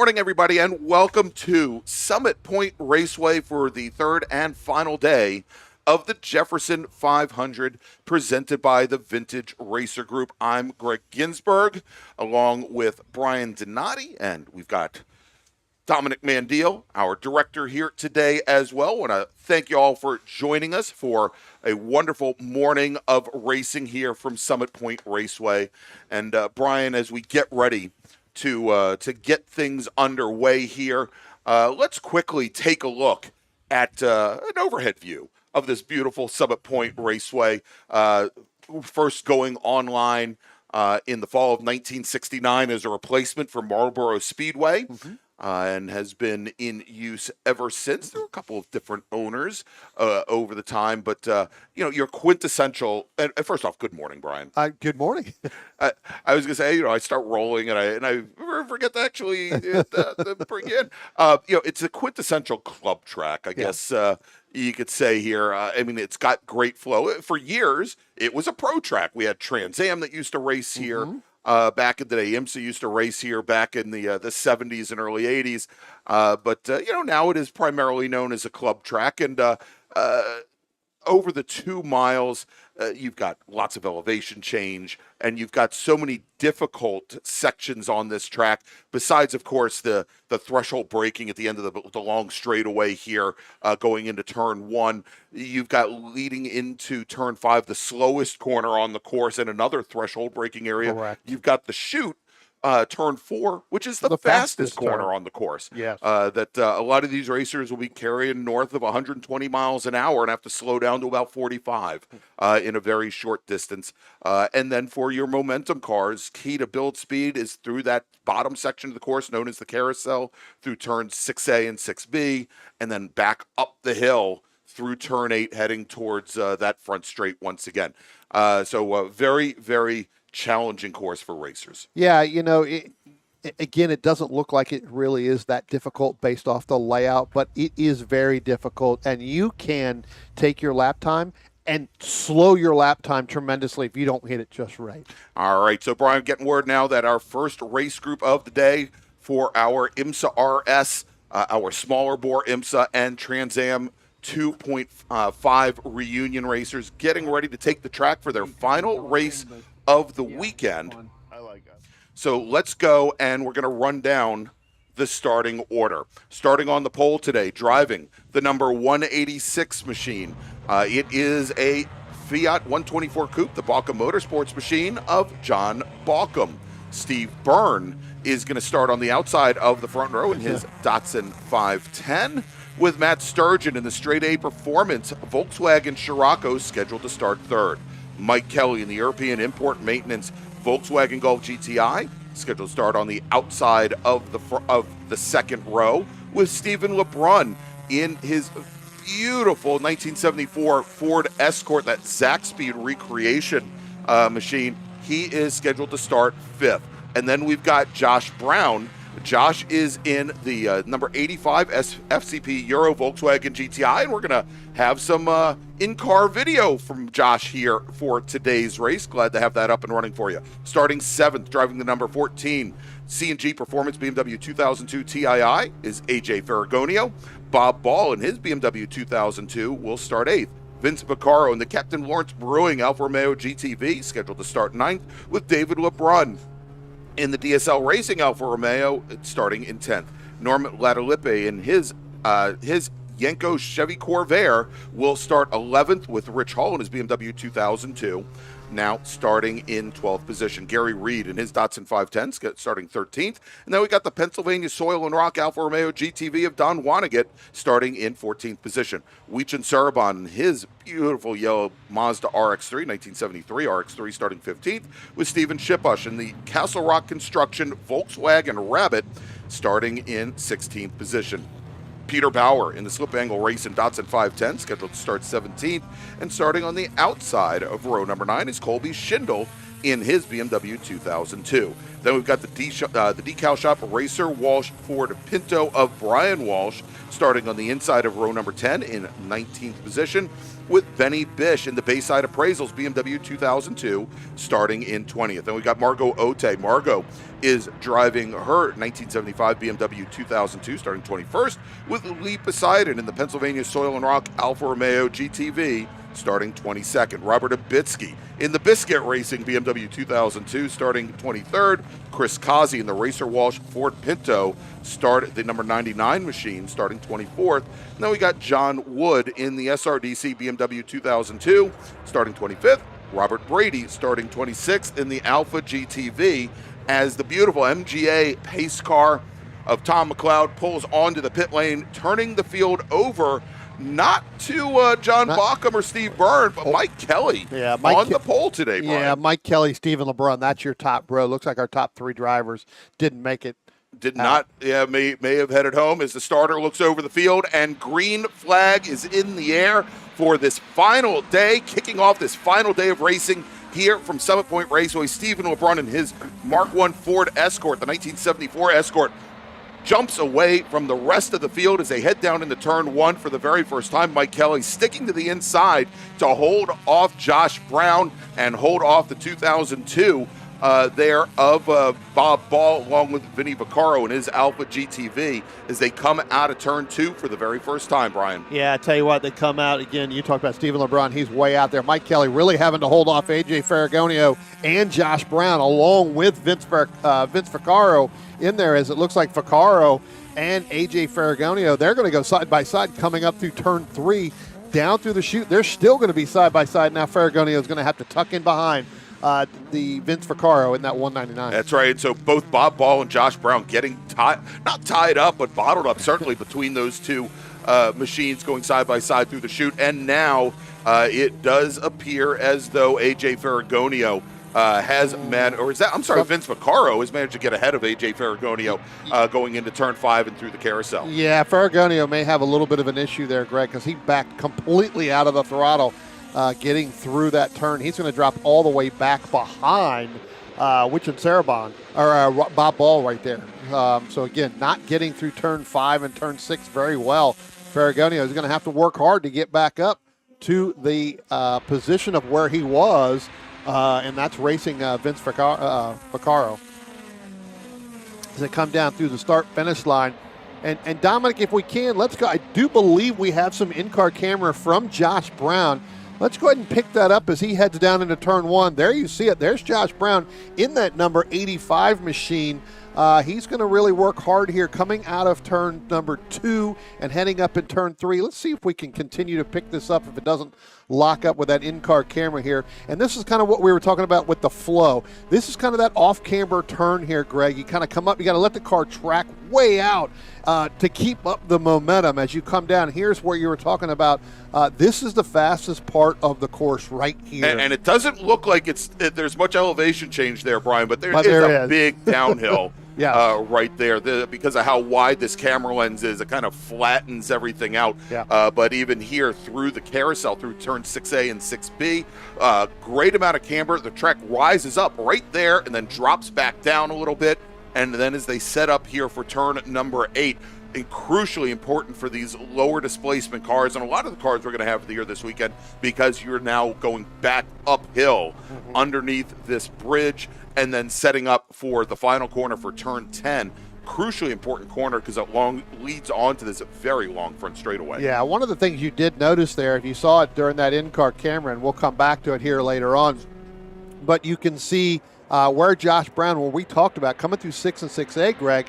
morning, everybody, and welcome to Summit Point Raceway for the third and final day of the Jefferson 500 presented by the Vintage Racer Group. I'm Greg Ginsberg, along with Brian Donati, and we've got Dominic Mandiel, our director, here today as well. I want to thank you all for joining us for a wonderful morning of racing here from Summit Point Raceway. And Brian, as we get ready to get things underway here, let's quickly take a look at an overhead view of this beautiful Summit Point Raceway. First going online in the fall of 1969 as a replacement for Marlboro Speedway. And has been in use ever since. There were a couple of different owners over the time, but your quintessential. And first off, good morning, Brian. Good morning. I was gonna say, I start rolling, and I forget to actually bring in. It's a quintessential club track, I guess. You could say here. I mean, it's got great flow. For years, it was a pro track. We had TransAM that used to race here. Back in the day, IMSA used to race here back in the 70s and early 80s. But now it is primarily known as a club track. And over the 2 miles, you've got lots of elevation change, and you've got so many difficult sections on this track, besides, of course, the threshold braking at the end of the long straightaway here going into turn 1. You've got leading into turn 5, the slowest corner on the course, and another threshold braking area. Correct. You've got the chute. Turn 4, which is the fastest corner on the course. Yes. That a lot of these racers will be carrying north of 120 miles an hour and have to slow down to about 45 in a very short distance. And then for your momentum cars, key to build speed is through that bottom section of the course known as the carousel, through turns 6A and 6B, and then back up the hill through turn 8, heading towards that front straight once again. So very, very challenging course for racers. Yeah, again, it doesn't look like it really is that difficult based off the layout, but it is very difficult, and you can take your lap time and slow your lap time tremendously if you don't hit it just right. All right, so Brian, getting word now that our first race group of the day for our IMSA RS, our smaller bore IMSA and TransAM 2.5 reunion racers getting ready to take the track for their final race of the weekend. I like that. So let's go, and we're going to run down the starting order. Starting on the pole today, driving the number 186 machine. It is a Fiat 124 Coupe, the Balcom Motorsports machine of John Balcom. Steve Byrne is going to start on the outside of the front row in his Datsun 510, with Matt Sturgeon in the Straight A Performance Volkswagen Scirocco scheduled to start third. Mike Kelly in the European Import Maintenance Volkswagen Golf GTI, scheduled to start on the outside of the second row, with Stephen LeBrun in his beautiful 1974 Ford Escort, that Zaxby recreation machine. He is scheduled to start fifth. And then we've got Josh Brown. Josh is in the number 85 FCP Euro Volkswagen GTI, and we're going to have some in-car video from Josh here for today's race. Glad to have that up and running for you. Starting 7th, driving the number 14 C&G Performance BMW 2002 TII is AJ Ferragonio. Bob Ball in his BMW 2002 will start 8th. Vince Vaccaro in the Captain Lawrence Brewing Alfa Romeo GTV, scheduled to start 9th, with David LeBrun in the DSL Racing Alfa Romeo, starting in 10th. Norman Latalippe in his Yenko Chevy Corvair will start 11th, with Rich Hall in his BMW 2002, now starting in 12th position. Gary Reed in his Datsun 510 starting 13th. And then we got the Pennsylvania Soil and Rock Alfa Romeo GTV of Don Wanigat starting in 14th position. Weechan Saraban in his beautiful yellow Mazda RX-3, 1973 RX-3 starting 15th, with Steven Shipush in the Castle Rock Construction Volkswagen Rabbit starting in 16th position. Peter Bauer in the Slip Angle Race and Datsun 510, scheduled to start 17th. And starting on the outside of row number 9 is Colby Schindel in his BMW 2002. Then we've got the decal shop Racer Walsh Ford Pinto of Brian Walsh, starting on the inside of row number 10 in 19th position, with Benny Bish in the Bayside Appraisals BMW 2002, starting in 20th. Then we got Margot Ote. Margot is driving her 1975 BMW 2002, starting 21st, with Lee Poseidon in the Pennsylvania Soil and Rock Alfa Romeo GTV, starting 22nd. Robert Abitsky in the Biscuit Racing BMW 2002, starting 23rd. Chris Kazi in the Racer Walsh Ford Pinto, start the number 99 machine, starting 24th. And then we got John Wood in the SRDC BMW 2002, starting 25th. Robert Brady starting 26th in the Alpha GTV, as the beautiful MGA pace car of Tom McLeod pulls onto the pit lane, turning the field over, not to John Bauckham or Steve Byrne, but Mike Kelly on the pole today, Brian. Yeah, Mike Kelly, Stephen LeBrun, that's your top row. Looks like our top three drivers didn't make it. Did not, may have headed home as the starter looks over the field, and green flag is in the air for this final day, kicking off this final day of racing here from Summit Point Raceway. Stephen LeBrun and his Mark I Ford Escort, the 1974 Escort, jumps away from the rest of the field as they head down into turn one for the very first time. Mike Kelly sticking to the inside to hold off Josh Brown and hold off the 2002 there of Bob Ball, along with Vinny Vaccaro and his Alpha GTV, as they come out of turn two for the very first time, Brian. Yeah, I tell you what, they come out again. You talked about Stephen LeBrun. He's way out there. Mike Kelly really having to hold off AJ Ferragonio and Josh Brown, along with Vince Vaccaro in there, as it looks like Vaccaro and AJ Ferragonio, they're going to go side by side coming up through turn three, down through the chute. They're still going to be side by side. Now Ferragonio is going to have to tuck in behind the Vince Vaccaro in that 199. That's right. So both Bob Ball and Josh Brown getting not tied up, but bottled up, certainly between those two machines going side by side through the chute. And now it does appear as though AJ Ferragonio Vince Vaccaro has managed to get ahead of AJ Ferragonio going into turn 5 and through the carousel. Yeah, Ferragonio may have a little bit of an issue there, Greg, because he backed completely out of the throttle getting through that turn. He's going to drop all the way back behind Wichan Sarabon, or Bob Ball right there. So again, not getting through turn 5 and turn 6 very well. Ferragonio is going to have to work hard to get back up to the position of where he was, and that's racing Vince Vaccaro. As they come down through the start-finish line. And Dominic, if we can, let's go. I do believe we have some in-car camera from Josh Brown. Let's go ahead and pick that up as he heads down into turn 1. There you see it. There's Josh Brown in that number 85 machine. He's going to really work hard here coming out of turn number 2 and heading up in turn 3. Let's see if we can continue to pick this up if it doesn't lock up with that in-car camera here. And this is kind of what we were talking about with the flow. This is kind of that off-camber turn here, Greg. You kind of come up. You got to let the car track way out to keep up the momentum as you come down. Here's where you were talking about. This is the fastest part of the course right here. And it doesn't look like there's much elevation change there, Brian, but there is a big downhill. Yeah. Right there. Because of how wide this camera lens is, it kind of flattens everything out. Yeah. But even here through the carousel, through turn 6A and 6B, great amount of camber. The track rises up right there and then drops back down a little bit. And then as they set up here for turn number 8, and crucially important for these lower displacement cars, and a lot of the cars we're going to have here this weekend, because you're now going back uphill underneath this bridge and then setting up for the final corner for turn 10. Crucially important corner because it leads on to this very long front straightaway. Yeah, one of the things you did notice there, if you saw it during that in-car camera, and we'll come back to it here later on, but you can see where Josh Brown, where we talked about coming through 6 and 6A, Greg,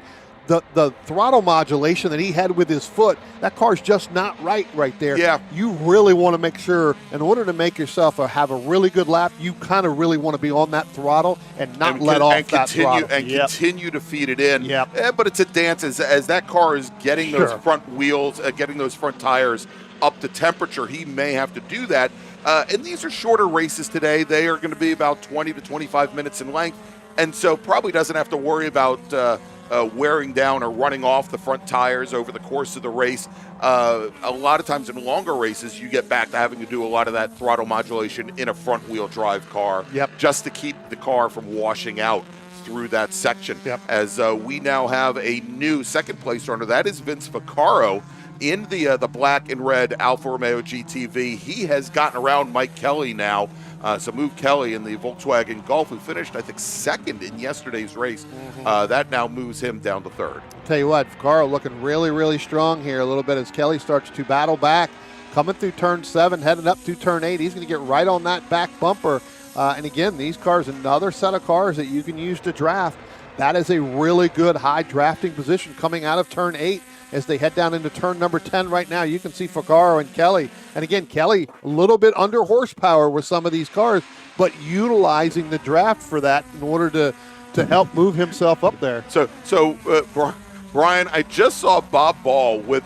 the throttle modulation that he had with his foot, that car's just not right there. Yeah. You really want to make sure, in order to make yourself have a really good lap, you kind of really want to be on that throttle and not let off that throttle. And continue to feed it in. Yep. But it's a dance as that car is getting those front wheels, getting those front tires up to temperature. He may have to do that. And these are shorter races today. They are going to be about 20 to 25 minutes in length. And so probably doesn't have to worry about wearing down or running off the front tires over the course of the race. A lot of times in longer races, you get back to having to do a lot of that throttle modulation in a front-wheel drive car, just to keep the car from washing out through that section. As we now have a new second-place runner. That is Vince Vaccaro in the black and red Alfa Romeo GTV. He has gotten around Mike Kelly now. So move Kelly in the Volkswagen Golf, who finished, I think, second in yesterday's race. That now moves him down to third. Tell you what, Vaccaro looking really, really strong here a little bit as Kelly starts to battle back. Coming through turn 7, heading up through turn 8. He's going to get right on that back bumper. And again, these cars, another set of cars that you can use to draft. That is a really good high drafting position coming out of turn 8 as they head down into turn number 10 right now. You can see Vaccaro and Kelly. And again, Kelly a little bit under horsepower with some of these cars, but utilizing the draft for that in order to help move himself up there. So Brian, I just saw Bob Ball with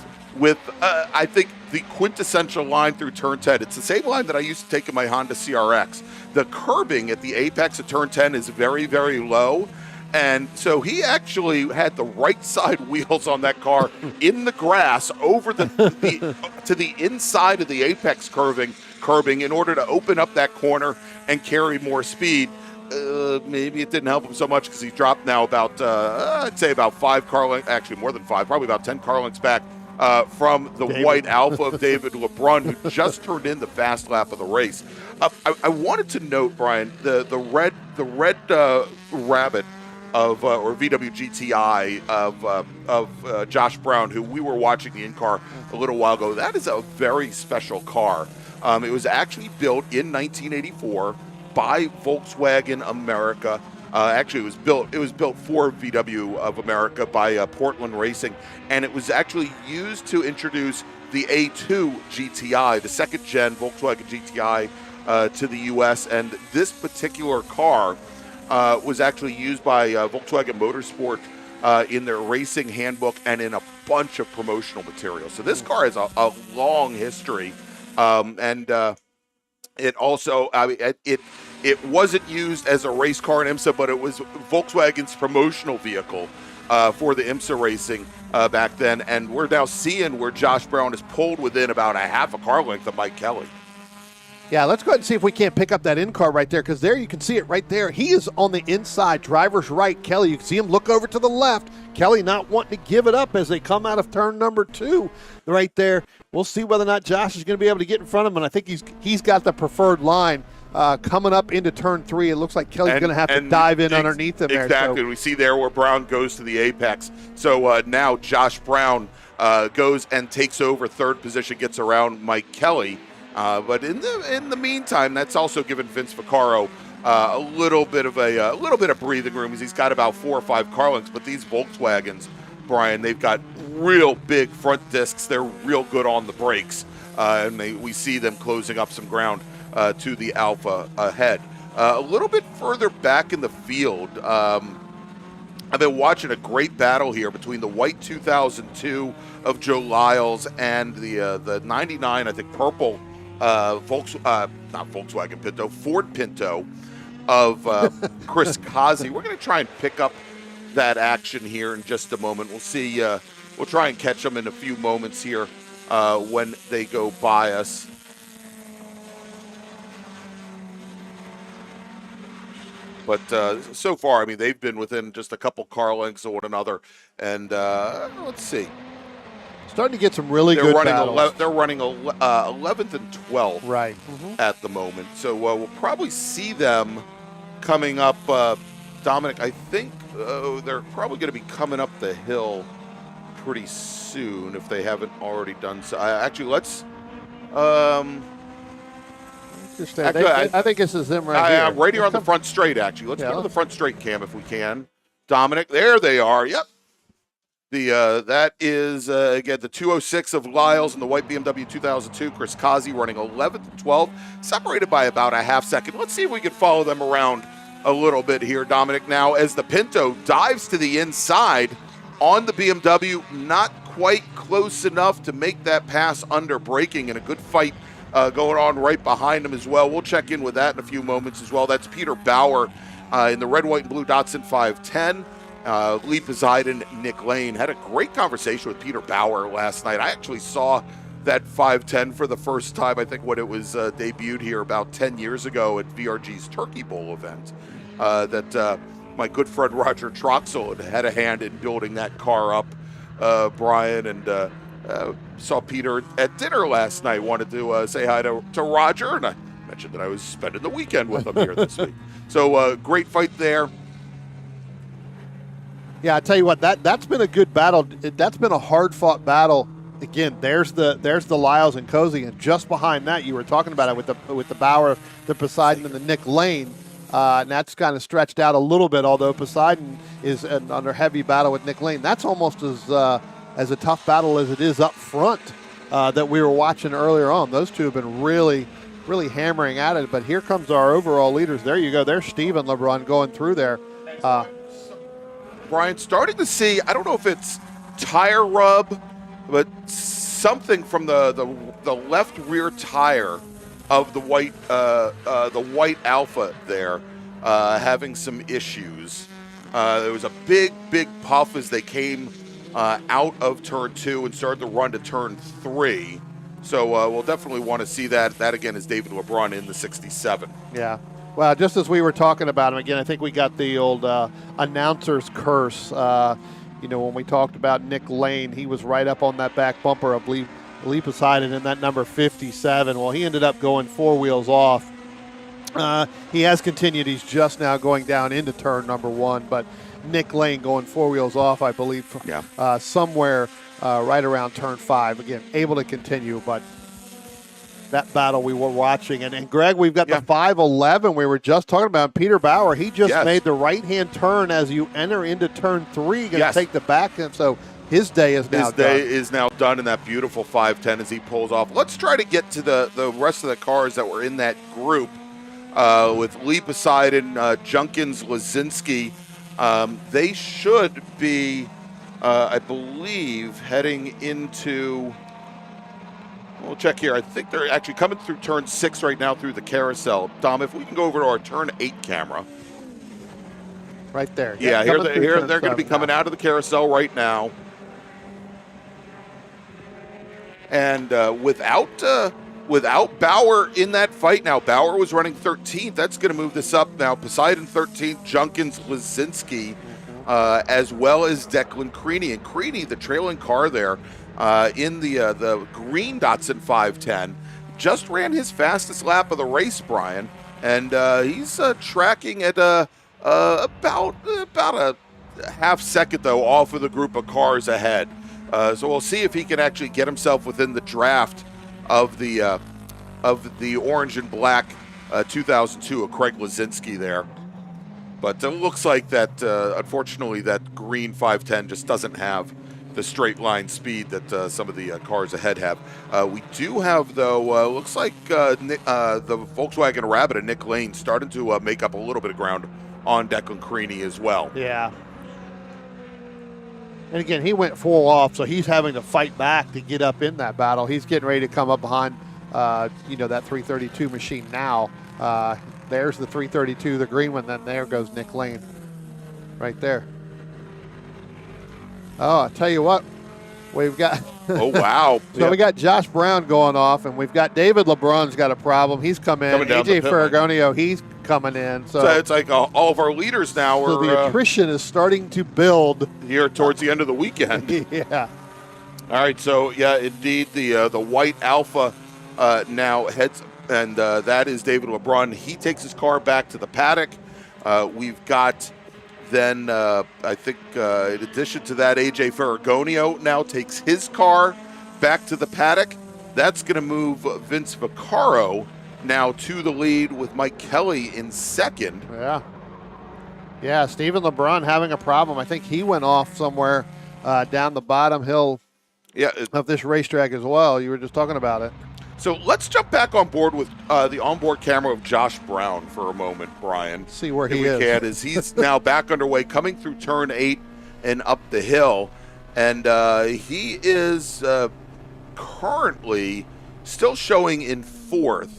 I think the quintessential line through turn 10. It's the same line that I used to take in my Honda CRX. The curbing at the apex of turn 10 is very, very low. And so he actually had the right side wheels on that car in the grass over to the inside of the apex curbing in order to open up that corner and carry more speed. Maybe it didn't help him so much because he dropped now about, I'd say about 5 car lengths, actually more than 5, probably about 10 car lengths back from the white Alpha of David LeBrun, who just turned in the fast lap of the race. I wanted to note, Brian, the red Rabbit of or VW GTI of Josh Brown, who we were watching the in-car a little while ago. That is a very special car. It was actually built in 1984 by Volkswagen America. Actually, it was built for VW of America by Portland Racing, and it was actually used to introduce the A2 GTI, the second-gen Volkswagen GTI, to the U.S. And this particular car was actually used by Volkswagen Motorsport in their racing handbook and in a bunch of promotional materials. So this car has a long history, and it also, it wasn't used as a race car in IMSA, but it was Volkswagen's promotional vehicle for the IMSA racing back then. And we're now seeing where Josh Brown is pulled within about a half a car length of Mike Kelly. Yeah, let's go ahead and see if we can't pick up that in-car right there, because there you can see it right there. He is on the inside, driver's right. Kelly, you can see him look over to the left. Kelly not wanting to give it up as they come out of turn number 2 right there. We'll see whether or not Josh is going to be able to get in front of him, and I think he's got the preferred line coming up into turn 3. It looks like Kelly's going to have to dive in underneath him there. Exactly. So. We see there where Brown goes to the apex. So now Josh Brown goes and takes over third position, gets around Mike Kelly. But in the meantime, that's also given Vince Vaccaro a little bit of breathing room, as he's got about 4 or 5 car lengths. But these Volkswagens, Brian, they've got real big front discs. They're real good on the brakes, and we see them closing up some ground to the Alpha ahead. A little bit further back in the field, I've been watching a great battle here between the white 2002 of Joe Lyles and the 99, I think, purple not Volkswagen Pinto, Ford Pinto of Chris Kazi. We're going to try and pick up that action here in just a moment. We'll see. We'll try and catch them in a few moments here when they go by us. But so far, I mean, they've been within just a couple car lengths of one another. And let's see. Starting to get some really good battles. They're running 11th and 12th at the moment. So we'll probably see them coming up. Dominic, I think they're probably going to be coming up the hill pretty soon if they haven't already done so. Actually, let's... I think this is them right here. Right here on the front straight, actually. Let's go to the front straight cam if we can. Dominic, there they are. Yep. That is, again, the 206 of Lyles and the white BMW 2002. Chris Kazi running 11th and 12th, separated by about a half second. Let's see if we can follow them around a little bit here, Dominic. Now, as the Pinto dives to the inside on the BMW, not quite close enough to make that pass under braking, and a good fight going on right behind him as well. We'll check in with that in a few moments as well. That's Peter Bauer in the red, white, and blue Datsun 510. Lee Poseidon, Nick Lane. Had a great conversation with Peter Bauer last night. I actually saw that 510 for the first time, I think when it was debuted here about 10 years ago at VRG's Turkey Bowl event. That my good friend Roger Troxel had a hand in building that car up, Brian, and saw Peter at dinner last night. Wanted to say hi to Roger, and I mentioned that I was spending the weekend with him here this week. So great fight there. Yeah, I tell you what, that's been a good battle. That's been a hard-fought battle. Again, there's the Lyles and Cozy, and just behind that, you were talking about it with the Bauer, the Poseidon, and the Nick Lane. And that's kind of stretched out a little bit, although Poseidon is under heavy battle with Nick Lane. That's almost as a tough battle as it is up front that we were watching earlier on. Those two have been really, really hammering at it. But here comes our overall leaders. There you go. There's Steven LeBron going through there. Brian, starting to see, I don't know if it's tire rub, but something from the left rear tire of the white Alpha there having some issues. There was a big puff as they came out of turn 2 and started to run to turn 3. So we'll definitely want to see that. That again is David LeBron in the 67. Yeah. Well, just as we were talking about him, again, I think we got the old announcer's curse. When we talked about Nick Lane, he was right up on that back bumper of Lee Poseidon in that number 57. Well, he ended up going 4 wheels off. He has continued. He's just now going down into turn number 1, but Nick Lane going 4 wheels off, I believe, somewhere right around turn 5. Again, able to continue, but that battle we were watching. And Greg, we've got the 511 we were just talking about. Peter Bauer, he just made the right-hand turn as you enter into turn 3. Going to take the back end, so his day is now done. His day is now done in that beautiful 510 as he pulls off. Let's try to get to the rest of the cars that were in that group with Lee Poseidon, Junkins, Lazinski. They should be, I believe, heading into... We'll check here. I think they're actually coming through turn 6 right now through the carousel. Dom, if we can go over to our turn 8 camera. Right there. Yeah, here they're going to be coming out of the carousel right now. And without Bauer in that fight now, Bauer was running 13th. That's going to move this up now. Poseidon 13th, Junkins, Lazinski, as well as Declan Creaney. And Creaney, the trailing car there, in the green Datsun 510, just ran his fastest lap of the race, Brian, and he's tracking at about a half second though off of the group of cars ahead. So we'll see if he can actually get himself within the draft of the orange and black 2002 of Craig Lazinski there. But it looks like that unfortunately that green 510 just doesn't have the straight line speed that some of the cars ahead have. We do have, though, looks like the Volkswagen Rabbit and Nick Lane starting to make up a little bit of ground on Declan Creaney as well. Yeah. And again, he went 4 off, so he's having to fight back to get up in that battle. He's getting ready to come up behind, that 332 machine now. There's the 332, the green one. Then there goes Nick Lane right there. Oh, I tell you what, we've got. Oh, wow. So we got Josh Brown going off, and we've got David LeBron's got a problem. He's come in. AJ Ferragonio, he's coming in. So it's like all of our leaders now so are. The attrition is starting to build here towards the end of the weekend. Yeah. All right, so yeah, indeed, the white Alpha now heads, and that is David LeBron. He takes his car back to the paddock. We've got. Then I think in addition to that, AJ Ferragonio now takes his car back to the paddock. That's going to move Vince Vaccaro now to the lead with Mike Kelly in second. Yeah, Steven LeBron having a problem. I think he went off somewhere down the bottom hill of this racetrack as well. You were just talking about it. So let's jump back on board with the onboard camera of Josh Brown for a moment, Brian. See where he is. He's now back underway, coming through turn 8 and up the hill. And he is currently still showing in 4th.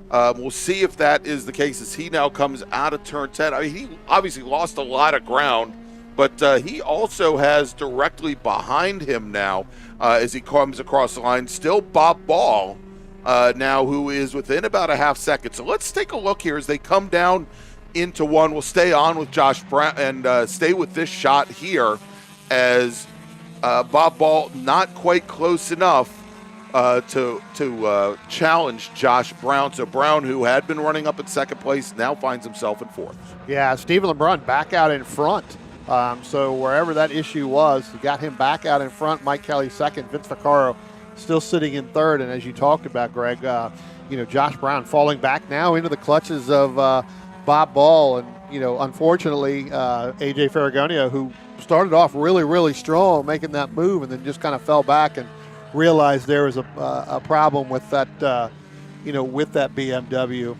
We'll see if that is the case as he now comes out of turn 10. I mean, he obviously lost a lot of ground but he also has directly behind him now as he comes across the line, still Bob Ball now, who is within about a half second. So let's take a look here as they come down into one. We'll stay on with Josh Brown and stay with this shot here as Bob Ball not quite close enough to challenge Josh Brown. So Brown, who had been running up in second place, now finds himself in fourth. Yeah, Stephen LeBrun back out in front. So wherever that issue was, he got him back out in front. Mike Kelly second, Vince Vaccaro still sitting in third. And as you talked about, Greg, Josh Brown falling back now into the clutches of Bob Ball. And, unfortunately, AJ Ferragonia, who started off really, really strong, making that move, and then just kind of fell back and realized there was a problem with that, with that BMW.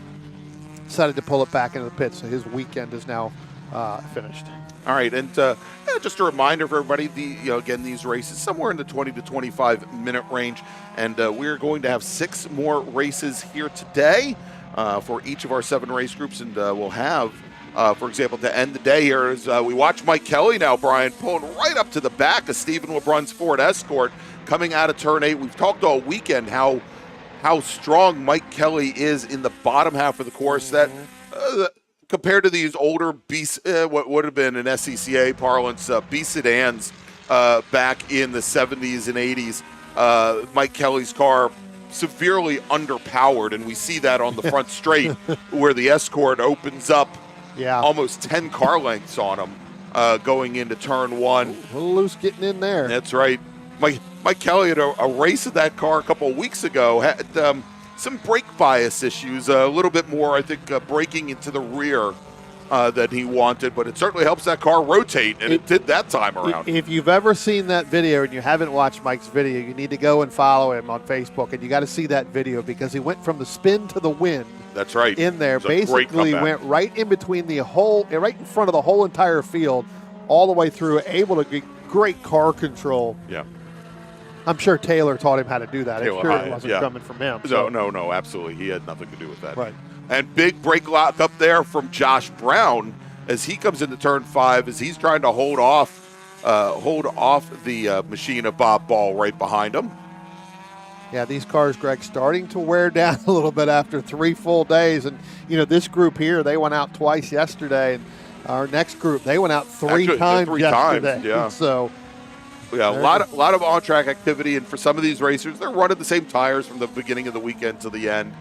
Decided to pull it back into the pit, so his weekend is now finished. All right, and just a reminder for everybody, again, these races somewhere in the 20 to 25 minute range, and we're going to have 6 more races here today for each of our 7 race groups, and we'll have, for example, to end the day here, as we watch Mike Kelly now, Brian, pulling right up to the back of Stephen LeBrun's Ford Escort, coming out of turn 8. We've talked all weekend how strong Mike Kelly is in the bottom half of the course. That compared to these older B, what would have been in SCCA parlance, B sedans back in the 70s and 80s, Mike Kelly's car severely underpowered, and we see that on the front straight where the Escort opens up almost 10 car lengths on him going into turn 1. A little loose getting in there. That's right. Mike Kelly had a race of that car a couple of weeks ago, had some brake bias issues, a little bit more, I think, braking into the rear than he wanted, but it certainly helps that car rotate, and it did that time around. If you've ever seen that video and you haven't watched Mike's video, you need to go and follow him on Facebook, and you got to see that video because he went from the spin to the win. That's right. In there, basically went right in between the whole, right in front of the whole entire field, all the way through, able to get great car control. Yeah. I'm sure Taylor taught him how to do that. I'm sure it wasn't coming from him. So. No, absolutely. He had nothing to do with that. Right. And big brake lock up there from Josh Brown as he comes into turn 5, as he's trying to hold off the machine of Bob Ball right behind him. Yeah, these cars, Greg, starting to wear down a little bit after 3 full days. And, this group here, they went out twice yesterday. And our next group, they went out three times yesterday. Yeah. So, yeah, a lot of on-track activity, and for some of these racers, they're running the same tires from the beginning of the weekend to the end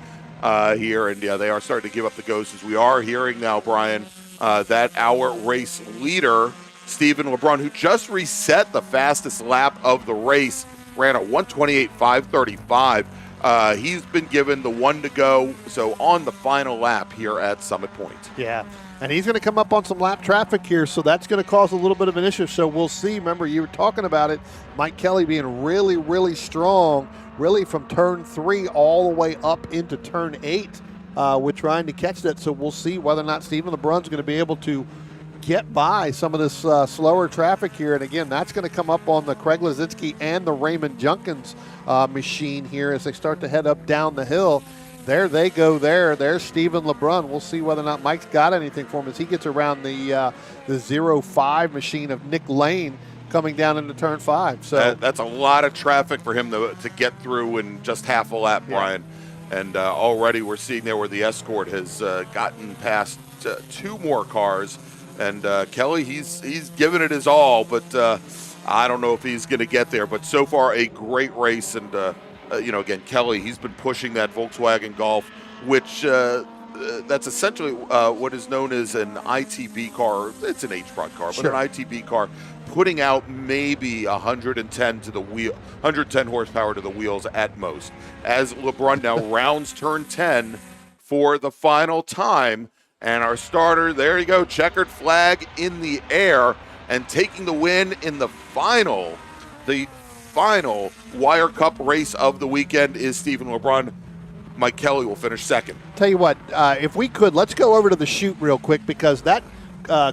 here, and they are starting to give up the ghost, as we are hearing now, Brian, that our race leader, Stephen LeBrun, who just reset the fastest lap of the race, ran a 1:28.535. He's been given the 1 to go, so on the final lap here at Summit Point. Yeah. And he's going to come up on some lap traffic here, so that's going to cause a little bit of an issue. So we'll see. Remember, you were talking about it, Mike Kelly being really, really strong, really from turn 3 all the way up into turn 8 with trying to catch that. So we'll see whether or not Stephen LeBrun's going to be able to get by some of this slower traffic here. And again, that's going to come up on the Craig Lazinski and the Raymond Junkins machine here as they start to head up down the hill. There they go there. There's Stephen LeBrun. We'll see whether or not Mike's got anything for him as he gets around the 0-5 machine of Nick Lane coming down into turn 5. So that's a lot of traffic for him to get through in just half a lap, Brian. And already we're seeing there where the Escort has gotten past 2 more cars. And Kelly, he's given it his all, but I don't know if he's going to get there. But so far, a great race, and again, Kelly, he's been pushing that Volkswagen Golf, which that's essentially what is known as an ITB car. It's an H-Prod car, but an ITB car, putting out maybe 110 to the wheel, 110 horsepower to the wheels at most. As LeBrun now rounds turn 10 for the final time, and our starter, there you go, checkered flag in the air, and taking the win in the final Wyer Cup race of the weekend is Stephen LeBrun. Mike Kelly will finish second. Tell you what, if we could, let's go over to the chute real quick, because that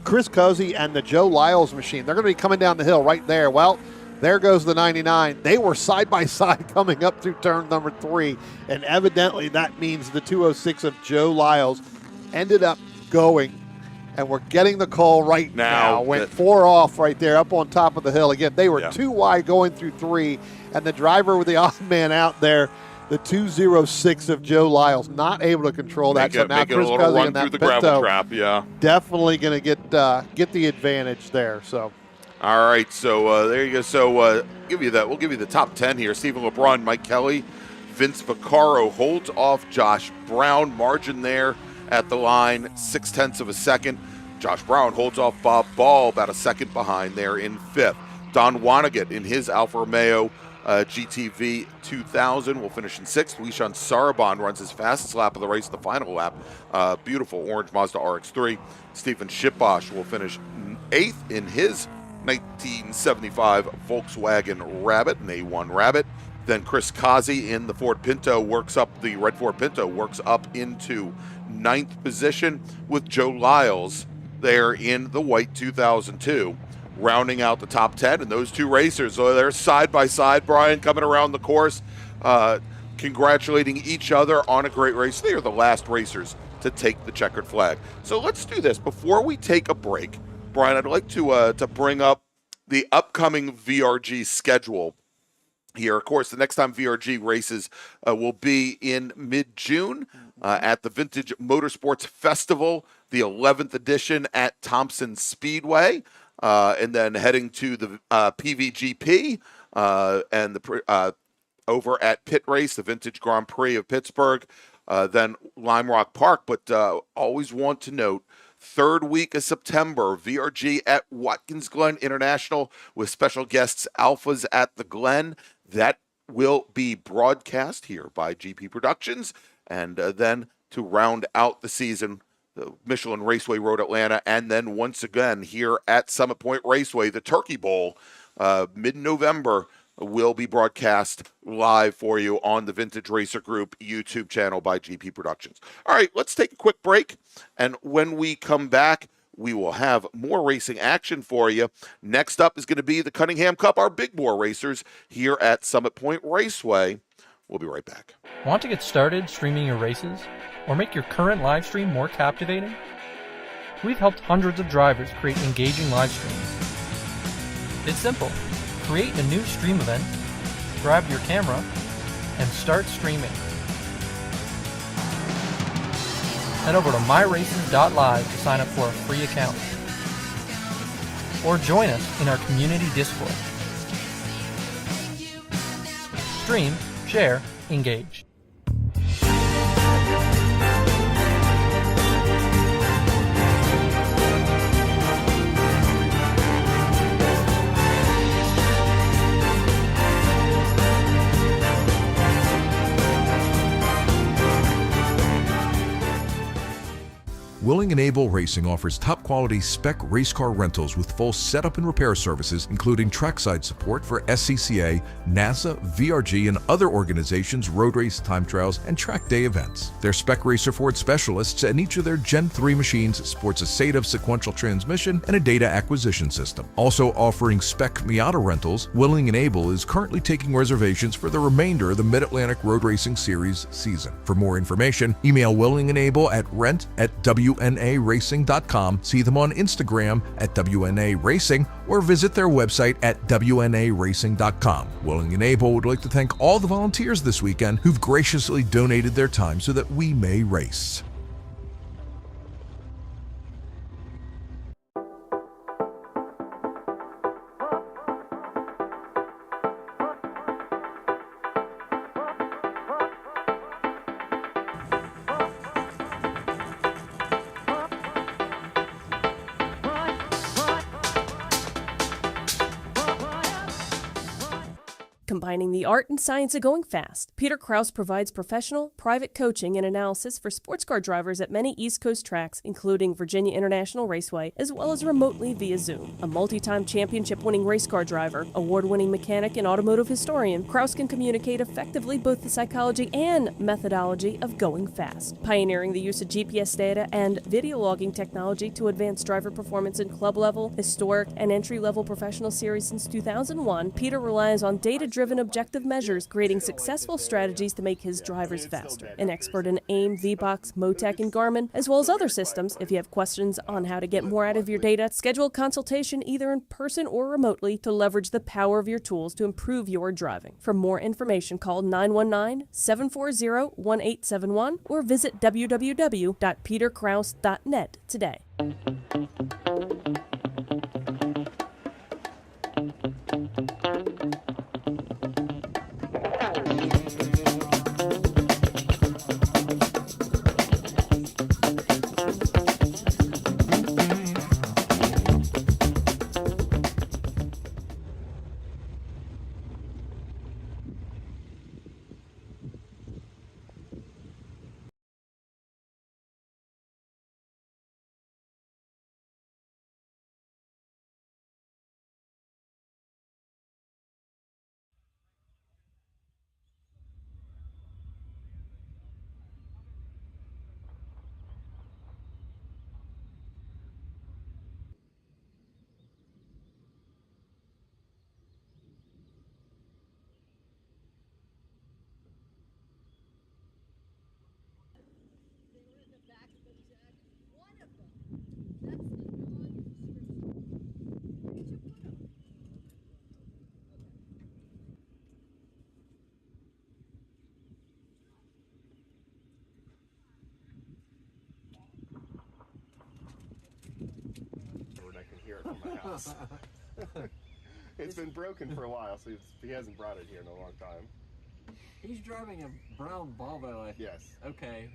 Chris Cozy and the Joe Lyles machine, they're going to be coming down the hill right there. Well, there goes the 99. They were side by side coming up through turn number 3, and evidently that means the 206 of Joe Lyles ended up going And we're getting the call right now. Went 4 off right there up on top of the hill. Again, they were 2 wide going through 3, and the driver with the odd man out there, the 206 of Joe Lyles, not able to control that. So now Chris Cuzzy in that the gravel trap, definitely going to get the advantage there. So. All right, so there you go. So we'll give you the top 10 here. Stephen LeBron, Mike Kelly, Vince Vaccaro holds off Josh Brown. Margin there at the line, 0.6 of a second. Josh Brown holds off Bob Ball, about a second behind there in 5th. Don Wanigat in his Alfa Romeo GTV 2000 will finish in 6th. Lishan Sarabon runs his fastest lap of the race, the final lap. Beautiful orange Mazda RX-3. Stephen Shipbosh will finish 8th in his 1975 Volkswagen Rabbit, an A1 Rabbit. Then Chris Kazi in the Ford Pinto the red Ford Pinto works up into 9th position, with Joe Lyles there in the white 2002. Rounding out the top 10, and those 2 racers, they're side by side, Brian, coming around the course, congratulating each other on a great race. They are the last racers to take the checkered flag. So let's do this. Before we take a break, Brian, I'd like to bring up the upcoming VRG schedule here. Of course, the next time VRG races will be in mid-June at the Vintage Motorsports Festival, the 11th edition at Thompson Speedway. And then heading to the PVGP and the over at Pit Race, the Vintage Grand Prix of Pittsburgh, then Lime Rock Park. But always want to note, 3rd week of September, VRG at Watkins Glen International with special guests Alphas at the Glen. That will be broadcast here by GP Productions. And then to round out the season, the Michelin Raceway Road Atlanta, and then once again here at Summit Point Raceway, the Turkey Bowl, mid-November, will be broadcast live for you on the Vintage Racer Group YouTube channel by GP Productions. All right, let's take a quick break, and when we come back, we will have more racing action for you. Next up is going to be the Cunningham Cup, our big bore racers here at Summit Point Raceway. We'll be right back. Want to get started streaming your races? Or make your current live stream more captivating? We've helped hundreds of drivers create engaging live streams. It's simple. Create a new stream event, grab your camera, and start streaming. Head over to myraces.live to sign up for a free account. Or join us in our community Discord. Stream, share, engage. Willing and Able Racing offers top-quality spec race car rentals with full setup and repair services, including trackside support for SCCA, NASA, VRG, and other organizations' road race, time trials, and track day events. Their spec racer Ford specialists and each of their Gen 3 machines sports a SATAV sequential transmission and a data acquisition system. Also offering spec Miata rentals, Willing and Able is currently taking reservations for the remainder of the Mid-Atlantic Road Racing Series season. For more information, email Willing and Able at rent@WNARacing.com, see them on Instagram at WNA Racing, or visit their website at WNARacing.com. Willing and Able would like to thank all the volunteers this weekend who've graciously donated their time so that we may race. Combining the art and science of going fast, Peter Krause provides professional, private coaching and analysis for sports car drivers at many East Coast tracks, including Virginia International Raceway, as well as remotely via Zoom. A multi-time championship-winning race car driver, award-winning mechanic, and automotive historian, Krause can communicate effectively both the psychology and methodology of going fast. Pioneering the use of GPS data and video logging technology to advance driver performance in club-level, historic, and entry-level professional series since 2001, Peter relies on data-driven data-driven objective measures, creating successful strategies to make his drivers faster. An expert in AIM, VBox, Motec, and Garmin, as well as other systems. If you have questions on how to get more out of your data, schedule a consultation either in person or remotely to leverage the power of your tools to improve your driving. For more information, call 919-740-1871 or visit www.peterkraus.net today. I can hear it from my house. It's been broken for a while, so he hasn't brought it here in a long time. He's driving a brown Volvo. Yes. Okay.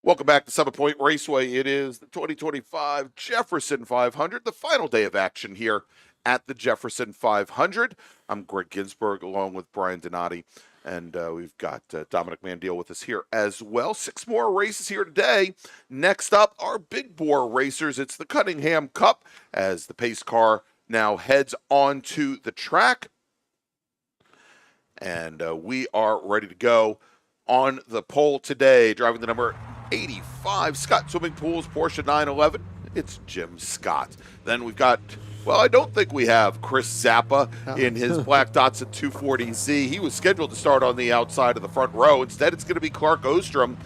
Welcome back to Summit Point Raceway. It is the 2025 Jefferson 500, the final day of action here at the Jefferson 500. I'm Greg Ginsburg along with Brian Donati, and we've got Dominic Mandiel with us here as well. 6 more races here today. Next up, our big bore racers. It's the Cunningham Cup as the pace car now heads onto the track. And we are ready to go on the pole today, driving the number 85 Scott Swimming Pools Porsche 911. It's Jim Scott. Then we've got, well, I don't think we have Chris Zappa in his Black Datsun 240Z. He was scheduled to start on the outside of the front row. Instead, it's going to be Clark Ostrom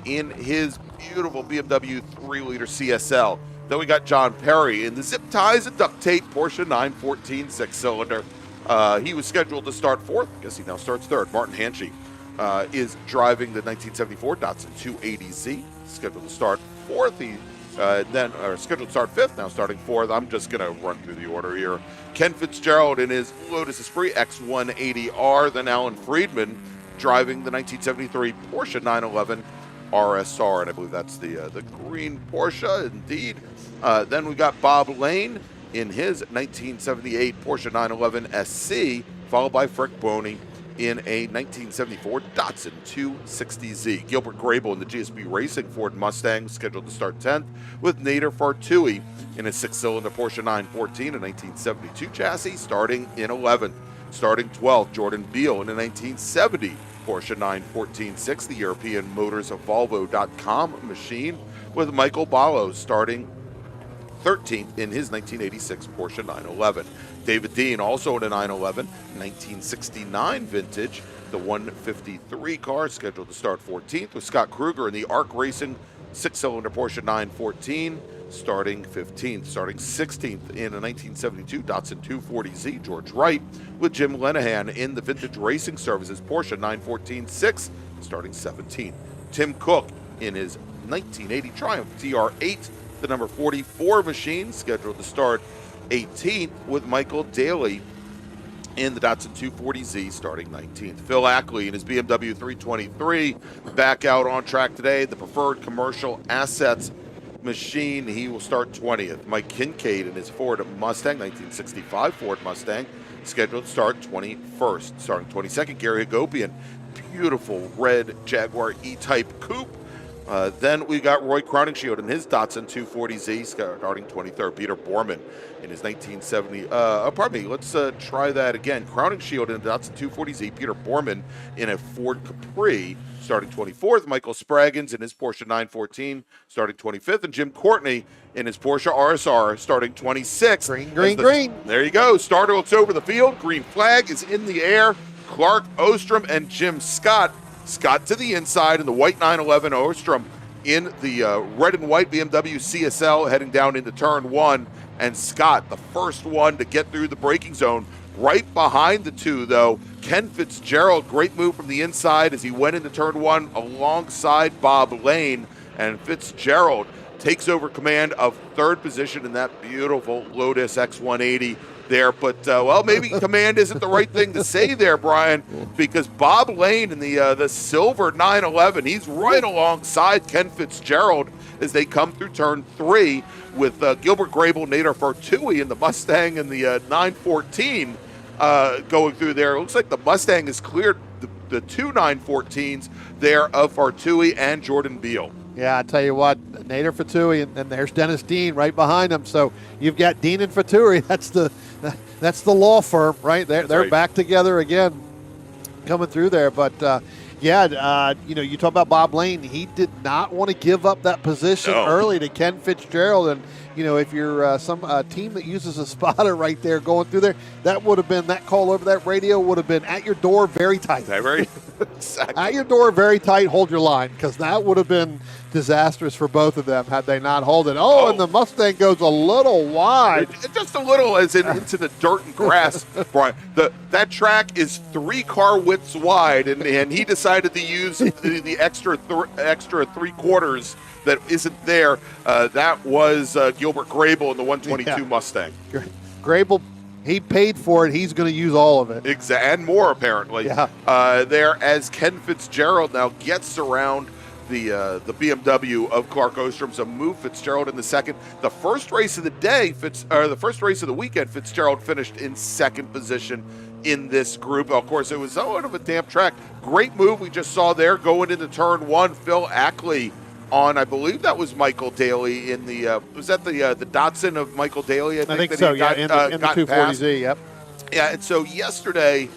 in his beautiful BMW 3-liter CSL. Then we got John Perry in the zip ties and duct tape Porsche 914 6-cylinder. He was scheduled to start 4th. I guess he now starts 3rd. Martin Hanchey is driving the 1974 Datsun 280Z, scheduled to start 4th. He scheduled to start 5th, now starting 4th. I'm just going to run through the order here. Ken Fitzgerald in his Lotus Esprit X180R, then Alan Friedman driving the 1973 Porsche 911 RSR, and I believe that's the green Porsche, indeed. Then we got Bob Lane in his 1978 Porsche 911 SC, followed by Frick Boney in a 1974 Datsun 260Z. Gilbert Grable in the GSB Racing Ford Mustang, scheduled to start 10th, with Nader Fartui in a 6-cylinder Porsche 914, a 1972 chassis, starting in 11th. Starting 12th, Jordan Beal in a 1970 Porsche 914-6, the European Motors of Volvo.com machine, with Michael Ballo starting 13th in his 1986 Porsche 911. David Dean also in a 911, 1969 vintage, the 153 car, scheduled to start 14th, with Scott Kruger in the ARC Racing 6-cylinder Porsche 914, starting 15th. Starting 16th in a 1972 Datsun 240Z, George Wright, with Jim Lenahan in the Vintage Racing Services Porsche 914-6, starting 17th. Tim Cook in his 1980 Triumph TR8, the number 44 machine, scheduled to start 18th, with Michael Daly in the Datsun 240Z, starting 19th. Phil Ackley in his BMW 323 back out on track today, the preferred commercial assets machine. He will start 20th. Mike Kincaid in his Ford Mustang, 1965 Ford Mustang, scheduled to start 21st. Starting 22nd, Gary Hagopian, beautiful red Jaguar E-Type coupe. Then we got Roy Crowningshield in his Datsun 240Z, starting 23rd. Peter Borman in his 1970. Let's try that again. Crowningshield in a Datsun 240Z. Peter Borman in a Ford Capri, starting 24th. Michael Spraggins in his Porsche 914, starting 25th. And Jim Courtney in his Porsche RSR, starting 26th. Green. There you go. Starter looks over the field. Green flag is in the air. Clark Ostrom and Jim Scott. Scott to the inside in the white 911, Ostrom in the red and white BMW CSL heading down into turn one, and Scott, the first one to get through the braking zone. Right behind the two, though, Ken Fitzgerald, great move from the inside as he went into turn one alongside Bob Lane, and Fitzgerald takes over command of third position in that beautiful Lotus X180 there. But, maybe command isn't the right thing to say there, Brian, because Bob Lane in the silver 911, he's right alongside Ken Fitzgerald as they come through turn three, with Gilbert Grable, Nader Fartui in the Mustang and the 914 going through there. It looks like the Mustang has cleared the two 914s there of Fartui and Jordan Beal. Yeah, I tell you what, Nader Fatui, and there's Dennis Dean right behind him. So you've got Dean and Fatui. That's the law firm, right? They're right. Back together again, coming through there. But you talk about Bob Lane. He did not want to give up that position early to Ken Fitzgerald. And if you're some team that uses a spotter right there going through there, that would have been, that call over that radio would have been at your door very tight. Exactly. At your door very tight, hold your line, because that would have been disastrous for both of them had they not hold it. And the Mustang goes a little wide. Just a little, as in into the dirt and grass, Brian. That track is 3 car widths wide, and he decided to use the extra 3/4 that isn't there. That was Gilbert Grable in the 122 Mustang. Grable, he paid for it. He's going to use all of it. Exactly, and more apparently. Yeah. There, as Ken Fitzgerald now gets around the BMW of Clark Ostrom, so move Fitzgerald in the second. The first race of the day, the first race of the weekend, Fitzgerald finished in second position in this group. Of course, it was somewhat of a damp track. Great move we just saw there going into turn one. Phil Ackley on, I believe that was Michael Daly in the was that the Datsun of Michael Daly? I think so. Yeah, in the 240Z. Yep. Yeah, and so yesterday,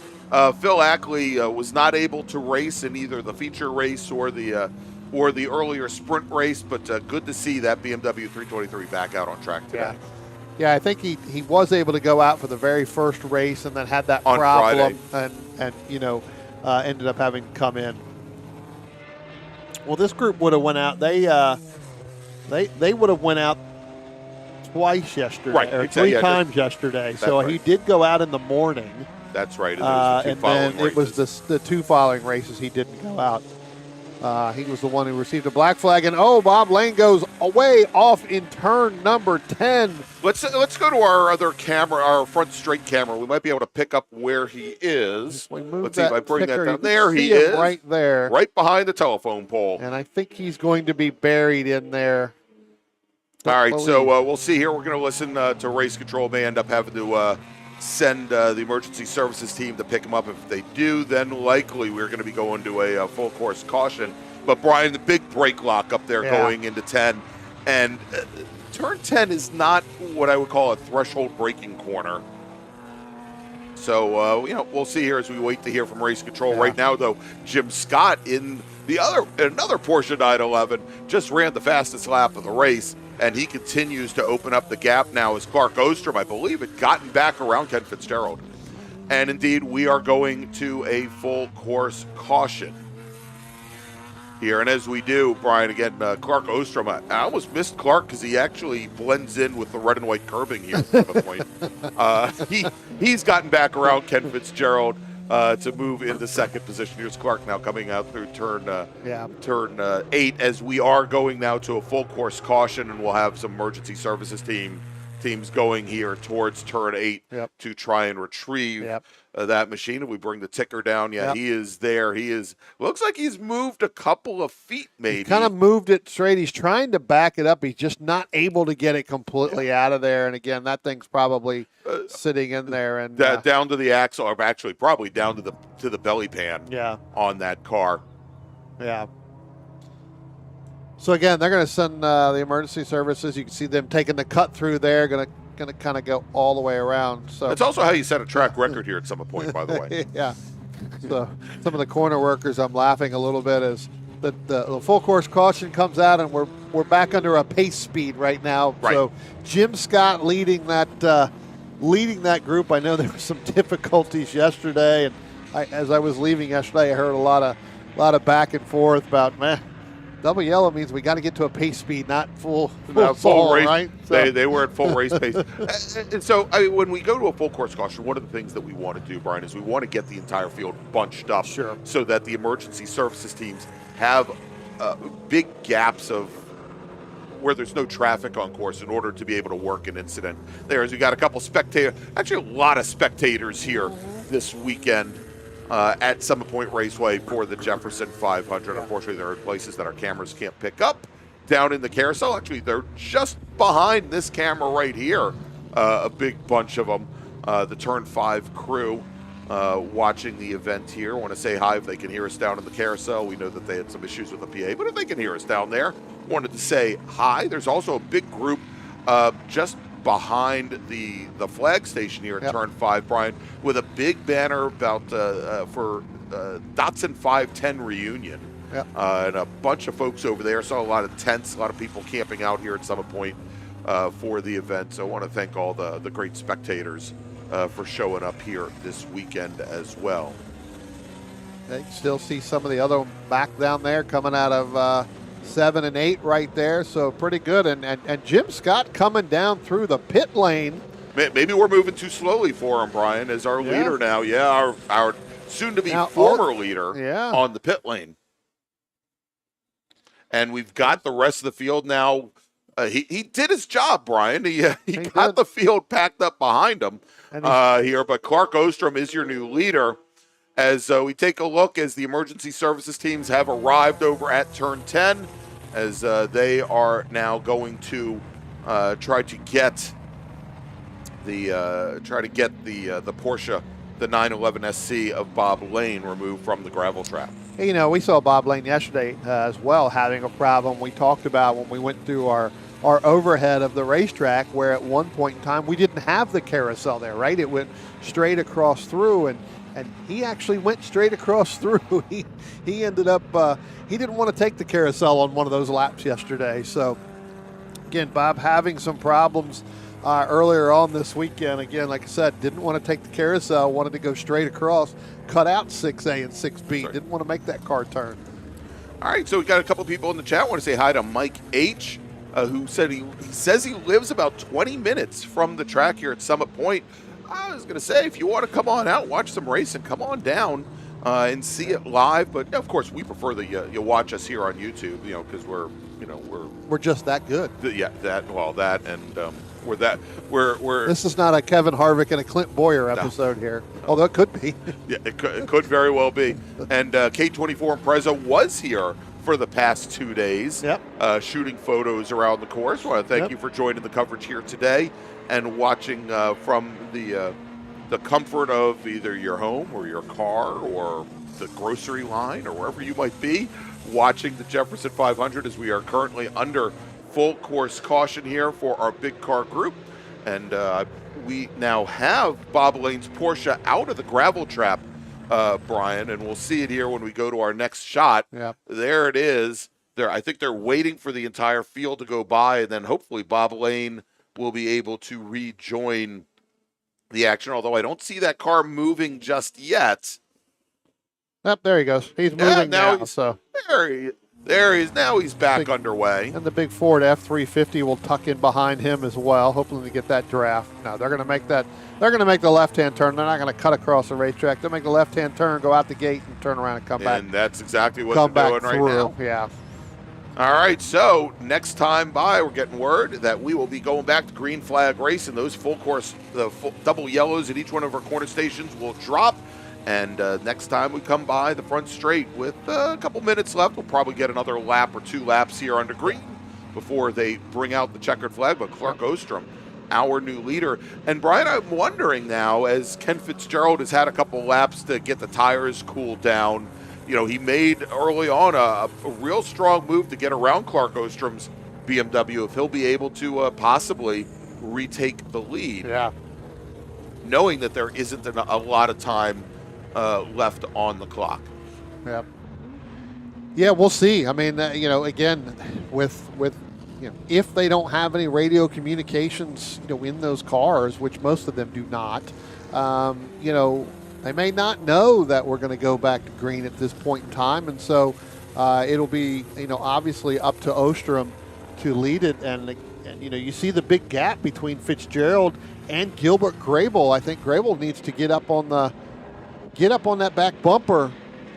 Phil Ackley was not able to race in either the feature race or the earlier sprint race, but good to see that BMW 323 back out on track today. Yeah, I think he was able to go out for the very first race and then had that on problem Friday. and ended up having to come in. Well, this group would have went out. They would have went out twice yesterday, right? Or exactly. 3 times yesterday. So right. He did go out in the morning. That's right. And then it was the 2 following races he didn't go out. He was the one who received a black flag, and Bob Lane goes away off in turn number 10. Let's go to our other camera, our front straight camera. We might be able to pick up where he is. Let's see if I bring that down. There he is, right there, right behind the telephone pole. And I think he's going to be buried in there. All right, so we'll see here. We're going to listen to race control. May end up having to send the emergency services team to pick him up. If they do, then likely we're going to be going to a full course caution. But Brian, the big brake lock up there going into 10, and turn 10 is not what I would call a threshold braking corner. So, we'll see here as we wait to hear from race control. Yeah. Right now, though, Jim Scott in another Porsche 911 just ran the fastest lap of the race, and he continues to open up the gap now as Clark Ostrom, I believe, had gotten back around Ken Fitzgerald. And indeed, we are going to a full course caution here. And as we do, Brian, again, Clark Ostrom, I almost missed Clark because he actually blends in with the red and white curbing here at the point. He's gotten back around Ken Fitzgerald to move into second position. Here's Clark now coming out through turn 8 as we are going now to a full course caution, and we'll have some emergency services teams going here towards turn 8 to try and retrieve that machine. And we bring the ticker down. He is there. Looks like he's moved a couple of feet, maybe. He kind of moved it straight. He's trying to back it up. He's just not able to get it completely out of there. And again, that thing's probably sitting in there and down to the axle, or actually probably down to the belly pan on that car. Yeah. So again, they're going to send the emergency services. You can see them taking the cut through there. Going to kind of go all the way around. So that's also how you set a track record here at Summit Point, by the way. Yeah. So some of the corner workers, I'm laughing a little bit as the full course caution comes out, and we're back under a pace speed right now. Right. So Jim Scott leading that group. I know there were some difficulties yesterday, and as I was leaving yesterday, I heard a lot of back and forth about double yellow means we got to get to a pace speed, not full race, right? So. They were at full race pace. And so when we go to a full course caution, one of the things that we want to do, Brian, is we want to get the entire field bunched up so that the emergency services teams have big gaps of where there's no traffic on course in order to be able to work an incident. As we got a couple spectators, actually a lot of spectators here this weekend at Summit Point Raceway for the Jefferson 500. Unfortunately, there are places that our cameras can't pick up down in the carousel. Actually, they're just behind this camera right here. A big bunch of them. The Turn 5 crew watching the event here. I want to say hi if they can hear us down in the carousel. We know that they had some issues with the PA, but if they can hear us down there, wanted to say hi. There's also a big group just behind the flag station here at Turn 5, Brian, with a big banner about for Datsun 510 reunion. And a bunch of folks over there. Saw a lot of tents, a lot of people camping out here at Summit Point for the event. So I want to thank all the great spectators for showing up here this weekend as well. You can still see some of the other back down there coming out of 7 and 8 right there, so pretty good. And Jim Scott coming down through the pit lane. Maybe we're moving too slowly for him, Brian, as our leader now. Our soon-to-be former leader on the pit lane. And we've got the rest of the field now. He did his job, Brian. He got the field packed up behind him here. But Clark Ostrom is your new leader. As we take a look as the emergency services teams have arrived over at Turn 10, as they are now going to try to get the Porsche, the 911 SC of Bob Lane, removed from the gravel trap. You know, we saw Bob Lane yesterday as well having a problem. We talked about when we went through our overhead of the racetrack, where at one point in time we didn't have the carousel there, right? It went straight across through, and he actually went straight across through. He ended up, he didn't want to take the carousel on one of those laps yesterday. So, again, Bob having some problems earlier on this weekend. Again, like I said, didn't want to take the carousel, wanted to go straight across, cut out 6A and 6B. Didn't want to make that car turn. All right, so we got a couple people in the chat. I want to say hi to Mike H., who said he says he lives about 20 minutes from the track here at Summit Point. I was going to say, if you want to come on out, watch some racing, come on down and see it live. But of course, we prefer that you watch us here on YouTube, because we're just that good. We're. This is not a Kevin Harvick and a Clint Boyer episode here, although it could be. Yeah, it could very well be. And K24 Impreza was here for the past 2 days, shooting photos around the course. I want to thank you for joining the coverage here today and watching from the comfort of either your home or your car or the grocery line or wherever you might be, watching the Jefferson 500 as we are currently under full course caution here for our big car group. And we now have Bob Lane's Porsche out of the gravel trap, Brian, and we'll see it here when we go to our next shot. Yep. There it is. I think they're waiting for the entire field to go by, and then hopefully Bob Lane will be able to rejoin the action, although I don't see that car moving just yet. Yep, there he goes. He's moving now. So there he is. Now he's back underway. And the big Ford F-350 will tuck in behind him as well, hoping to get that draft. No, they're going to make that. They're going to make the left-hand turn. They're not going to cut across the racetrack. They'll make the left-hand turn, go out the gate, and turn around and come back. And that's exactly what come they're back doing through. right now. Yeah. All right, so next time by, we're getting word that we will be going back to green flag racing. Those full course, the double yellows at each one of our corner stations will drop. And next time we come by the front straight with a couple minutes left, we'll probably get another lap or 2 laps here under green before they bring out the checkered flag. But Clark Ostrom, our new leader. And Brian, I'm wondering now, as Ken Fitzgerald has had a couple laps to get the tires cooled down, you know, he made early on a real strong move to get around Clark Ostrom's BMW, if he'll be able to possibly retake the lead. Yeah. Knowing that there isn't a lot of time left on the clock. Yep. Yeah, we'll see. I mean, you know, again, with you know, if they don't have any radio communications, you know, in those cars, which most of them do not, you know, they may not know that we're going to go back to green at this point in time, and so it'll be, you know, obviously up to Ostrom to lead it, and you know, you see the big gap between Fitzgerald and Gilbert Grable. I think Grable needs to get up on that back bumper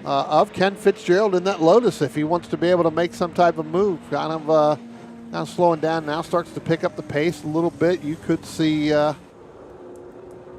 of Ken Fitzgerald in that Lotus if he wants to be able to make some type of move. Kind of slowing down now, starts to pick up the pace a little bit. You could see.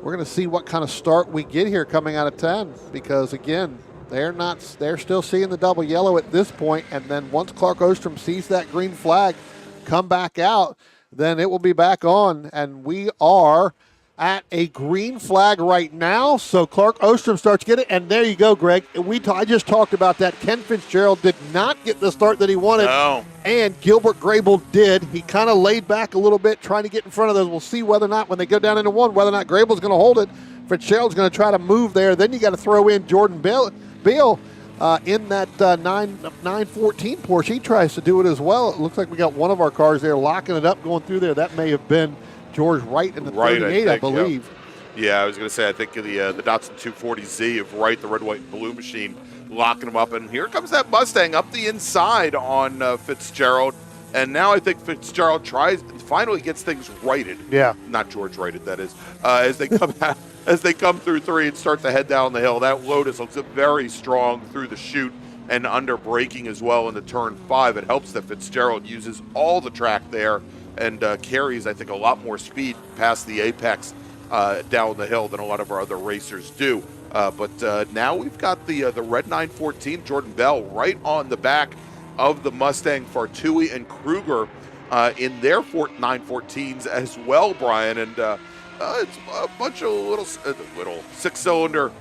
We're going to see what kind of start we get here coming out of 10, because again, they're still seeing the double yellow at this point, and then once Clark Ostrom sees that green flag come back out, then it will be back on, and we are at a green flag right now. So Clark Ostrom starts getting it, and there you go, Greg. I just talked about that. Ken Fitzgerald did not get the start that he wanted, and Gilbert Grable did. He kind of laid back a little bit, trying to get in front of those. We'll see whether or not, when they go down into one, whether or not Grable's going to hold it. Fitzgerald's going to try to move there. Then you got to throw in Jordan Beal in that 914 Porsche. He tries to do it as well. It looks like we got one of our cars there locking it up, going through there. That may have been George Wright in the 38, I believe. Yeah, I was going to say, I think the Datsun 240Z of Wright, the red, white, and blue machine, locking him up. And here comes that Mustang up the inside on Fitzgerald. And now I think Fitzgerald finally gets things righted. Yeah. Not George righted, that is. As they come out, as they come through 3 and start to head down the hill. That Lotus looks very strong through the chute and under braking as well into turn 5. It helps that Fitzgerald uses all the track there and carries, I think, a lot more speed past the apex down the hill than a lot of our other racers do. But now we've got the red 914, Jordan Bell, right on the back of the Mustang, Fartui and Kruger in their 914s as well, Brian. And it's a bunch of little 6-cylinder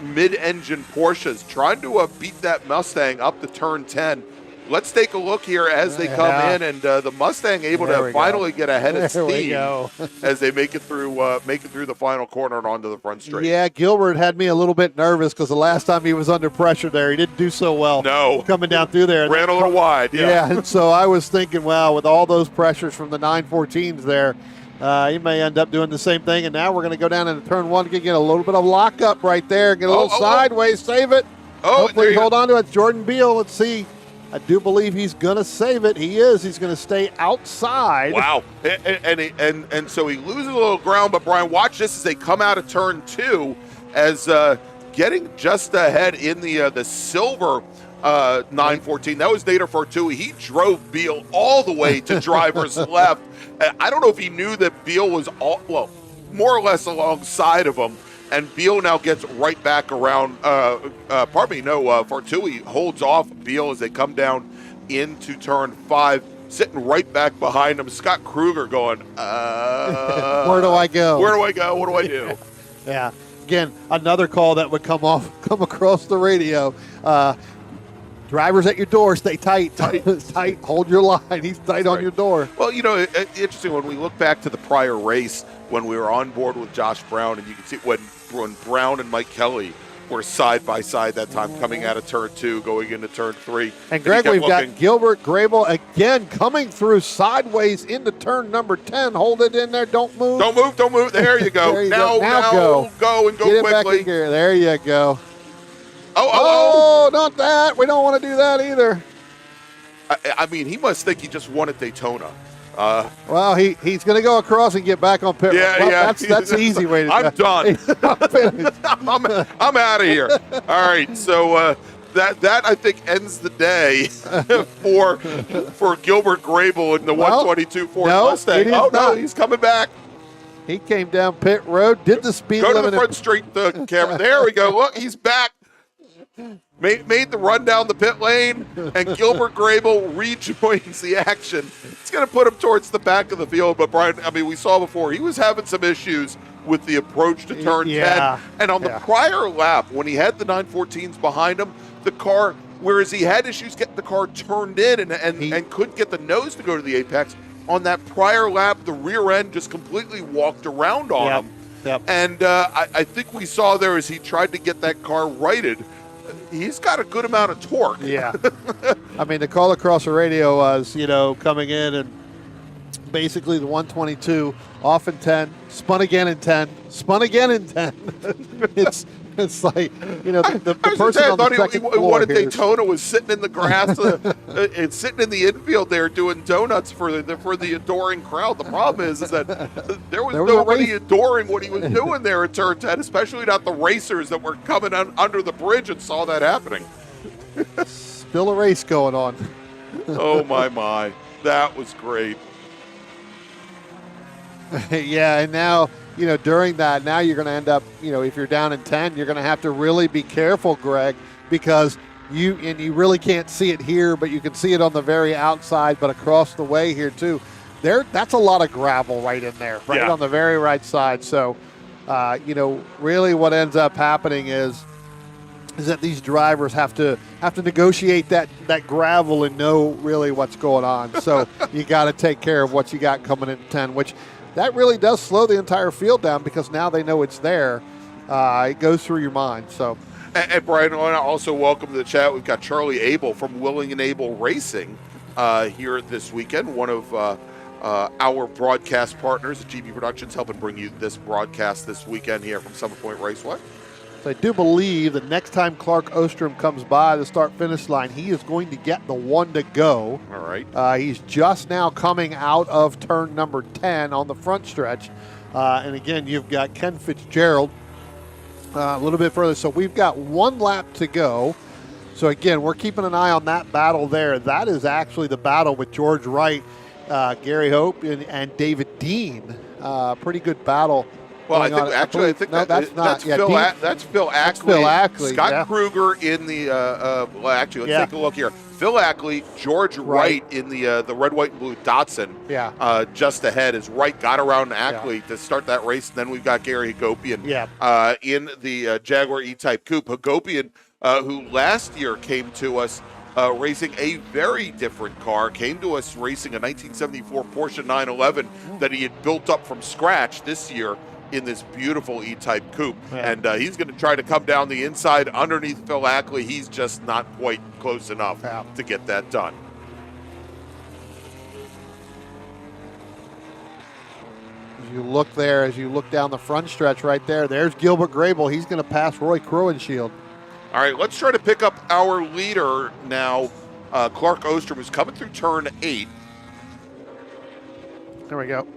mid-engine Porsches trying to beat that Mustang up to turn 10. Let's take a look here as they come in, and the Mustang able to finally get ahead of steam as they make it through the final corner and onto the front straight. Yeah, Gilbert had me a little bit nervous because the last time he was under pressure there, he didn't do so well. No, coming down through there, ran a little wide. Yeah, and so I was thinking, well, with all those pressures from the 914s there, he may end up doing the same thing. And now we're going to go down into turn 1 to get a little bit of lockup right there, get a little sideways, save it. Hopefully hold on to it. Jordan Beal, let's see. I do believe he's going to save it. He is. He's going to stay outside. Wow. And so he loses a little ground, but Brian, watch this as they come out of turn 2 as getting just ahead in the silver 914. That was Nader Fartui. He drove Beal all the way to driver's left. I don't know if he knew that Beal was more or less alongside of him. And Beal now gets right back around. Fartui holds off Beal as they come down into turn 5, sitting right back behind him. Scott Kruger going, where do I go? Where do I go? What do I do? Yeah. Again, another call that would come across the radio. Drivers at your door, stay tight. Tight, hold your line. He's tight on your door. Well, you know, interesting, when we look back to the prior race, when we were on board with Josh Brown, and you can see when Brown and Mike Kelly were side by side that time, coming out of turn 2, going into turn 3. And Greg, we've got Gilbert Grable again coming through sideways into turn number 10. Hold it in there. Don't move. Don't move. There you go. There you now go. Go and go Get quickly. It back in gear. There you go. Oh, not that. We don't want to do that either. I mean, he must think he just won at Daytona. Well, he's going to go across and get back on pit. Yeah, well, yeah. That's the easy way to do it. I'm done. I'm out of here. All right, so that I think ends the day for Gilbert Grable in the 122 Ford Mustang. No, he's coming back. He came down pit road, did the speed limit. Go to the front street, the camera. There we go. Look, he's back. Made the run down the pit lane, and Gilbert Grable rejoins the action. It's going to put him towards the back of the field, but Brian, I mean, we saw before, he was having some issues with the approach to turn 10. And on the prior lap, when he had the 914s behind him, the car, whereas he had issues getting the car turned in and couldn't get the nose to go to the apex, on that prior lap, the rear end just completely walked around on him. Yep. And I think we saw there as he tried to get that car righted, he's got a good amount of torque. Yeah. I mean, the call across the radio was, coming in and basically the 122 off in 10, spun again in 10, spun again in 10. It's like, the person on the second floor wanted Daytona was sitting in the grass and sitting in the infield there doing donuts for the adoring crowd. The problem is that there was nobody adoring what he was doing there at turn 10, especially not the racers that were coming under the bridge and saw that happening. Still a race going on. Oh, my. That was great. Yeah, and now, during that, now you're going to end up, if you're down in 10, you're going to have to really be careful, Greg, because you really can't see it here, but you can see it on the very outside, but across the way here too. That's a lot of gravel right in there, on the very right side. So, really what ends up happening is that these drivers have to negotiate that gravel and know really what's going on. So you got to take care of what you got coming in 10, which that really does slow the entire field down because now they know it's there. It goes through your mind. So, and Brian, I want to also welcome to the chat. We've got Charlie Abel from Willing and Able Racing here this weekend. One of our broadcast partners at GB Productions, helping bring you this broadcast this weekend here from Summit Point Raceway. So I do believe that next time Clark Ostrom comes by the start-finish line, he is going to get the one to go. All right. He's just now coming out of turn number 10 on the front stretch. And again, you've got Ken Fitzgerald a little bit further. So we've got one lap to go. So again, we're keeping an eye on that battle there. That is actually the battle with George Wright, Gary Hope, and David Dean. Pretty good battle. Well, I think that's Phil Ackley. Scott Kruger in the let's take a look here. Phil Ackley, George Wright in the red, white, and blue Datsun. Yeah. Just ahead as Wright got around Ackley to start that race. And then we've got Gary Hagopian in the Jaguar E-Type Coupe. Hagopian, who last year came to us racing a very different car, came to us racing a 1974 Porsche 911 that he had built up from scratch this year in this beautiful E-Type Coupe. Yeah. And he's going to try to come down the inside underneath Phil Ackley. He's just not quite close enough to get that done. As you look there, as you look down the front stretch right there, there's Gilbert Grable. He's going to pass Roy Crowenshield. All right, let's try to pick up our leader now. Clark Ostrom is coming through turn 8. There we go.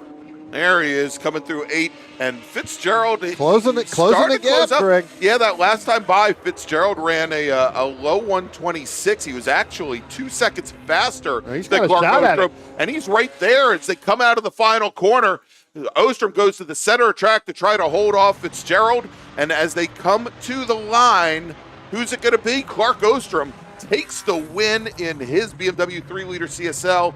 There he is, coming through 8, and Fitzgerald closing the gap, Greg. Yeah, that last time by, Fitzgerald ran a low 126. He was actually 2 seconds faster than Clark Ostrom, and he's right there as they come out of the final corner. Ostrom goes to the center of track to try to hold off Fitzgerald, and as they come to the line, who's it going to be? Clark Ostrom takes the win in his BMW 3-liter CSL.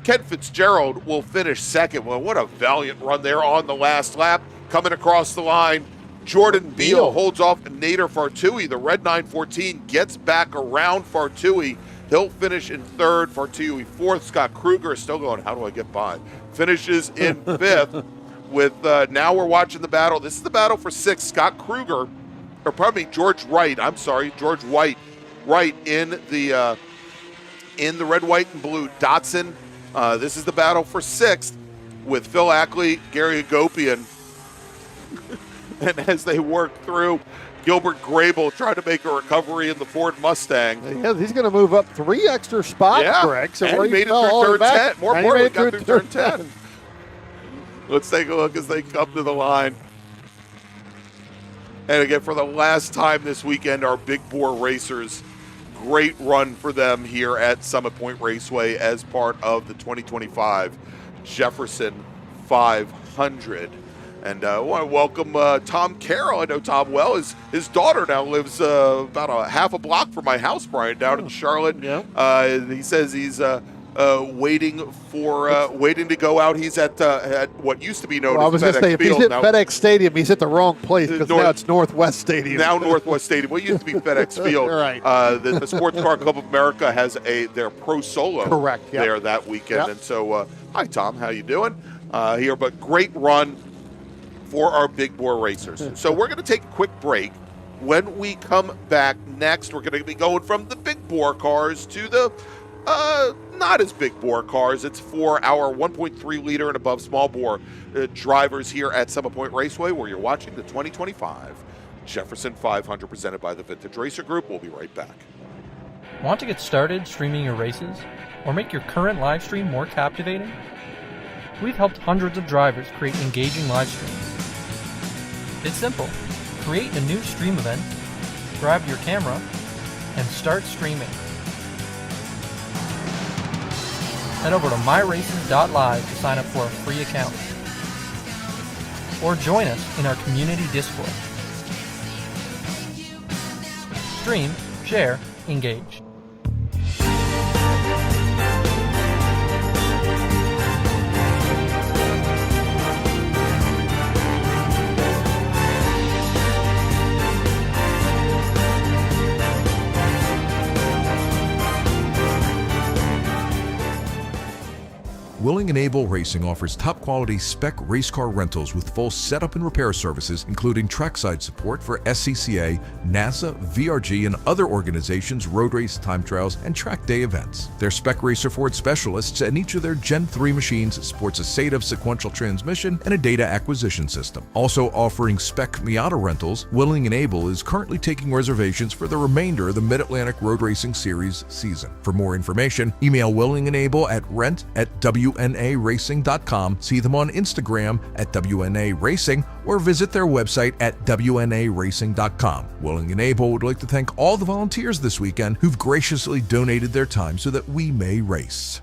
Ken Fitzgerald will finish second. Well, what a valiant run there on the last lap. Coming across the line, Jordan Beal holds off Nader Fartui. The red 914 gets back around Fartui. He'll finish in third. Fartui fourth. Scott Kruger is still going, how do I get by? Finishes in fifth. with now we're watching the battle. This is the battle for 6. Scott Kruger, or pardon me, George Wright. I'm sorry, George White. Right in the red, white, and blue Datsun. This is the battle for 6th with Phil Ackley, Gary Agopian. And as they work through, Gilbert Grable trying to make a recovery in the Ford Mustang. Yeah, he's going to move up 3 extra spots, Greg. So and where he made it fell all through the turn way back, 10. More and he importantly, made it got through turn 10. Let's take a look as they come to the line. And again, for the last time this weekend, our big bore racers, great run for them here at Summit Point Raceway as part of the 2025 Jefferson 500. And I want to welcome Tom Carroll. I know Tom well. His daughter now lives about a half a block from my house, Brian, down in Charlotte. Yeah. He says he's waiting to go out. He's at what used to be known Well, I was as going to say, FedEx if he's Field. at Now, FedEx Stadium, he's at the wrong place because now it's Northwest Stadium. now Northwest Stadium. What used to be FedEx Field. Right. The Sports Car Club of America has their Pro Solo Correct, yep. there that weekend. Yep. And so, hi, Tom. How you doing here? But great run for our big bore racers. So we're going to take a quick break. When we come back next, we're going to be going from the big bore cars to the not as big bore cars. It's for our 1.3 liter and above small bore drivers here at Summit Point Raceway, where you're watching the 2025 Jefferson 500 presented by the Vintage Racer Group. We'll be right back. Want to get started streaming your races or make your current live stream more captivating? We've helped hundreds of drivers create engaging live streams. It's simple. Create a new stream event, grab your camera, and start streaming. Head over to myraces.live to sign up for a free account. Or join us in our community Discord. Stream, share, engage. Willing and Able Racing offers top-quality spec race car rentals with full setup and repair services, including trackside support for SCCA, NASA, VRG, and other organizations' road race time trials and track day events. Their spec racer Ford specialists and each of their Gen 3 machines sports a SATAV sequential transmission and a data acquisition system. Also offering spec Miata rentals, Willing and Able is currently taking reservations for the remainder of the Mid-Atlantic Road Racing Series season. For more information, email Willing and Able at rent@WNARacing.com, see them on Instagram at WNA Racing, or visit their website at WNARacing.com. Willing and Able would like to thank all the volunteers this weekend who've graciously donated their time so that we may race.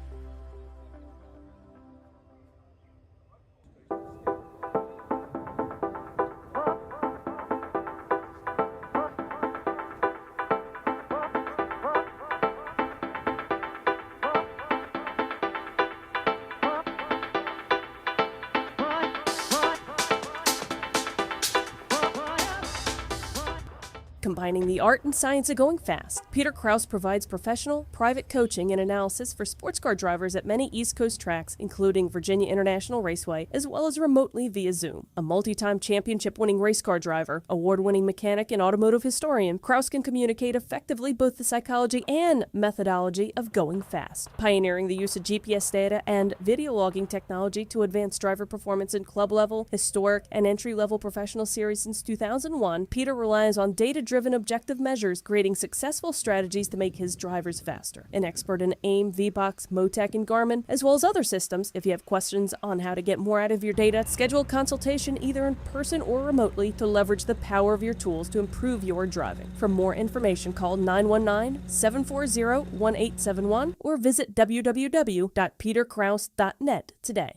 Combining the art and science of going fast, Peter Krause provides professional, private coaching and analysis for sports car drivers at many East Coast tracks, including Virginia International Raceway, as well as remotely via Zoom. A multi-time championship-winning race car driver, award-winning mechanic, and automotive historian, Krause can communicate effectively both the psychology and methodology of going fast, pioneering the use of GPS data and video logging technology to advance driver performance in club-level, historic, and entry-level professional series since 2001. Peter relies on data-driven objective measures, creating successful strategies to make his drivers faster. An expert in AIM, VBOX, Motec, and Garmin, as well as other systems. If you have questions on how to get more out of your data, schedule a consultation either in person or remotely to leverage the power of your tools to improve your driving. For more information, call 919-740-1871 or visit www.peterkrause.net today.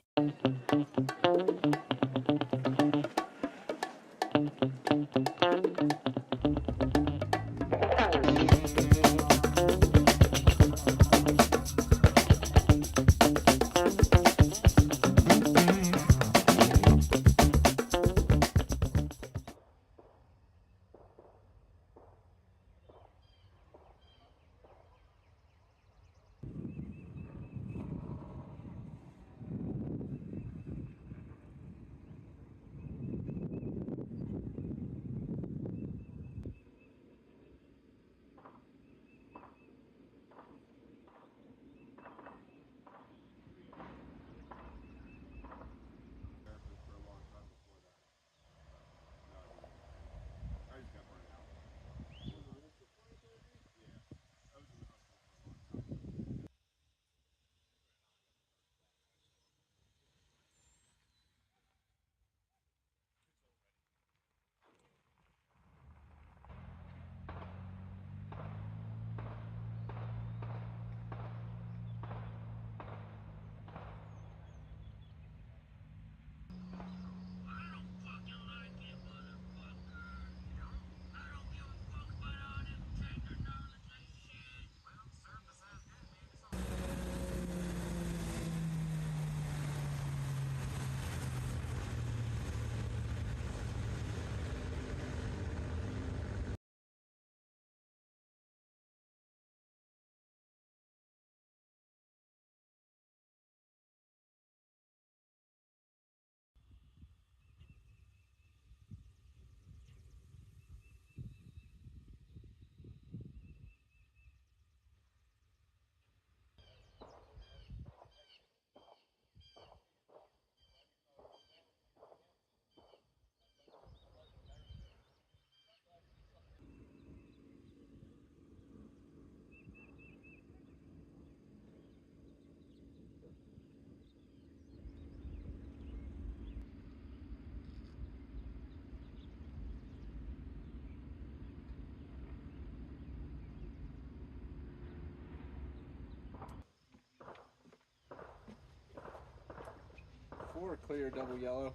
double yellow.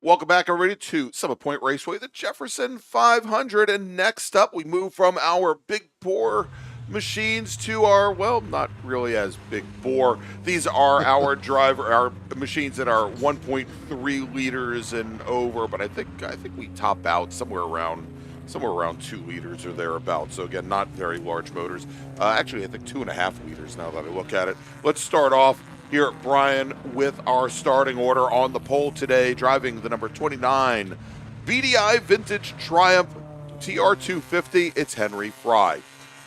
Welcome back, everybody, to Summit Point Raceway, the Jefferson 500. And next up, we move from our big bore machines to our, well, not really as big bore. These are our our machines that are 1.3 liters and over, but I think we top out somewhere around 2 liters or thereabouts. So again, not very large motors. Actually, I think 2.5 liters now that I look at it. Let's start off here, Brian, with our starting order on the pole today, driving the number 29 BDI Vintage Triumph TR250. It's Henry Fry.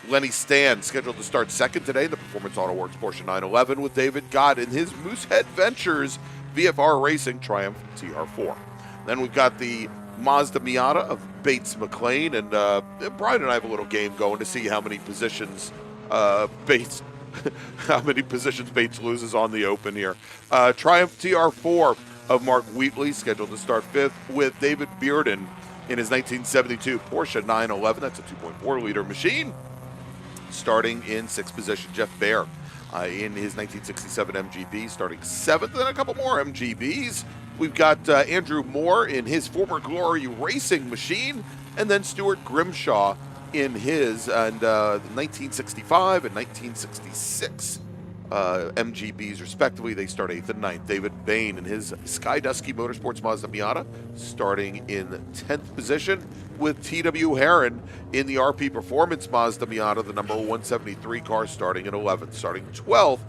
Lenny Stan scheduled to start second today in the Performance Auto Works Porsche 911 with David Gott in his Moosehead Ventures VFR Racing Triumph TR4. Then we've got the Mazda Miata of Bates McLean, and Brian and I have a little game going to see how many positions Bates loses on the open here. Triumph TR4 of Mark Wheatley scheduled to start fifth with David Bearden in his 1972 Porsche 911. That's a 2.4 liter machine. Starting in sixth position, Jeff Baer in his 1967 MGB starting seventh, and a couple more MGBs. We've got Andrew Moore in his former Glory Racing machine, and then Stuart Grimshaw in his 1965 and 1966 MGBs, respectively. They start 8th and 9th. David Bain in his Sky Dusky Motorsports Mazda Miata starting in 10th position, with T.W. Heron in the RP Performance Mazda Miata, the number 173 car, starting in 11th. Starting 12th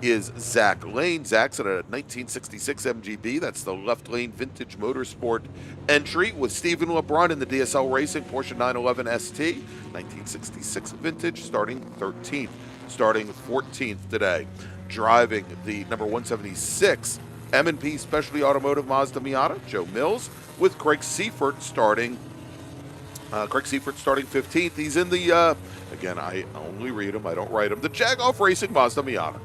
is Zach Lane. Zach's at a 1966 MGB. That's the left lane vintage motorsport entry, with Stephen LeBrun in the DSL Racing Porsche 911 ST, 1966 vintage, starting 13th. Starting 14th today, driving the number 176 M&P Specialty Automotive Mazda Miata, Joe Mills, with Craig Seifert starting 15th. He's in the, again, I only read him, I don't write him, the Jag-Off Racing Mazda Miata.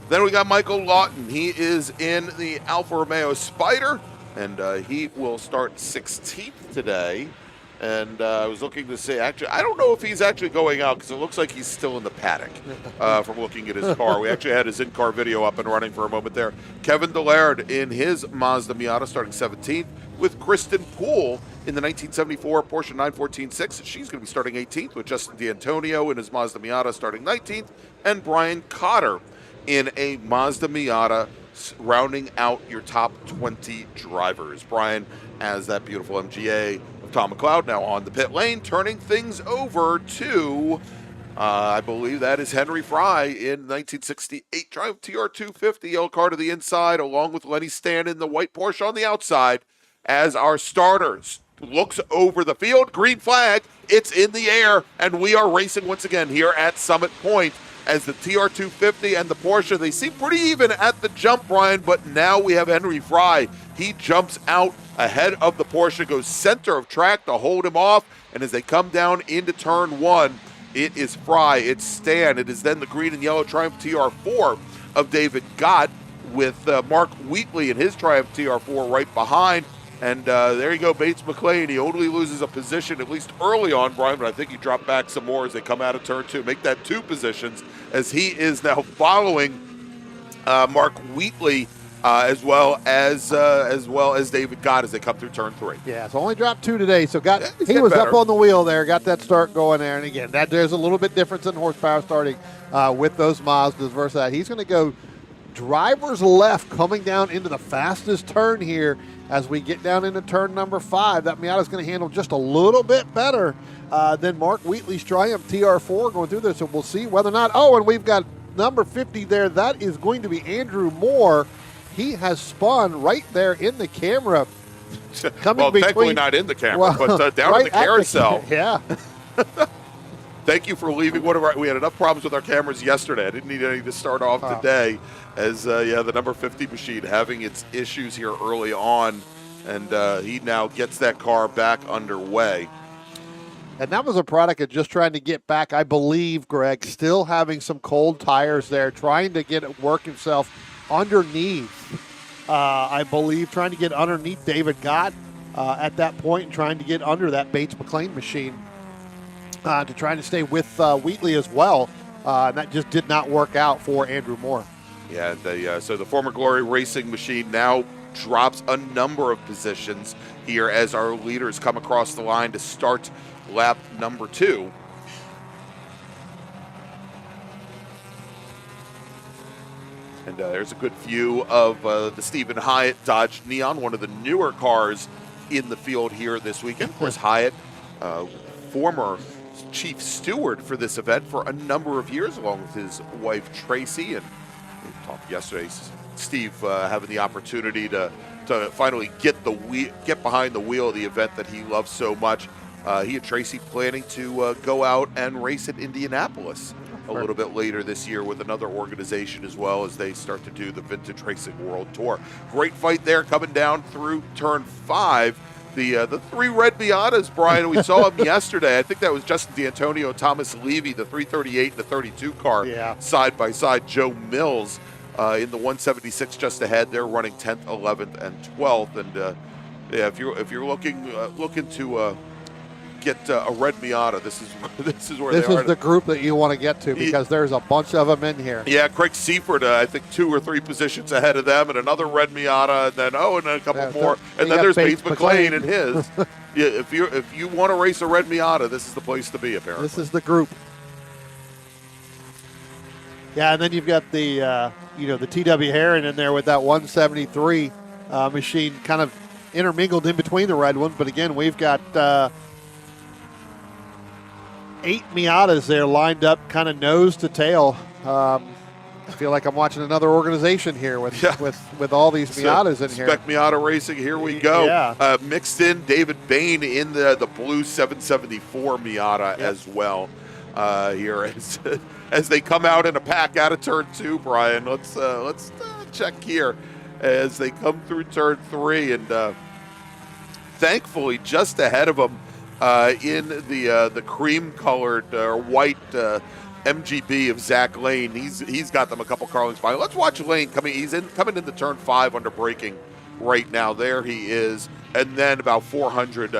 Then we got Michael Lawton. He is in the Alfa Romeo Spider, and he will start 16th today. And I was looking to say, actually, I don't know if he's actually going out, because it looks like he's still in the paddock from looking at his car. We actually had his in-car video up and running for a moment there. Kevin Delaird in his Mazda Miata starting 17th, with Kristen Poole in the 1974 Porsche 914-6. She's going to be starting 18th, with Justin D'Antonio in his Mazda Miata starting 19th, and Brian Cotter in a Mazda Miata, rounding out your top 20 drivers. Brian has that beautiful MGA of Tom McLeod now on the pit lane, turning things over to, I believe that is Henry Fry in 1968 Triumph TR250, yellow car to the inside, along with Lenny Stan in the white Porsche on the outside, as our starters. Looks over the field, green flag, it's in the air, and we are racing once again here at Summit Point, as the TR250 and the Porsche, they seem pretty even at the jump, Brian, but now we have Henry Fry. He jumps out ahead of the Porsche, goes center of track to hold him off, and as they come down into turn one, it is Fry, it's Stan, it is then the green and yellow Triumph TR4 of David Gott, with Mark Wheatley in his Triumph TR4 right behind. And there you go, Bates McLean. He only loses a position, at least early on, Brian, but I think he dropped back some more as they come out of turn two. Make that 2 positions, as he is now following Mark Wheatley as well as David Gott as they come through turn 3. Yeah, it's only dropped 2 today, so he's he getting was better. up on the wheel there, got that start going there, and again, there's a little bit difference in horsepower starting with those Mazdas versus that. He's going to go driver's left coming down into the fastest turn here as we get down into turn number 5. That Miata's going to handle just a little bit better than Mark Wheatley's Triumph TR4 going through there, so we'll see whether or not. Oh, and we've got number 50 there. That is going to be Andrew Moore. He has spun right there in the camera. Thankfully not in the camera, but down right in the carousel. Yeah. Thank you for leaving one of our. We had enough problems with our cameras yesterday. I didn't need any to start off today. As the number 50 machine having its issues here early on, and he now gets that car back underway. And that was a product of just trying to get back, I believe, Greg, still having some cold tires there, trying to get it work himself underneath. I believe trying to get underneath David Gott at that point and trying to get under that Bates McLean machine to try to stay with Wheatley as well. And that just did not work out for Andrew Moore. Yeah, so the former Glory Racing machine now drops a number of positions here as our leaders come across the line to start lap number 2. And there's a good view of the Stephen Hyatt Dodge Neon, one of the newer cars in the field here this weekend. Of course, Hyatt, former chief steward for this event for a number of years, along with his wife Tracy. And we talked yesterday, Steve having the opportunity to finally get behind the wheel of the event that he loves so much. He and Tracy planning to go out and race at Indianapolis a little bit later this year with another organization as well as they start to do the Vintage Racing World Tour. Great fight there coming down through turn 5. The 3 red Miatas, Brian, we saw them yesterday. I think that was Justin D'Antonio, Thomas Levy, the 338 and the 32 car side by side. Joe Mills in the 176 just ahead. They're running 10th, 11th, and 12th. And if you're looking to get a red Miata, this is where this they are. This is the group that you want to get to because there's a bunch of them in here. Yeah, Craig Seifert, I think 2 or 3 positions ahead of them, and another red Miata, and then a couple more, and then there's Bates McLean and his. If you want to race a red Miata, this is the place to be. Apparently, this is the group. Yeah, and then you've got the the TW Heron in there with that 173 machine, kind of intermingled in between the red ones. But again, we've got 8 Miatas there lined up, kind of nose to tail. I feel like I'm watching another organization here with all these Miatas in here. Spec Miata Racing, here we go. Yeah. Mixed in David Bain in the blue 774 Miata as well. Here as they come out in a pack out of turn 2, Brian. Let's check here as they come through turn 3, and thankfully just ahead of them in the cream-colored or white MGB of Zach Lane. He's got them a couple car lengths by. Let's watch Lane coming. He's coming into turn 5 under braking right now. There he is. And then about 400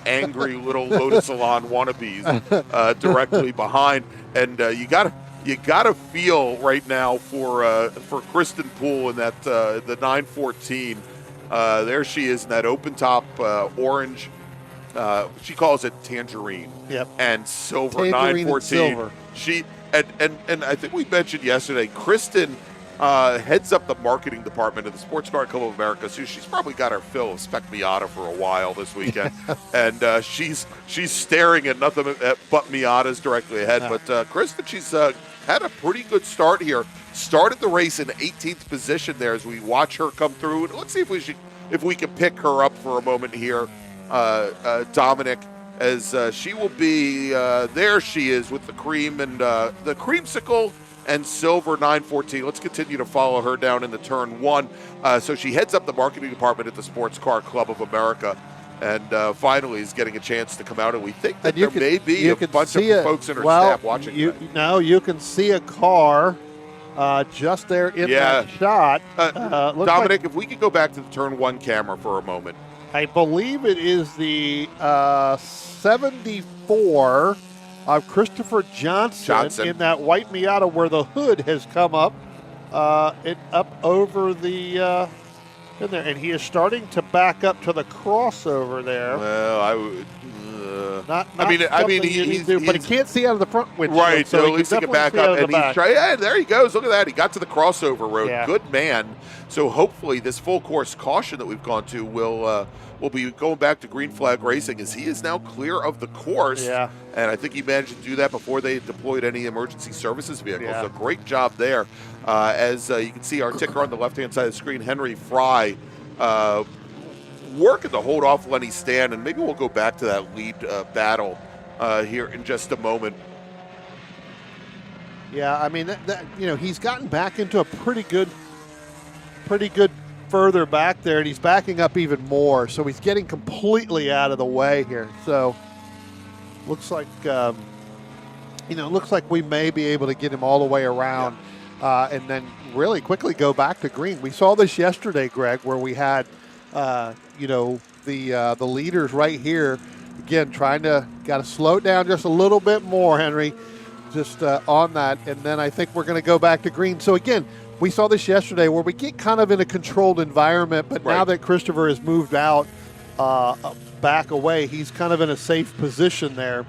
angry little Lotus Salon wannabes directly behind. And you gotta feel right now for Kristen Poole in that the 914. There she is in that open top orange. She calls it tangerine. Yep. And silver Tangerine 914. and silver. She and I think we mentioned yesterday, Kristen heads up the marketing department of the Sports Car Club of America. So she's probably got her fill of Spec Miata for a while this weekend, and she's staring at nothing but Miatas directly ahead. Yeah. But Kristen, she's had a pretty good start here. Started the race in 18th position there as we watch her come through. Let's see if we can pick her up for a moment here, Dominic. As she will be, there she is with the cream and the creamsicle and silver 914. Let's continue to follow her down into turn 1. So she heads up the marketing department at the Sports Car Club of America, and finally is getting a chance to come out. And we think that there may be a bunch of folks in her staff watching. You can see a car just there in that shot. Dominic, if we could go back to the turn 1 camera for a moment. I believe it is the 74 of Christopher Johnson in that white Miata where the hood has come up it up over the in there, and he is starting to back up to the crossover there. Well, I would. Not I mean, something you need to do, but he can't see out of the front windshield. Right, so at least he can back up, and he's trying. Yeah, there he goes. Look at that. He got to the crossover road. Yeah. Good man. So hopefully, this full course caution that we've gone to will be going back to green flag racing, as he is now clear of the course. Yeah. And I think he managed to do that before they deployed any emergency services vehicles. Yeah. So great job there. As you can see, our ticker on the left-hand side of the screen, Henry Fry. Working to hold off Lenny Stan, and maybe we'll go back to that lead battle here in just a moment. Yeah, I mean, he's gotten back into a pretty good further back there, and he's backing up even more. So he's getting completely out of the way here. So looks like, looks like we may be able to get him all the way around, and then really quickly go back to green. We saw this yesterday, Greg, where we had, the leaders right here. Again, got to slow it down just a little bit more, Henry, just on that. And then I think we're going to go back to green. So again, we saw this yesterday where we get kind of in a controlled environment, but now that Christopher has moved out, back away, he's kind of in a safe position there.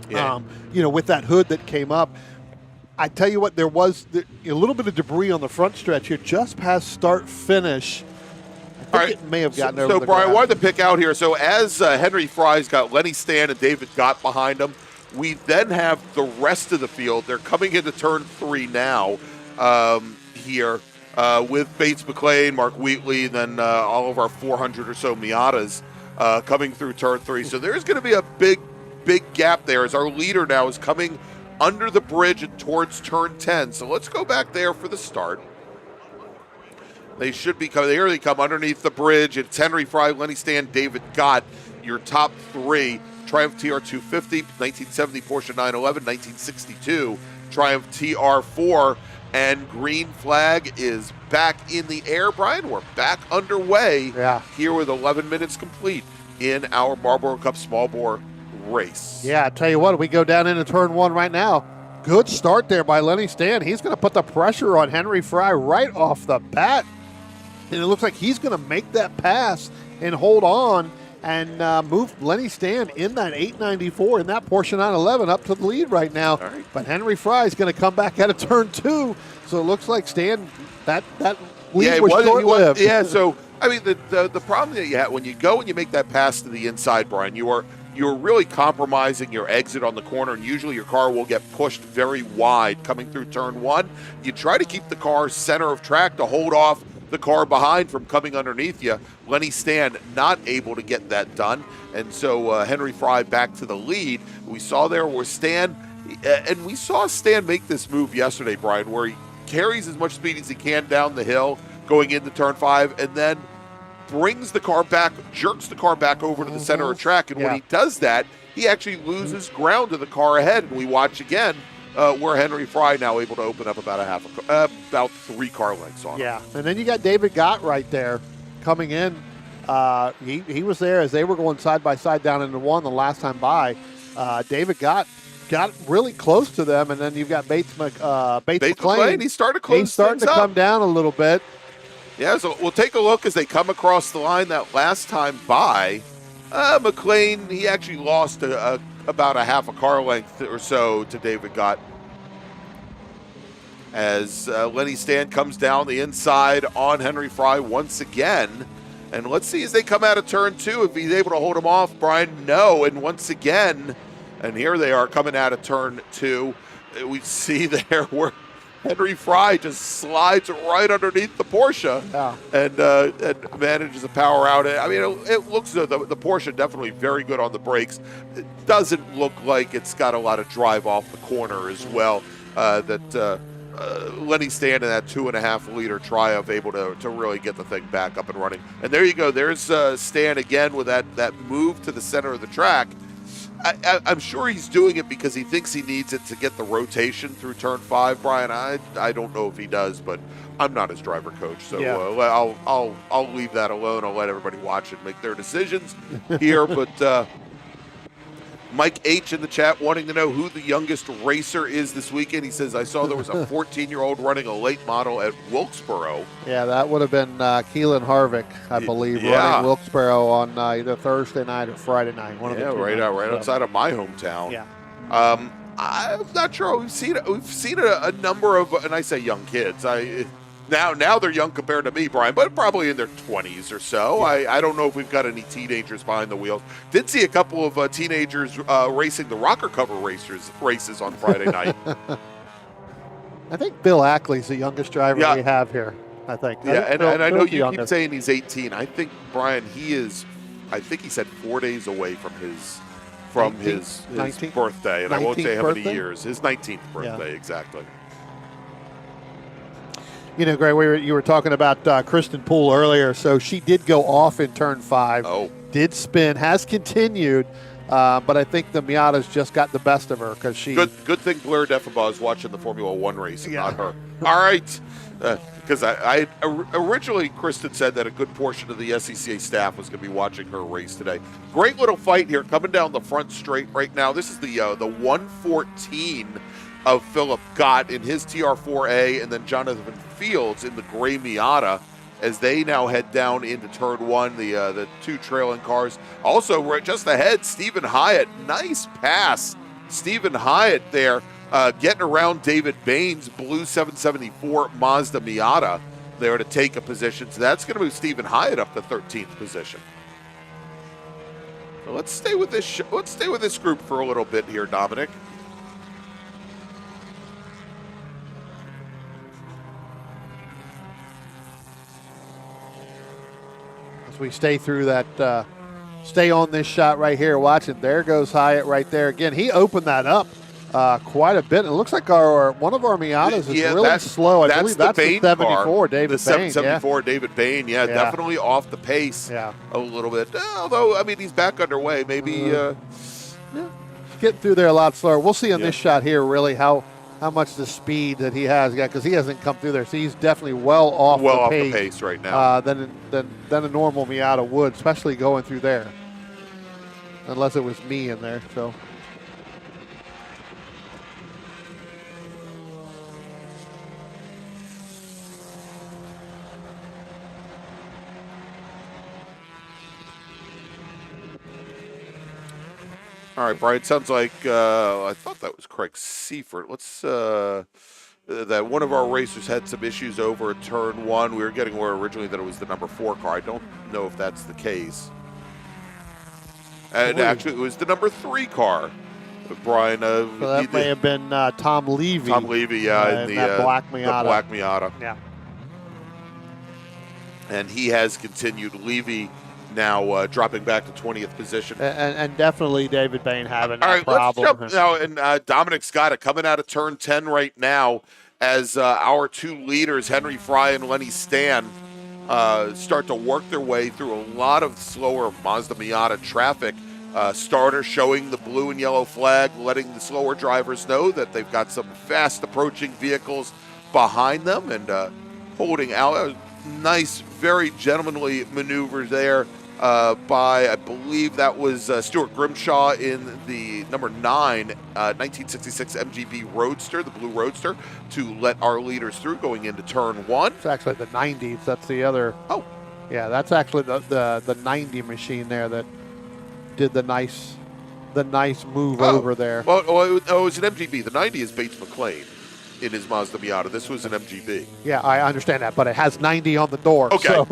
Yeah. With that hood that came up. I tell you what, there was a little bit of debris on the front stretch here, just past start finish. I think it may have gotten over the So, Brian, I ground. wanted to pick out here. So, as Henry Fry's got Lenny Stan and David Gott behind him, we then have the rest of the field. They're coming into turn 3 now here with Bates McLean, Mark Wheatley, then all of our 400 or so Miatas coming through turn 3. So, there's going to be a big gap there as our leader now is coming under the bridge and towards turn 10. So, let's go back there for the start. They should be coming. They already come underneath the bridge. It's Henry Fry, Lenny Stan, David Gott, your top 3. Triumph TR250, 1970 Porsche 911, 1962 Triumph TR4, and green flag is back in the air. Brian, we're back underway here with 11 minutes complete in our Marlboro Cup small bore race. Yeah, I tell you what, we go down into turn 1 right now. Good start there by Lenny Stan. He's going to put the pressure on Henry Fry right off the bat. And it looks like he's going to make that pass and hold on and move Lenny Stan in that 894 in that Porsche 911 up to the lead right now. Right. But Henry Fry is going to come back out of turn 2. So it looks like Stan, that lead was short-lived. Yeah, so, I mean, the problem that you have when you go and you make that pass to the inside, Brian, you're really compromising your exit on the corner, and usually your car will get pushed very wide coming through turn 1. You try to keep the car center of track to hold off the car behind from coming underneath you. Lenny Stan not able to get that done, and so Henry Fry back to the lead. We saw there where Stan, and we saw Stan make this move yesterday, Brian, where he carries as much speed as he can down the hill going into turn 5, and then brings the car back, jerks the car back over to the center of track, and when he does that, he actually loses ground to the car ahead, and we watch again where Henry Fry now able to open up about 3 car lengths on him. Yeah, and then you got David Gott right there coming in. He was there as they were going side by side down into 1 the last time by. David Gott got really close to them, and then you've got Bates McLean. He started close. He's starting to come down a little bit. Yeah, so we'll take a look as they come across the line that last time by. McLean, he actually lost about a half a car length or so to David Gott. As Lenny Stan comes down the inside on Henry Fry once again. And let's see as they come out of turn 2 if he's able to hold him off. Brian, no. And once again, and here they are coming out of turn 2. We see there where Henry Fry just slides right underneath the Porsche and manages to power out. I mean, it looks as though the Porsche definitely very good on the brakes. It doesn't look like it's got a lot of drive off the corner as well. Lenny Stan in that 2.5 liter Triumph able to really get the thing back up and running. And there you go. There's Stan again with that move to the center of the track. I'm sure he's doing it because he thinks he needs it to get the rotation through turn 5, Brian. I don't know if he does, but I'm not his driver coach, so I'll leave that alone. I'll let everybody watch it, make their decisions here. But Mike H in the chat wanting to know who the youngest racer is this weekend. He says, I saw there was a 14-year-old running a late model at Wilkesboro. Yeah, that would have been Keelan Harvick, I believe, running Wilkesboro on either Thursday night or Friday night. One of the two right nights. outside of my hometown. Yeah. I'm not sure. We've seen a number of, and I say young kids. Now they're young compared to me, Brian, but probably in their 20s or so. Yeah. I don't know if we've got any teenagers behind the wheels. Did see a couple of teenagers racing the rocker cover races on Friday night. I think Bill Ackley's the youngest driver we have here. I think. And I know you keep saying he's 18. I think, Brian, I think he said 4 days away from his birthday, and I won't say how many years. His 19th birthday, exactly. You know, Greg, you were talking about Kristen Poole earlier, so she did go off in turn 5. Oh. Did spin, has continued, but I think the Miatas just got the best of her because she. Good thing Blair Defenbaugh is watching the Formula One race and not her. All right. Because I originally, Kristen said that a good portion of the SCCA staff was going to be watching her race today. Great little fight here coming down the front straight right now. This is the 114 of Philip Gott in his TR4A, and then Jonathan Fields in the gray Miata as they now head down into turn 1, the two trailing cars. Also, right just ahead, Stephen Hyatt. Nice pass. Stephen Hyatt there. Getting around David Bain's blue 774 Mazda Miata there to take a position. So that's going to move Stephen Hyatt up to 13th position. So let's stay with this. Let's stay with this group for a little bit here, Dominic. As we stay through that, stay on this shot right here. Watching, there goes Hyatt right there again. He opened that up. Quite a bit. It looks like one of our Miatas is really slow. I believe that's the 74, David Bain. The 774, David Bain. Yeah, definitely off the pace a little bit. Although, I mean, he's back underway. Maybe getting through there a lot slower. We'll see on this shot here really how much the speed that he has got, because he hasn't come through there. So he's definitely well off the pace right now than a normal Miata would, especially going through there. Unless it was me in there. So. All right, Brian, sounds like I thought that was Craig Seifert. Let's that one of our racers had some issues over at turn 1. We were getting word originally that it was the number 4 car. I don't know if that's the case. And actually, it was the number 3 car. Brian, so that may have been Tom Levy. Tom Levy, in the black Miata. The black Miata. Yeah. And he has continued. Levy now dropping back to 20th position. And definitely David Bain having that problem. Let's jump now, and Dominic Scott coming out of turn 10 right now as our two leaders, Henry Fry and Lenny Stan, start to work their way through a lot of slower Mazda Miata traffic. Starter showing the blue and yellow flag, letting the slower drivers know that they've got some fast approaching vehicles behind them, and holding out. A nice, very gentlemanly maneuver there by, I believe that was Stuart Grimshaw in the number 9 1966 MGB Roadster, the blue Roadster, to let our leaders through going into turn 1. It's actually the 90s. That's the other. Oh. Yeah, that's actually the 90 machine there that did the nice move over there. Well, it was an MGB. The 90 is Bates McLean in his Mazda Miata. This was an MGB. Yeah, I understand that, but it has 90 on the door. Okay. So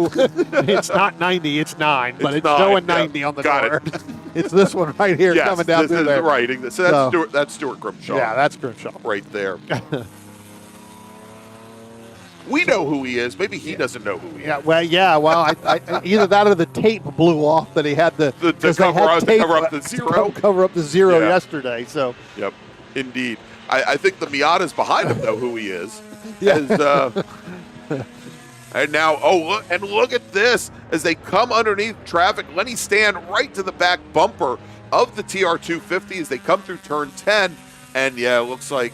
it's not 90, it's 9, but it's showing 90 on the door. It's this one right here coming down through there. Right. So that's Stuart Grimshaw. Yeah, that's Grimshaw. Right there. We know who he is. Maybe he doesn't know who he is. Well, I either that or the tape blew off that he had to cover up the zero. Cover up the zero yesterday. So. Yep, indeed. I think the Miatas behind him know who he is. And now, look at this. As they come underneath traffic, Lenny Stan right to the back bumper of the TR250 as they come through turn 10. And, it looks like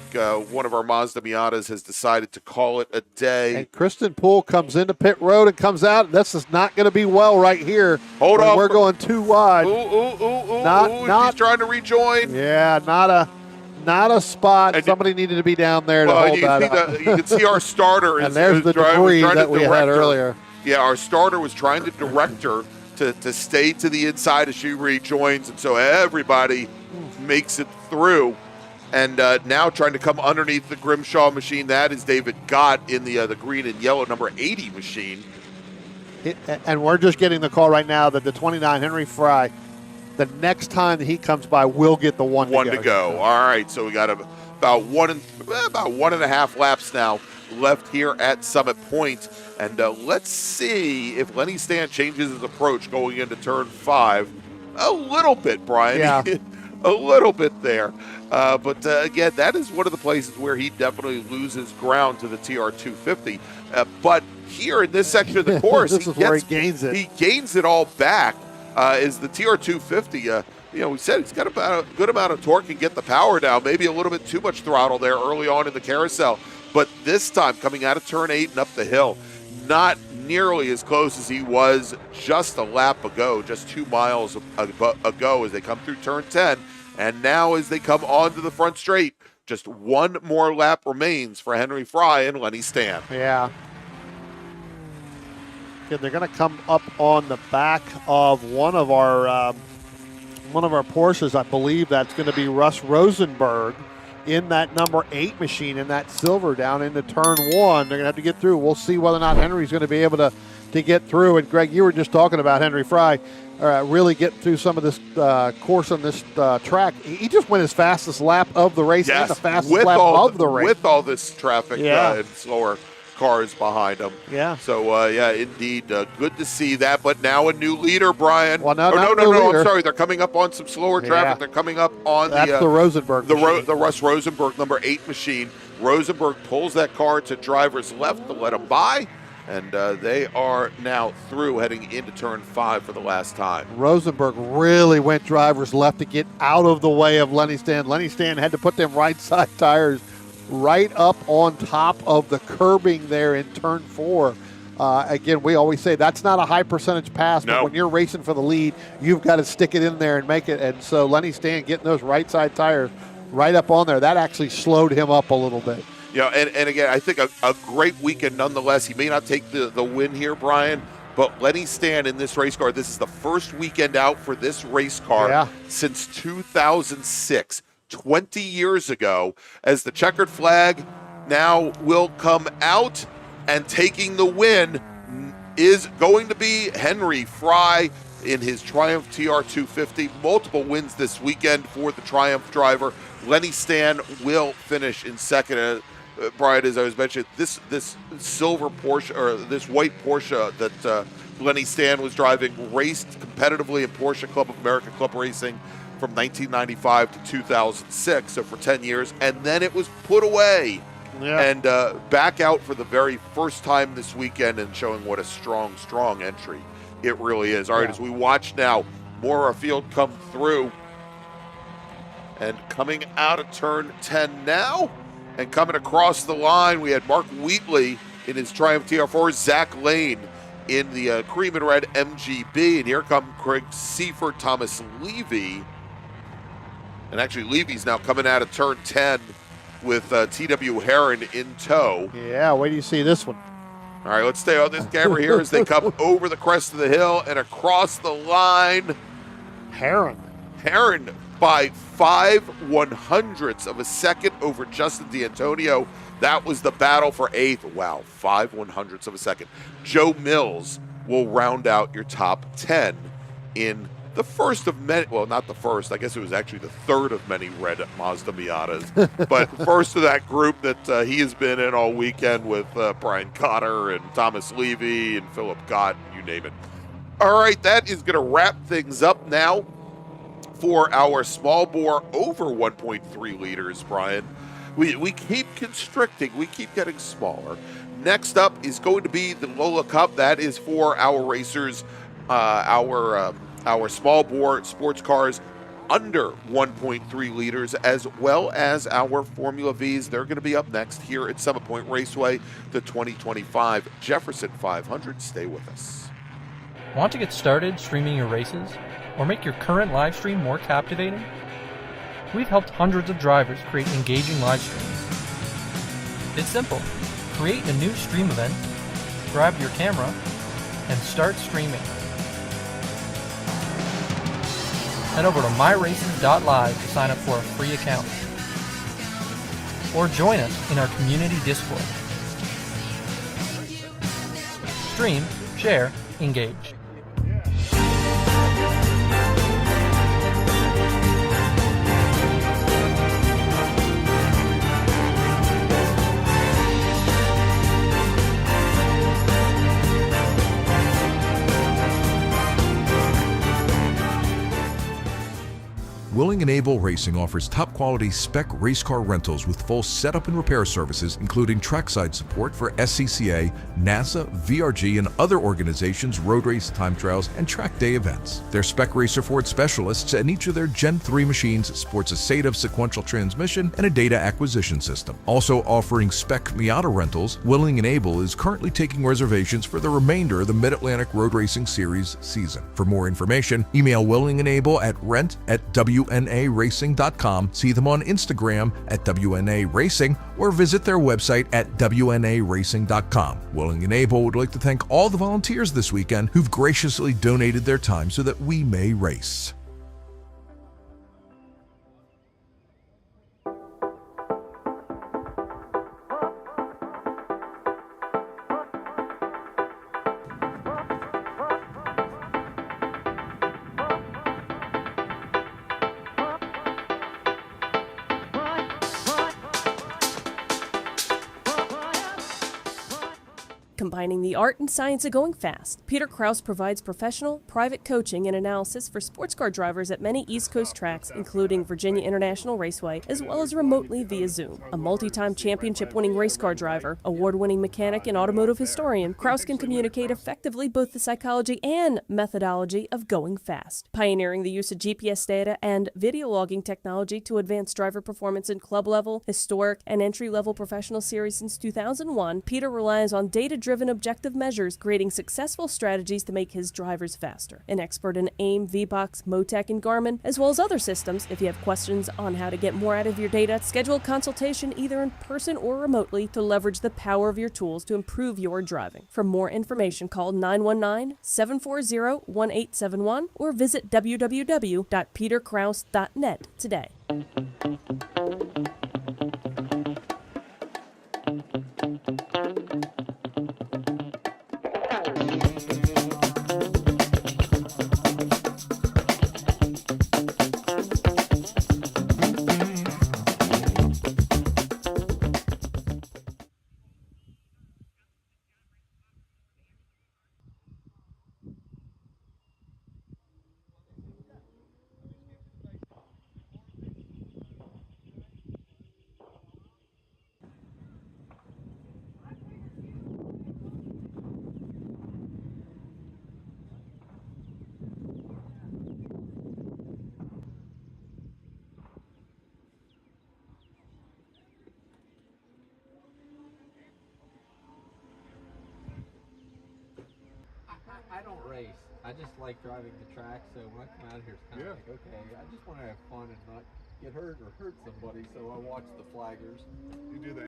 one of our Mazda Miatas has decided to call it a day. And Kristen Poole comes into pit road and comes out. This is not going to be well right here. Hold on. We're going too wide. Ooh. he's trying to rejoin. Yeah, not a spot. And somebody needed to be down there to hold that up. You can see our starter and there's the debris that we had earlier. Yeah, our starter was trying to direct her to stay to the inside as she rejoins, and so everybody makes it through. And now trying to come underneath the Grimshaw machine. That is David Gott in the green and yellow number 80 machine. And we're just getting the call right now that the 29 Henry Fry, the next time that he comes by, will get the one to go. All right, so we got about one and a half laps now left here at Summit Point. And let's see if Lenny Stan changes his approach going into turn 5. A little bit, Brian. Yeah. A little bit there. But again, that is one of the places where he definitely loses ground to the TR250. But here in this section of the course, where he gains it. He gains it all back. Is the TR250, we said he's got about a good amount of torque and get the power down, maybe a little bit too much throttle there early on in the carousel. But this time, coming out of turn 8 and up the hill, not nearly as close as he was just a lap ago, just 2 miles ago as they come through turn 10. And now as they come onto the front straight, just one more lap remains for Henry Fry and Lenny Stan. Yeah. Okay, they're going to come up on the back of one of our Porsches. I believe that's going to be Russ Rosenberg in that number 8 machine in that silver down into turn 1. They're going to have to get through. We'll see whether or not Henry's going to be able to get through. And Greg, you were just talking about Henry Fry really get through some of this course on this track. He just went his fastest lap of the race and the fastest lap of the race. With all this traffic and slower cars behind him. Yeah. So, indeed, good to see that. But now a new leader, Brian. Well, no, I'm sorry. They're coming up on some slower traffic. Yeah. They're coming up on the Rosenberg the Russ Rosenberg number 8 machine. Rosenberg pulls that car to driver's left to let him by. And they are now through, heading into turn 5 for the last time. Rosenberg really went driver's left to get out of the way of Lenny Stan. Lenny Stan had to put them right side tires right up on top of the curbing there in turn 4. Again, we always say that's not a high percentage pass, but when you're racing for the lead, you've got to stick it in there and make it. And so Lenny Stan getting those right side tires right up on there, that actually slowed him up a little bit. And again, I think a great weekend nonetheless. He may not take the win here, Brian, but Lenny Stan in this race car, this is the first weekend out for this race car since 2006, 20 years ago, as the checkered flag now will come out, and taking the win is going to be Henry Fry in his Triumph TR250. Multiple wins this weekend for the Triumph driver. Lenny Stan will finish in second. Brian, as I was mentioning, this silver Porsche, or this white Porsche that Lenny Stan was driving, raced competitively in Porsche Club of America Club Racing from 1995 to 2006, so for 10 years, and then it was put away and back out for the very first time this weekend, and showing what a strong entry it really is. All right, as we watch now, more of our field come through, and coming out of turn 10 now, and coming across the line, we had Mark Wheatley in his Triumph TR4, Zach Lane in the cream and red MGB, and here come Craig Seifert, Thomas Levy. And actually, Levy's now coming out of turn 10 with TW Heron in tow. Yeah, wait till you see this one. All right, let's stay on this camera here as they come over the crest of the hill and across the line. Heron by 5/100ths of a second over Justin D'Antonio. That was the battle for 8th. Wow, 5/100ths of a second. Joe Mills will round out your top 10 in the first of many, well, not the first, I guess it was actually the third of many red Mazda Miatas, but first of that group that he has been in all weekend with Brian Cotter and Thomas Levy and Philip Gott, you name it. All right, that is going to wrap things up now for our small bore over 1.3 liters, Brian. We keep constricting, we keep getting smaller. Next up is going to be the Lola Cup. That is for our racers, our small bore sports cars under 1.3 liters, as well as our Formula Vs. They're going to be up next here at Summit Point Raceway, the 2025 Jefferson 500. Stay with us. Want to get started streaming your races or make your current live stream more captivating? We've helped hundreds of drivers create engaging live streams. It's simple. Create a new stream event, grab your camera, and start streaming. Head over to myraces.live to sign up for a free account. Or join us in our community Discord. Stream, share, engage. Willing and Able Racing offers top-quality spec race car rentals with full setup and repair services, including trackside support for SCCA, NASA, VRG, and other organizations' road race, time trials, and track day events. Their spec racer Ford specialists and each of their Gen 3 machines sports a SATAV sequential transmission and a data acquisition system. Also offering spec Miata rentals, Willing and Able is currently taking reservations for the remainder of the Mid-Atlantic Road Racing Series season. For more information, email Willing and Able at rent@WNARacing.com, see them on Instagram at WNA Racing, or visit their website at WNARacing.com. Willing and Able would like to thank all the volunteers this weekend who've graciously donated their time so that we may race. Combining the art and science of going fast, Peter Krause provides professional, private coaching and analysis for sports car drivers at many East Coast tracks, including Virginia International Raceway, as well as remotely via Zoom. A multi-time championship-winning race car driver, award-winning mechanic, and automotive historian, Krause can communicate effectively both the psychology and methodology of going fast. Pioneering the use of GPS data and video logging technology to advance driver performance in club-level, historic, and entry-level professional series since 2001, Peter relies on data-driven objective measures, creating successful strategies to make his drivers faster. An expert in AIM, VBox, Motec, and Garmin, as well as other systems. If you have questions on how to get more out of your data, schedule a consultation either in person or remotely to leverage the power of your tools to improve your driving. For more information, call 919-740-1871 or visit www.peterkrause.net today. I don't race. I just like driving the track, so when I come out here, it's kind of like, okay, I just want to have fun and not get hurt or hurt somebody, so I watch the flaggers. You do that.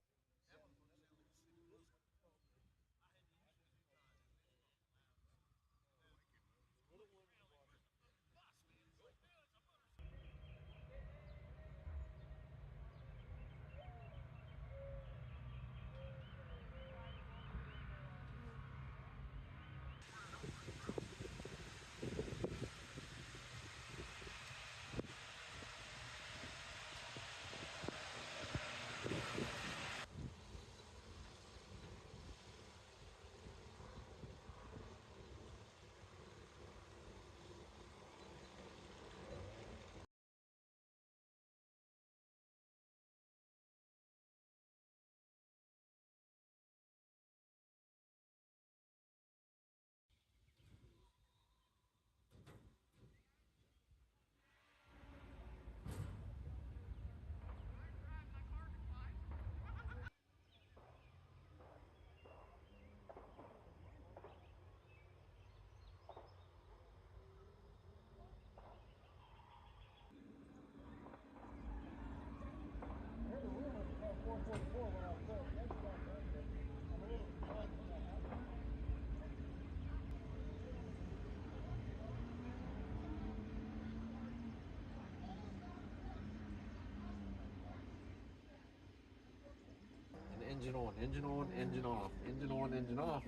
engine on, engine on, engine off, engine on, engine off.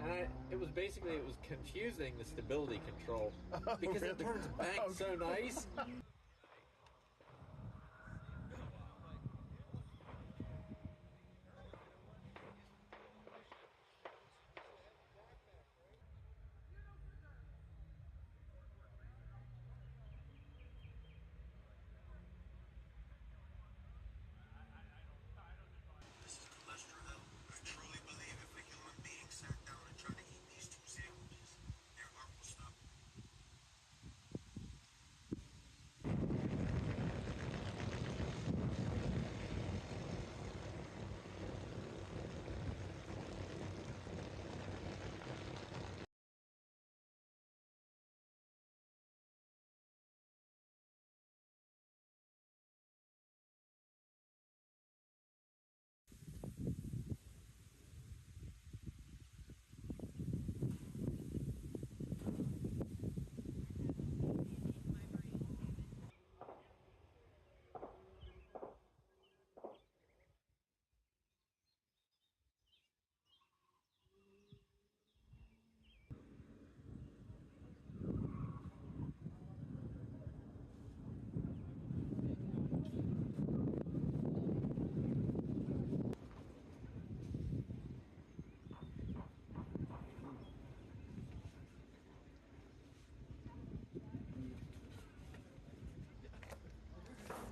And it was confusing, the stability control, because it turns back so nice.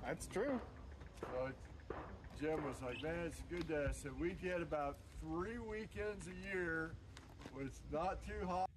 That's true. So Jim was like, man, it's good to, so we get about 3 weekends a year when it's not too hot.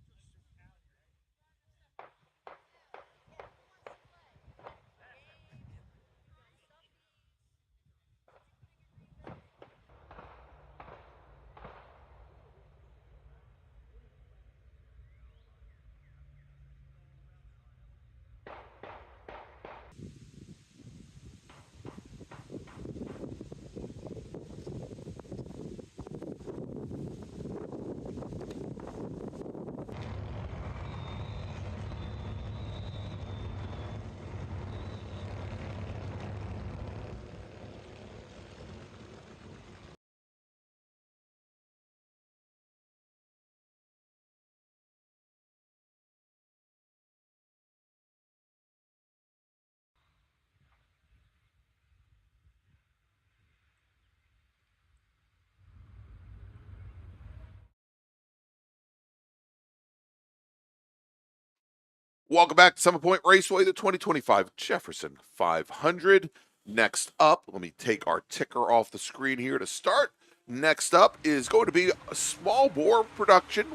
Welcome back to Summit Point Raceway, the 2025 Jefferson 500. Next up, let me take our ticker off the screen here to start. Next up is going to be a small bore production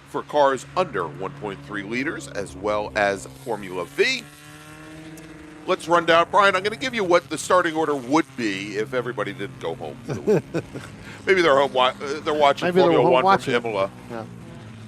for cars under 1.3 liters, as well as Formula V. Let's run down. Brian, I'm going to give you what the starting order would be if everybody didn't go home. Maybe they're home. They're watching Maybe Formula home One watching. from Imola. Yeah.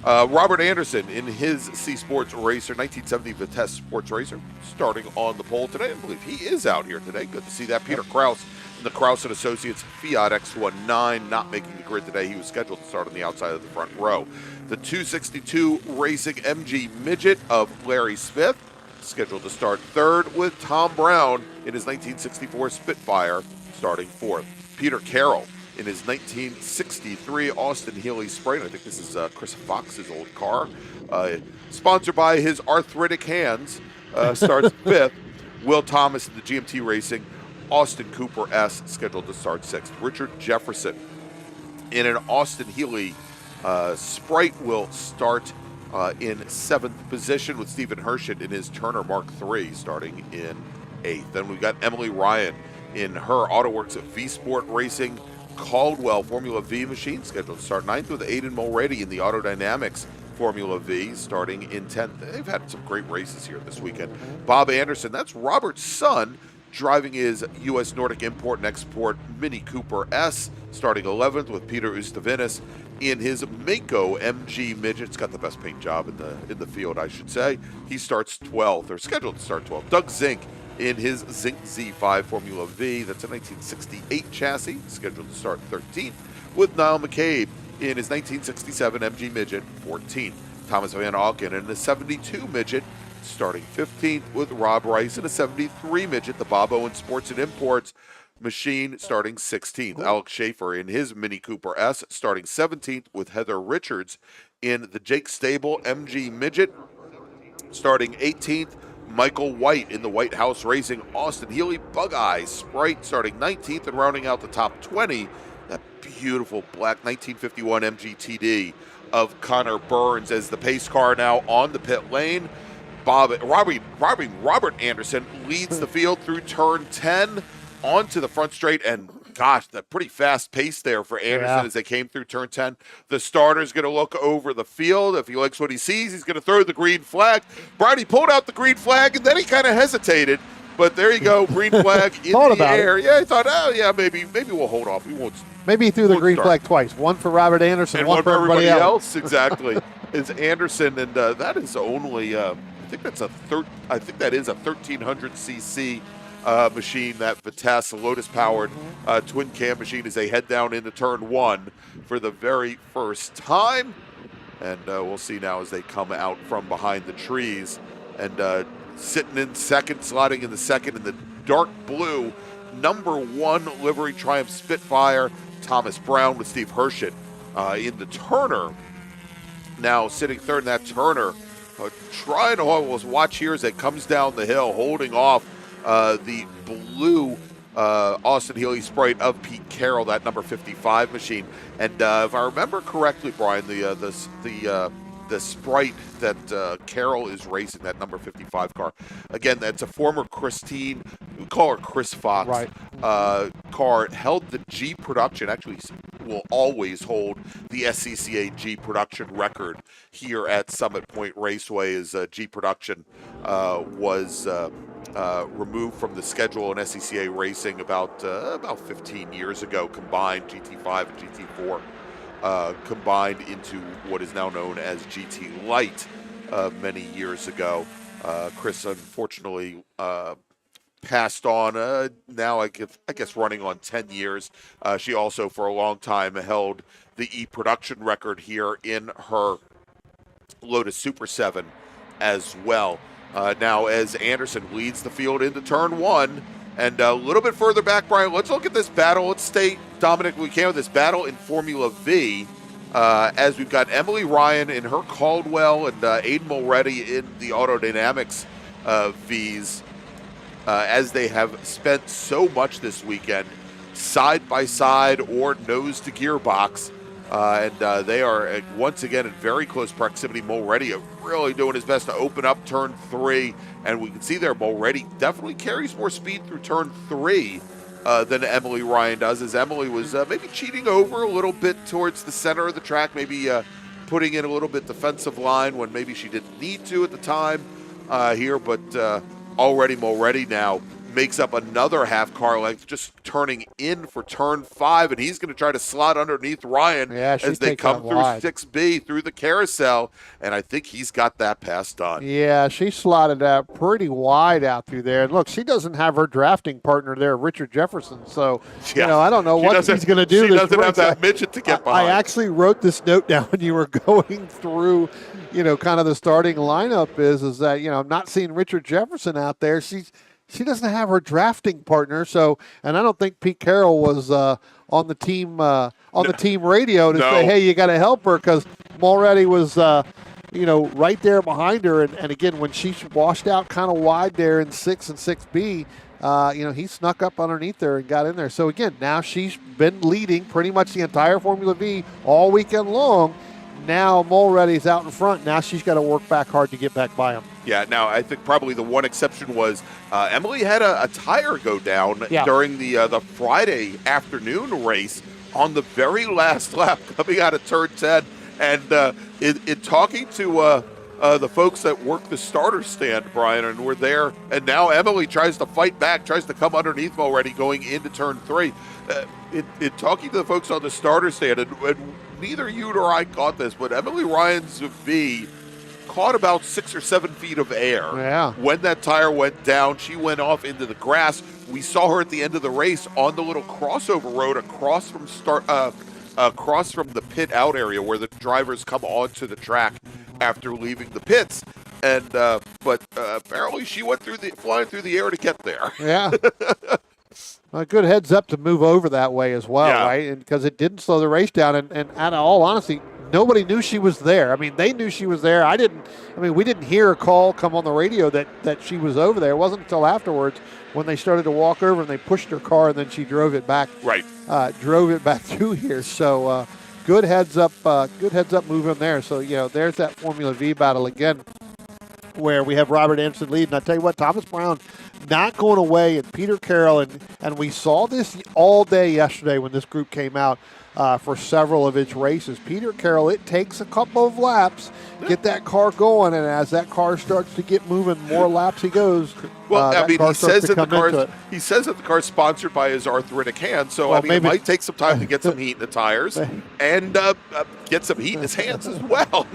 Robert Anderson in his C Sports Racer, 1970 Vitesse Sports Racer, starting on the pole today. I believe he is out here today. Good to see that. Peter Kraus in the Kraus & Associates Fiat X19, not making the grid today. He was scheduled to start on the outside of the front row. The 262 Racing MG Midget of Larry Smith, scheduled to start third, with Tom Brown in his 1964 Spitfire starting fourth. Peter Carroll in his 1963 Austin Healey Sprite. I think this is Chris Fox's old car. Sponsored by his arthritic hands, starts fifth. Will Thomas in the GMT Racing Austin Cooper S, scheduled to start sixth. Richard Jefferson in an Austin Healey Sprite will start in seventh position, with Stephen Hershon in his Turner Mark III starting in eighth. Then we've got Emily Ryan in her AutoWorks V Sport Racing Caldwell Formula V machine, scheduled to start ninth, with Aidan Mulready in the Autodynamics Formula V starting in 10th. They've had some great races here this weekend. Bob Anderson, that's Robert's son, driving his U.S. Nordic Import and Export Mini Cooper S, starting 11th, with Peter Ustavinis in his Mako MG Midget. It's got the best paint job in the field, I should say. He starts 12th, or scheduled to start 12th. Doug Zink in his Zink Z5 Formula V. That's a 1968 chassis, scheduled to start 13th, with Niall McCabe in his 1967 MG Midget 14th. Thomas Van Auken in the 72 Midget starting 15th, with Rob Rice in a 73 Midget, the Bob Owen Sports and Imports machine starting 16th. Alex Schaefer in his Mini Cooper S starting 17th, with Heather Richards in the Jake Stable MG Midget starting 18th. Michael White in the White House Racing Austin Healey Bug Eye Sprite starting 19th, and rounding out the top 20, that beautiful black 1951 MGTD of Connor Burns as the pace car now on the pit lane. Robert Anderson leads the field through turn 10 onto the front straight, and gosh, that pretty fast pace there for Anderson as they came through turn 10. The starter's going to look over the field. If he likes what he sees, he's going to throw the green flag. Brady pulled out the green flag, and then he kind of hesitated. But there you go, green flag in the air. Yeah, he thought, oh, yeah, maybe we'll hold off. We won't. Maybe he threw the green flag twice. One for Robert Anderson, and one for everybody else. Exactly. It's Anderson, and that is only, I think that is a 1300 cc machine, that Vitesse Lotus-powered twin cam machine, as they head down into turn 1 for the very first time. And we'll see now as they come out from behind the trees. And sitting in second, sliding in the second in the dark blue, number 1 livery Triumph Spitfire, Thomas Brown with Steve Hershett in the Turner. Now sitting third in that Turner, trying to watch here as it comes down the hill, holding off the blue Austin Healey Sprite of Pete Carroll, that number 55 machine. And if I remember correctly, Brian, the Sprite that Carroll is racing, that number 55 car, again, that's a former Christine, we call her Chris Fox, car, held the G production, actually will always hold the SCCA G production record here at Summit Point Raceway, as G production was removed from the schedule in SCCA racing about 15 years ago, combined GT5 and GT4. Combined into what is now known as GT Light many years ago. Chris unfortunately passed on, now I guess running on 10 years. She also for a long time held the E-production record here in her Lotus Super 7 as well. Now as Anderson leads the field into turn 1, and a little bit further back, Brian, let's look at this battle. Let's stay, Dominic, we can with this battle in Formula V, as we've got Emily Ryan in her Caldwell and Aiden Mulready in the Autodynamics Vs, as they have spent so much this weekend side by side or nose to gearbox. And they are once again in very close proximity. Mulready really doing his best to open up turn 3, and we can see there Mulready definitely carries more speed through turn 3 than Emily Ryan does, as Emily was maybe cheating over a little bit towards the center of the track, maybe putting in a little bit defensive line when maybe she didn't need to at the time here, but already Mulready now makes up another half car length, just turning in for turn 5, and he's going to try to slot underneath Ryan as they come through 6B through the carousel, and I think he's got that pass done. Yeah, she slotted out pretty wide out through there. And look, she doesn't have her drafting partner there, Richard Jefferson, so I don't know what he's going to do. She doesn't have that midget to get behind. I actually wrote this note down when you were going through, kind of the starting lineup is that, I'm not seeing Richard Jefferson out there. She doesn't have her drafting partner, and I don't think Pete Carroll was on the team the team radio to say, hey, you got to help her, because Mulready was right there behind her, and again when she washed out kind of wide there in 6 and 6B, he snuck up underneath her and got in there. So again, now she's been leading pretty much the entire Formula V all weekend long. Now Mulready's out in front. Now she's got to work back hard to get back by him. Yeah, now I think probably the one exception was Emily had a tire go down during the Friday afternoon race on the very last lap coming out of turn 10. And in talking to the folks that work the starter stand, Brian, and we're there, and now Emily tries to fight back, tries to come underneath Mulready going into turn 3. In talking to the folks on the starter stand, and neither you nor I caught this, but Emily Ryan's V caught about 6 or 7 feet of air. Yeah. When that tire went down, she went off into the grass. We saw her at the end of the race on the little crossover road across from the pit out area where the drivers come onto the track after leaving the pits. And but apparently she went flying through the air to get there. Yeah. A good heads up to move over that way as well, Yeah. right? And because it didn't slow the race down, and out of all honesty, nobody knew she was there. I mean, they knew she was there. We didn't hear a call come on the radio that she was over there. It wasn't until afterwards when they started to walk over and they pushed her car, and then she drove it back. Right. Drove it back through here. So good heads up move in there. So there's that Formula V battle again, where we have Robert Anderson leading. I tell you what, Thomas Brown not going away, and Peter Carroll, and we saw this all day yesterday when this group came out for several of its races. Peter Carroll, it takes a couple of laps, get that car going, and as that car starts to get moving, more laps he goes. Well, he says that the car's sponsored by his arthritic hand, so it might take some time to get some heat in the tires and get some heat in his hands as well.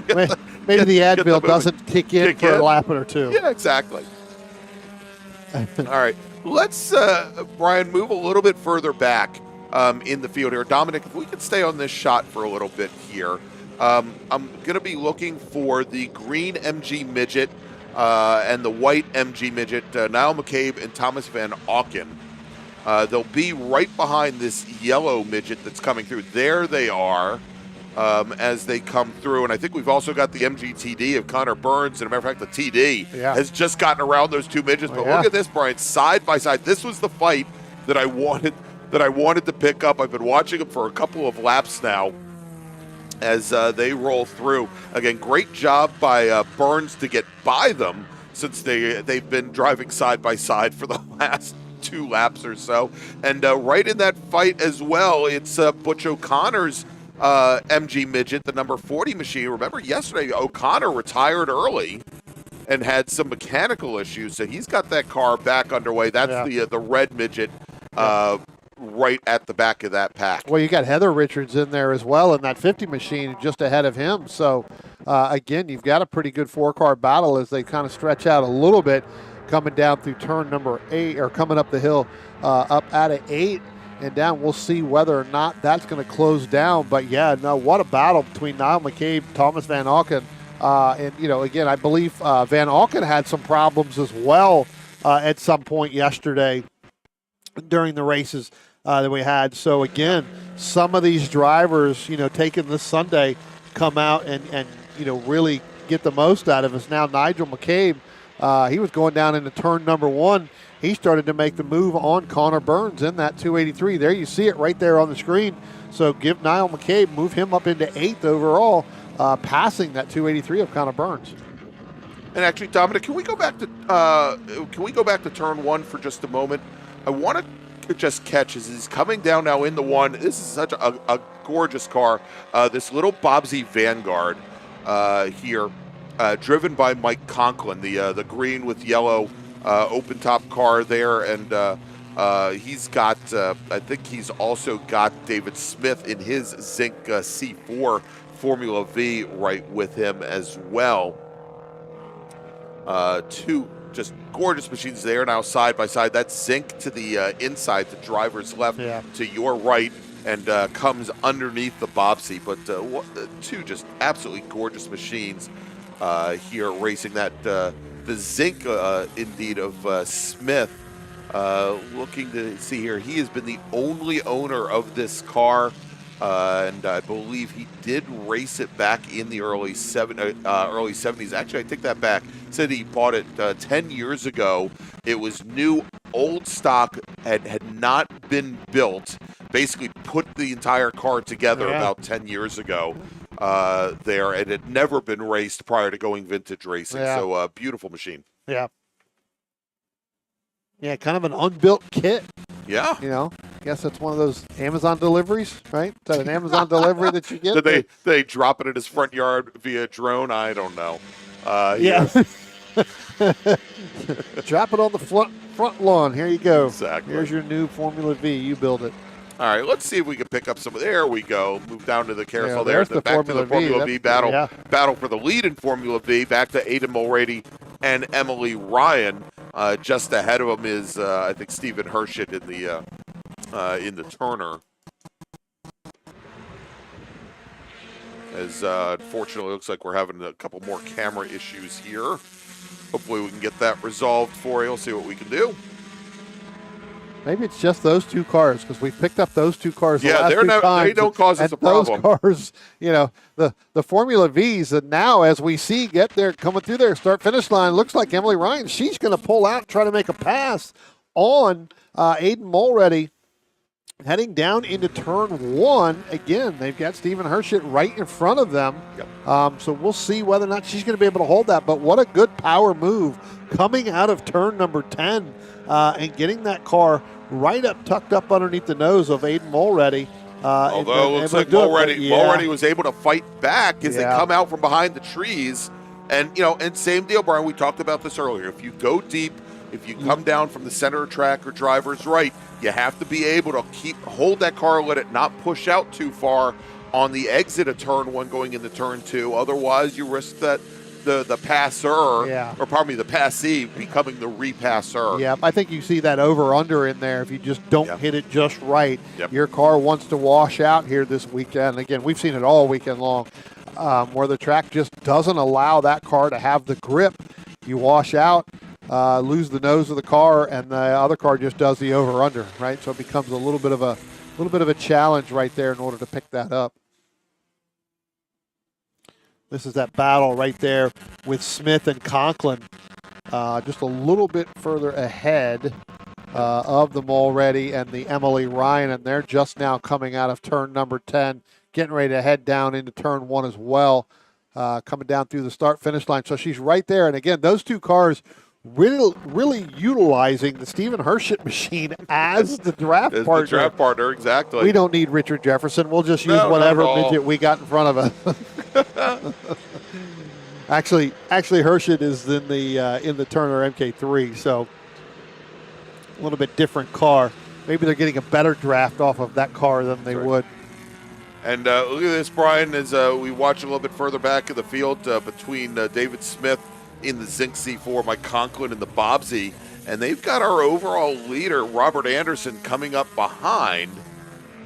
Maybe the Advil doesn't kick in for a lap or two. Yeah, exactly. All right, let's, Brian, move a little bit further back in the field here. Dominic, if we could stay on this shot for a little bit here. I'm going to be looking for the green MG Midget and the white MG Midget, Niall McCabe and Thomas Van Auken. They'll be right behind this yellow midget that's coming through. There they are as they come through. And I think we've also got the MGTD of Connor Burns. And as a matter of fact, the TD has just gotten around those two midgets. But look at this, Brian, side by side. This was the fight that I wanted to pick up. I've been watching them for a couple of laps now as they roll through. Again, great job by Burns to get by them, since they've been driving side by side for the last 2 laps or so. And right in that fight as well, it's Butch O'Connor's MG Midget, the number 40 machine. Remember yesterday, O'Connor retired early and had some mechanical issues, so he's got that car back underway. That's the red midget right at the back of that pack. Well, you got Heather Richards in there as well in that 50 machine just ahead of him. So, again, you've got a pretty good 4-car battle as they kind of stretch out a little bit coming down through turn number 8, or coming up the hill up out of 8 and down. We'll see whether or not that's going to close down. But, what a battle between Niall McCabe, Thomas Van Auken. Again, I believe Van Auken had some problems as well at some point yesterday during the races that we had. So again, some of these drivers, taking this Sunday, come out and really get the most out of us. Now Nigel McCabe, he was going down into turn number 1. He started to make the move on Connor Burns in that 283. There you see it right there on the screen. So give Niall McCabe, move him up into 8th overall, passing that 283 of Connor Burns. And actually, Dominic, can we go back to turn 1 for just a moment? I want to just catch as he's coming down now in the 1. This is such a gorgeous car. This little Bobsy Vanguard here, driven by Mike Conklin, the green with yellow open top car there, and he's got. I think he's also got David Smith in his Zinc C4 Formula V right with him as well. 2 just gorgeous machines there now side by side. That's Zinc to the inside, the driver's left to your right, and comes underneath the Bobsy. But 2 just absolutely gorgeous machines here racing that. The Zinc, indeed, of Smith. Looking to see here, he has been the only owner of this car. And I believe he did race it back in the early 70s. Actually, I take that back. Said he bought it 10 years ago. It was new, old stock, had not been built. Basically put the entire car together about 10 years ago there, and had never been raced prior to going vintage racing. So beautiful machine. Yeah, kind of an unbuilt kit. Yeah. I guess that's one of those Amazon deliveries, right? Is that an Amazon delivery that you get? Did they drop it in his front yard via drone? I don't know. Drop it on the front lawn. Here you go. Exactly. Here's your new Formula V. You build it. All right, let's see if we can pick up some. There we go. Move down to the carousel there. There's the back Formula to the Formula V battle. Yeah. Battle for the lead in Formula V. Back to Aidan Mulready and Emily Ryan. Just ahead of them is, I think, Stephen Hershit in the Turner. As unfortunately, it looks like we're having a couple more camera issues here. Hopefully we can get that resolved for you. We'll see what we can do. Maybe it's just those two cars because we've picked up those two cars. The last two times, they don't cause us a problem. Those cars, the Formula Vs, and now as we see get there, coming through their start-finish line, looks like Emily Ryan, she's going to pull out and try to make a pass on Aiden Mulready. Heading down into turn 1, again, they've got Stephen Hershett right in front of them. Yep. So we'll see whether or not she's going to be able to hold that. But what a good power move coming out of turn number 10 and getting that car right up, tucked up underneath the nose of Aiden Mulready. Although it looks like Mulready was able to fight back as they come out from behind the trees. And, and same deal, Brian, we talked about this earlier. If you go deep, if you come down from the center of track or driver's right, you have to be able to hold that car, let it not push out too far on the exit of turn 1 going into turn 2. Otherwise, you risk that the passer, or pardon me, the passee becoming the repasser. Yeah, I think you see that over-under in there. If you just don't hit it just right, your car wants to wash out here this weekend. Again, we've seen it all weekend long, where the track just doesn't allow that car to have the grip. You wash out, lose the nose of the car, and the other car just does the over-under, right? So it becomes a little bit of a challenge right there in order to pick that up. This is that battle right there with Smith and Conklin, just a little bit further ahead of the Mulready and the Emily Ryan, and they're just now coming out of turn number 10, getting ready to head down into turn 1 as well, coming down through the start-finish line. So she's right there, and again, those two cars really utilizing the Stephen Hershett machine as the draft partner. The draft partner, exactly. We don't need Richard Jefferson. We'll just use whatever midget we got in front of us. Actually, Hershett is in the Turner MK3, so a little bit different car. Maybe they're getting a better draft off of that car than they would. And look at this, Brian, as we watch a little bit further back in the field between David Smith in the Zinc C4, Mike Conklin in the Bobsy, and they've got our overall leader, Robert Anderson, coming up behind.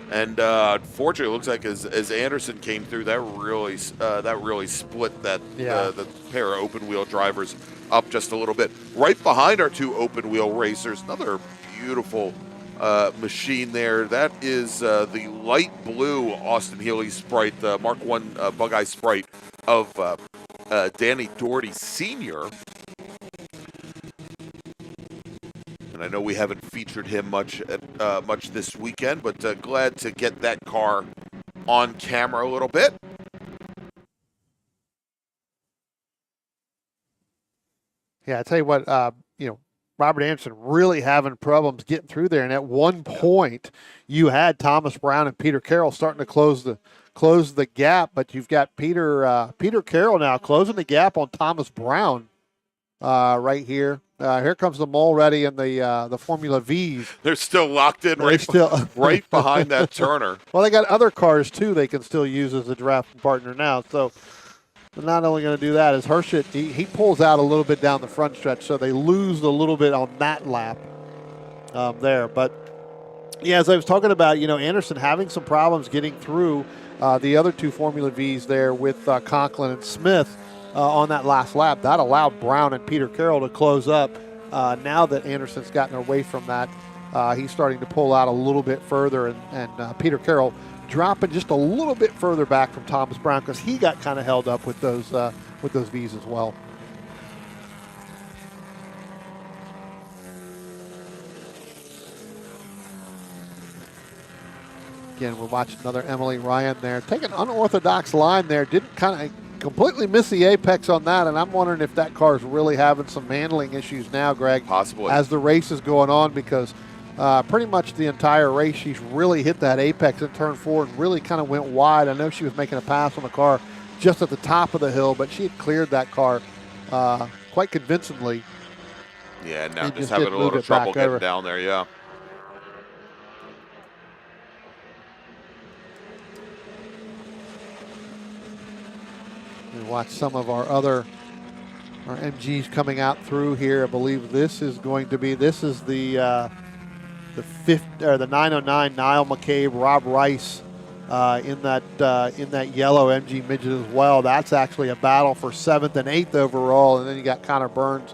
And unfortunately, it looks like as Anderson came through, that really split the pair of open wheel drivers up just a little bit. Right behind our two open wheel racers, another beautiful machine there. That is the light blue Austin Healey Sprite, the Mark I Bug-Eye Sprite of Danny Doherty Sr. And I know we haven't featured him much this weekend, but glad to get that car on camera a little bit. Yeah, I tell you what, Robert Anderson really having problems getting through there, and at one point you had Thomas Brown and Peter Carroll starting to close the gap, but you've got Peter Carroll now closing the gap on Thomas Brown right here. Here comes the Mulready and the Formula Vs. They're still locked in right behind that Turner. Well, they got other cars too they can still use as a draft partner now. So they're not only going to do that, as Hershett, he pulls out a little bit down the front stretch, so they lose a little bit on that lap there. But yeah, as I was talking about, Anderson having some problems getting through the other two Formula Vs there with Conklin and Smith on that last lap. That allowed Brown and Peter Carroll to close up. Now that Anderson's gotten away from that, he's starting to pull out a little bit further, and Peter Carroll dropping just a little bit further back from Thomas Brown because he got kind of held up with those Vs as well. Again, we're watching another Emily Ryan there. Take an unorthodox line there. Didn't kind of completely miss the apex on that, and I'm wondering if that car is really having some handling issues now, Greg. Possibly. As the race is going on, because pretty much the entire race she's really hit that apex in turn 4 and really kind of went wide. I know she was making a pass on the car just at the top of the hill, but she had cleared that car quite convincingly. Yeah, now just having a little trouble getting down there, yeah. We watch some of our MGs coming out through here. I believe this is the 909 Niall McCabe, Rob Rice in that yellow MG midget as well. That's actually a battle for 7th and 8th overall, and then you got Connor Burns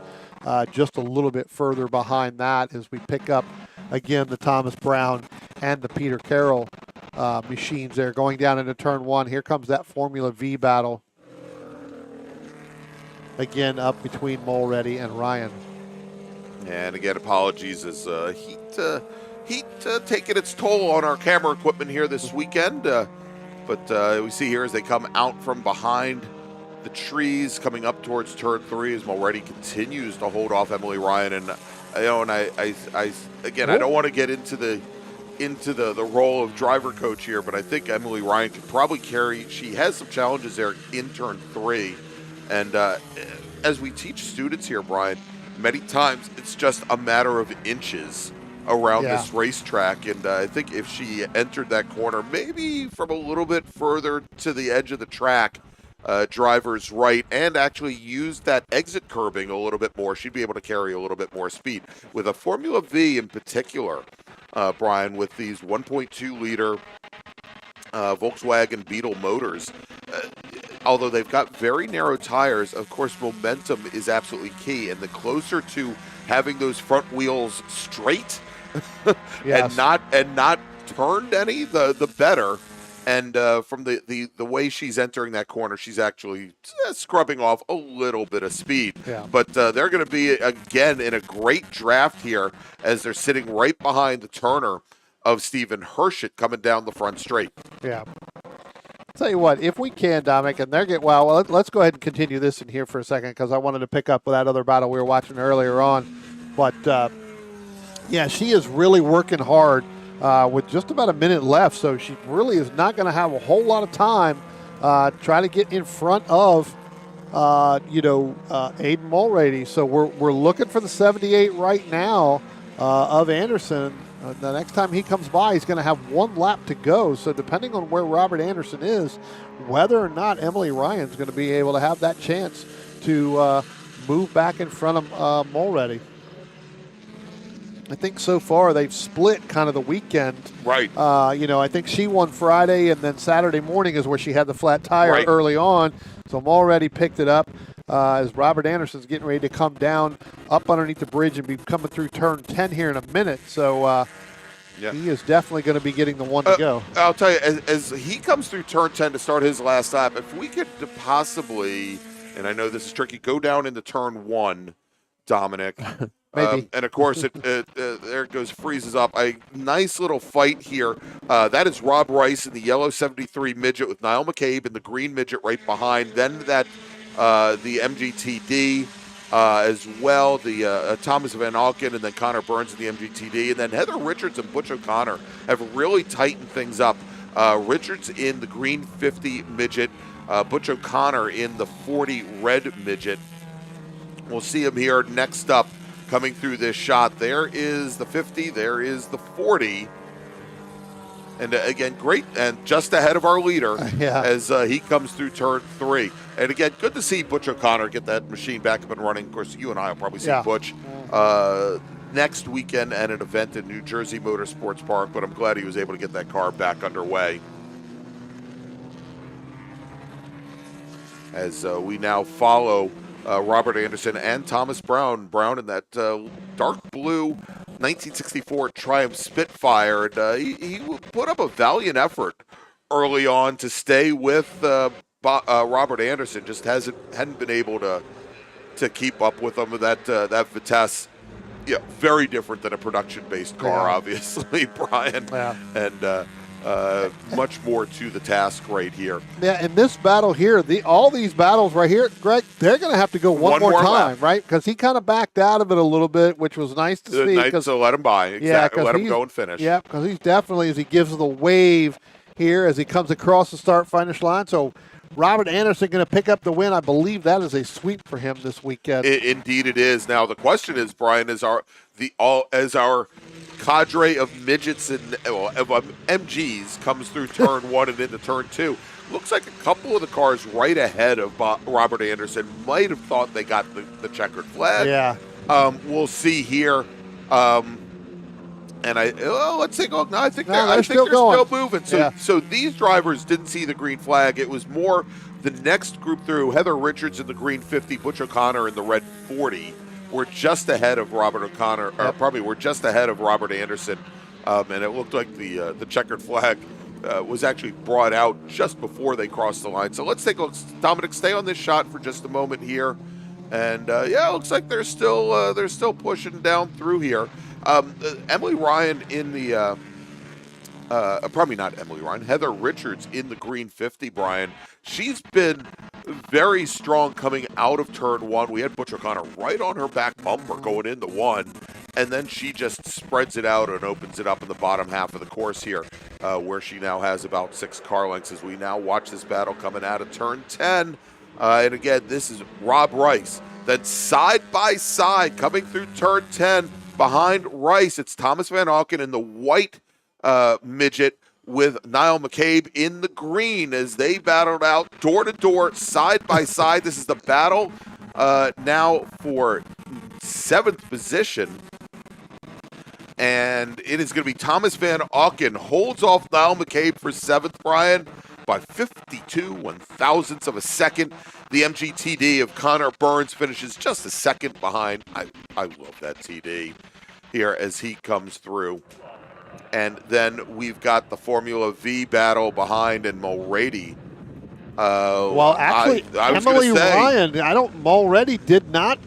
just a little bit further behind that as we pick up again, the Thomas Brown and the Peter Carroll machines there going down into turn one. Here comes that Formula V battle. Again, up between Mulready and Ryan. And again, apologies as heat taking its toll on our camera equipment here this weekend. But we see here as they come out from behind the trees, coming up towards turn three, as Mulready continues to hold off Emily Ryan. And I don't want to get into the role of driver coach here, but I think Emily Ryan could probably carry. She has some challenges there in turn three, and as we teach students here, Brian, many times it's just a matter of inches around this racetrack, and I think if she entered that corner maybe from a little bit further to the edge of the track, driver's right, and actually used that exit curbing a little bit more, she'd be able to carry a little bit more speed. With a Formula V in particular, Brian, with these 1.2 liter Volkswagen Beetle motors, although they've got very narrow tires, of course momentum is absolutely key, and the closer to having those front wheels straight and not turned any, the better. And from the way she's entering that corner, she's actually scrubbing off a little bit of speed. Yeah. But they're going to be, again, in a great draft here as they're sitting right behind the turner of Stephen Hershett coming down the front straight. Yeah. Tell you what, if we can, Dominic, and they're well, let's go ahead and continue this in here for a second because I wanted to pick up with that other battle we were watching earlier on. But, she is really working hard with just about a minute left, so she really is not going to have a whole lot of time trying to get in front of, Aiden Mulready. So we're looking for the 78 right now of Anderson. The next time he comes by, he's going to have one lap to go. So depending on where Robert Anderson is, whether or not Emily Ryan's going to be able to have that chance to move back in front of Mulready. I think so far they've split kind of the weekend. Right. I think she won Friday, and then Saturday morning is where she had the flat tire early on. So Mulready picked it up as Robert Anderson's getting ready to come down up underneath the bridge and be coming through turn 10 here in a minute. So he is definitely going to be getting the one to go. I'll tell you, as he comes through turn 10 to start his last lap, if we could possibly, and I know this is tricky, go down into turn 1, Dominic. Maybe. And of course, there it goes, freezes up. A nice little fight here. That is Rob Rice in the yellow 73 midget with Niall McCabe in the green midget right behind. Then that the MGTD as well, the Thomas Van Alken, and then Connor Burns in the MGTD. And then Heather Richards and Butch O'Connor have really tightened things up. Richards in the green 50 midget, Butch O'Connor in the 40 red midget. We'll see him here next up. Coming through this shot, there is the 50, there is the 40. And again, great, and just ahead of our leader as he comes through turn 3. And again, good to see Butch O'Connor get that machine back up and running. Of course, you and I will probably see Butch next weekend at an event in New Jersey Motorsports Park, but I'm glad he was able to get that car back underway. As we now follow Robert Anderson and Thomas Brown. Brown in that dark blue 1964 Triumph Spitfire. And, he put up a valiant effort early on to stay with Robert Anderson. Just hadn't been able to keep up with him. That Vitesse, very different than a production-based car, obviously, Brian. Yeah. And much more to the task right here. Yeah, in this battle here, all these battles right here, Greg, they're going to have to go one more time, lap. Right? Because he kind of backed out of it a little bit, which was nice to see. Nice to let him by. Exactly. Let him go and finish. Yeah, because he's definitely, as he gives the wave here, as he comes across the start-finish line. So Robert Anderson going to pick up the win. I believe that is a sweep for him this weekend. Indeed it is. Now, the question is, Brian, as our cadre of midgets and of MGs comes through turn 1 and into turn 2. Looks like a couple of the cars right ahead of Robert Anderson might have thought they got the checkered flag. Yeah. We'll see here. And let's take a look. No, I think they're still moving. So these drivers didn't see the green flag. It was more the next group through. Heather Richards in the green 50, Butch O'Connor in the red 40. we're just ahead of Robert O'Connor, or probably we're just ahead of Robert Anderson, and it looked like the checkered flag was actually brought out just before they crossed the line. So let's take a look. Dominic, stay on this shot for just a moment here, and yeah, it looks like they're still pushing down through here. Emily Ryan in the probably not Emily Ryan, Heather Richards in the green 50, Brian. She's been very strong coming out of turn one. We had Butch O'Connor right on her back bumper going into one, and then she just spreads it out and opens it up in the bottom half of the course here, where she now has about 6 car lengths as we now watch this battle coming out of turn 10. And again, this is Rob Rice. Then side by side coming through turn 10 behind Rice, it's Thomas Van Auken in the white midget with Niall McCabe in the green as they battled out door to door, side by side. This is the battle now for 7th position. And it is going to be Thomas Van Auken holds off Niall McCabe for 7th, Brian, by 52 one-thousandths of a second. The MGTD of Connor Burns finishes just a second behind. I love that TD here as he comes through. And then we've got the Formula V battle behind and Mulready. Well, actually, I was Emily gonna say, Ryan, Mulready did not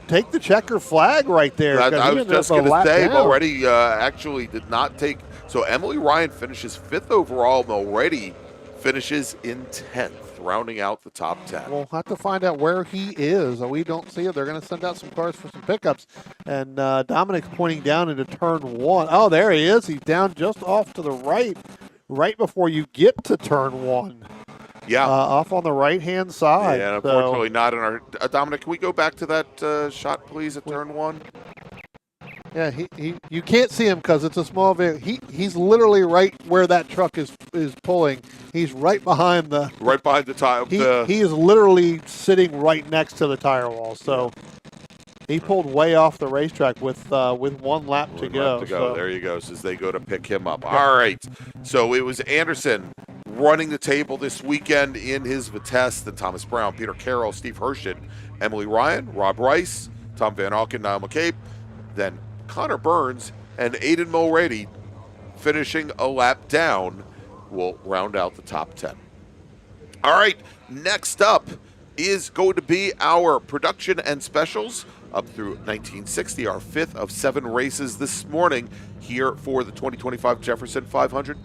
take the checker flag right there. I was just going to say, Mulready actually did not take. So Emily Ryan finishes 5th overall. Mulready finishes in 10th, rounding out the top 10. We'll have to find out where he is. We don't see it. They're going to send out some cars for some pickups. And Dominic's pointing down into turn 1. Oh, there he is. He's down just off to the right before you get to turn 1. Yeah. Off on the right-hand side. Yeah, unfortunately not in our... Dominic, can we go back to that shot, please, at turn 1? Yeah, you can't see him because it's a small vehicle. He's literally right where that truck is pulling. He's right behind the... Right behind the tire. He is literally sitting right next to the tire wall. So he pulled way off the racetrack with 1 lap to go. So. There you go, as they go to pick him up. All right. So it was Anderson running the table this weekend in his Vitesse. Then Thomas Brown, Peter Carroll, Steve Hershton, Emily Ryan, Rob Rice, Tom Van Auken, Niall McCabe. Then Connor Burns and Aidan Mulready finishing a lap down will round out the top 10. All right, next up is going to be our production and specials up through 1960, our 5th of 7 races this morning here for the 2025 Jefferson 500.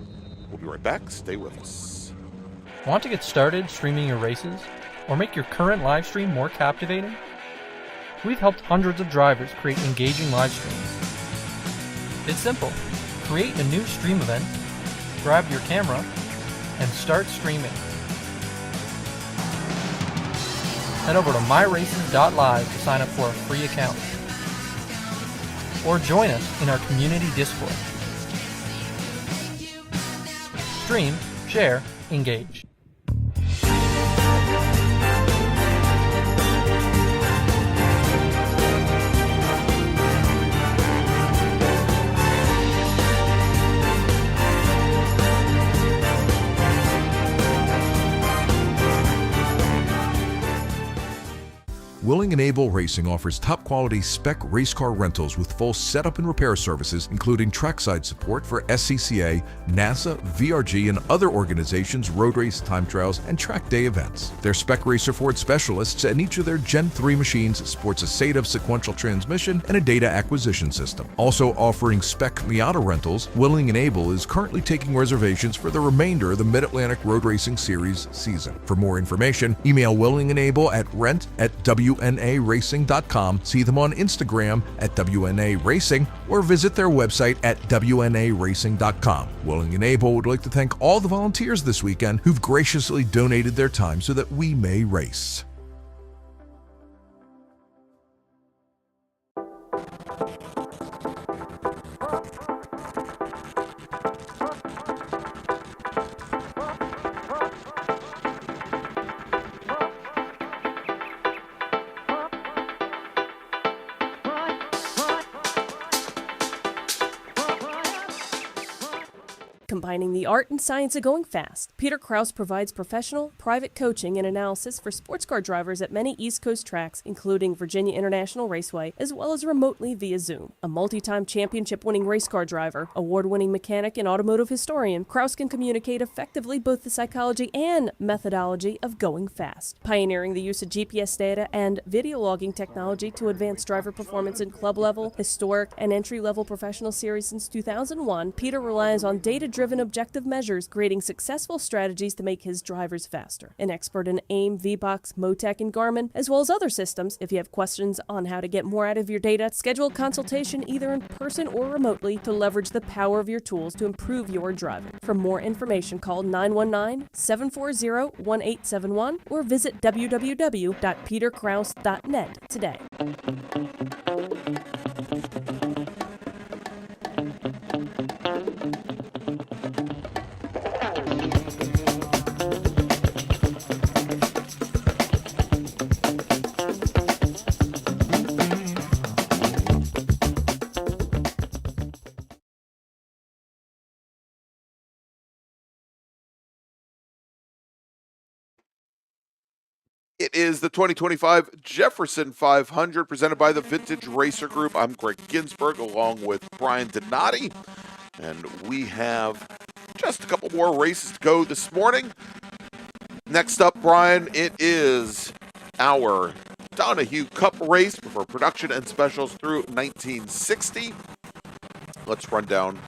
We'll be right back. Stay with us. Want to get started streaming your races or make your current live stream more captivating? We've helped hundreds of drivers create engaging live streams. It's simple. Create a new stream event, grab your camera, and start streaming. Head over to myraces.live to sign up for a free account. Or join us in our community Discord. Stream, share, engage. Willing and Able Racing offers top-quality spec race car rentals with full setup and repair services, including trackside support for SCCA, NASA, VRG, and other organizations' road race, time trials, and track day events. Their spec racer Ford specialists and each of their Gen 3 machines sports a SATAV sequential transmission and a data acquisition system. Also offering spec Miata rentals, Willing and Able is currently taking reservations for the remainder of the Mid-Atlantic Road Racing Series season. For more information, email Willing and Able at rent@WNARacing.com, see them on Instagram at WNA Racing, or visit their website at WNARacing.com. Willing and Able would like to thank all the volunteers this weekend who've graciously donated their time so that we may race. Combining the art and science of going fast, Peter Kraus provides professional, private coaching and analysis for sports car drivers at many East Coast tracks, including Virginia International Raceway, as well as remotely via Zoom. A multi-time championship-winning race car driver, award-winning mechanic, and automotive historian, Kraus can communicate effectively both the psychology and methodology of going fast, pioneering the use of GPS data and video logging technology to advance driver performance in club-level, historic, and entry-level professional series since 2001. Peter relies on data-driven objective measures, creating successful strategies to make his drivers faster. An expert in AIM, VBOX, Motec, and Garmin, as well as other systems. If you have questions on how to get more out of your data, schedule a consultation either in person or remotely to leverage the power of your tools to improve your driving. For more information, call 919-740-1871 or visit www.peterkraus.net today. It is the 2025 Jefferson 500 presented by the Vintage Racer Group. I'm Greg Ginsburg along with Brian Donati, and we have just a couple more races to go this morning. Next up, Brian, it is our Donohue Cup race for production and specials through 1960. Let's run down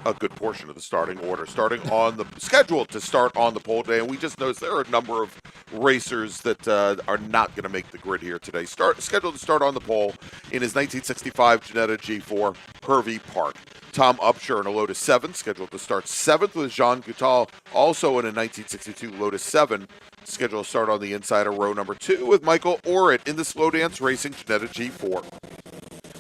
a good portion of the starting order, starting on the schedule to start on the pole day. And we just noticed there are a number of racers that are not going to make the grid here today. Scheduled to start on the pole in his 1965 Ginetta G4, Hervey Park. Tom Upshur in a Lotus 7, scheduled to start 7th with Jean Goutal, also in a 1962 Lotus 7, scheduled to start on the inside of row number 2 with Michael Orrit in the Slow Dance Racing Ginetta G4.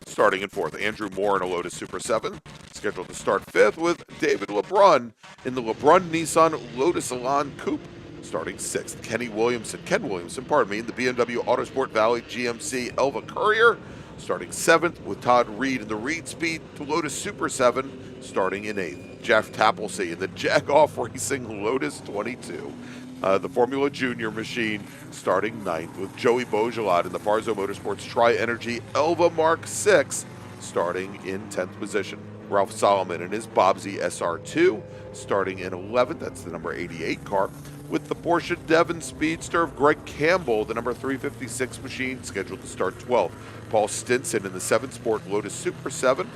Starting in 4th, Andrew Moore in a Lotus Super 7, scheduled to start 5th with David LeBrun in the LeBrun Nissan Lotus Elan Coupe, starting 6th. Ken Williamson, in the BMW Autosport Valley GMC Elva Courier, starting 7th with Todd Reed in the Reed Speed Lotus Super 7, starting in 8th. Jeff Taplesey in the Jag-Off Racing Lotus 22. The Formula Junior machine starting 9th with Joey Beaujolot in the Farzo Motorsports Tri-Energy Elva Mark 6, starting in 10th position. Ralph Solomon in his Bobsy SR2, starting in 11th. That's the number 88 car. With the Porsche Devon Speedster of Greg Campbell, the number 356 machine, scheduled to start 12th. Paul Stinson in the 7 Sport Lotus Super 7,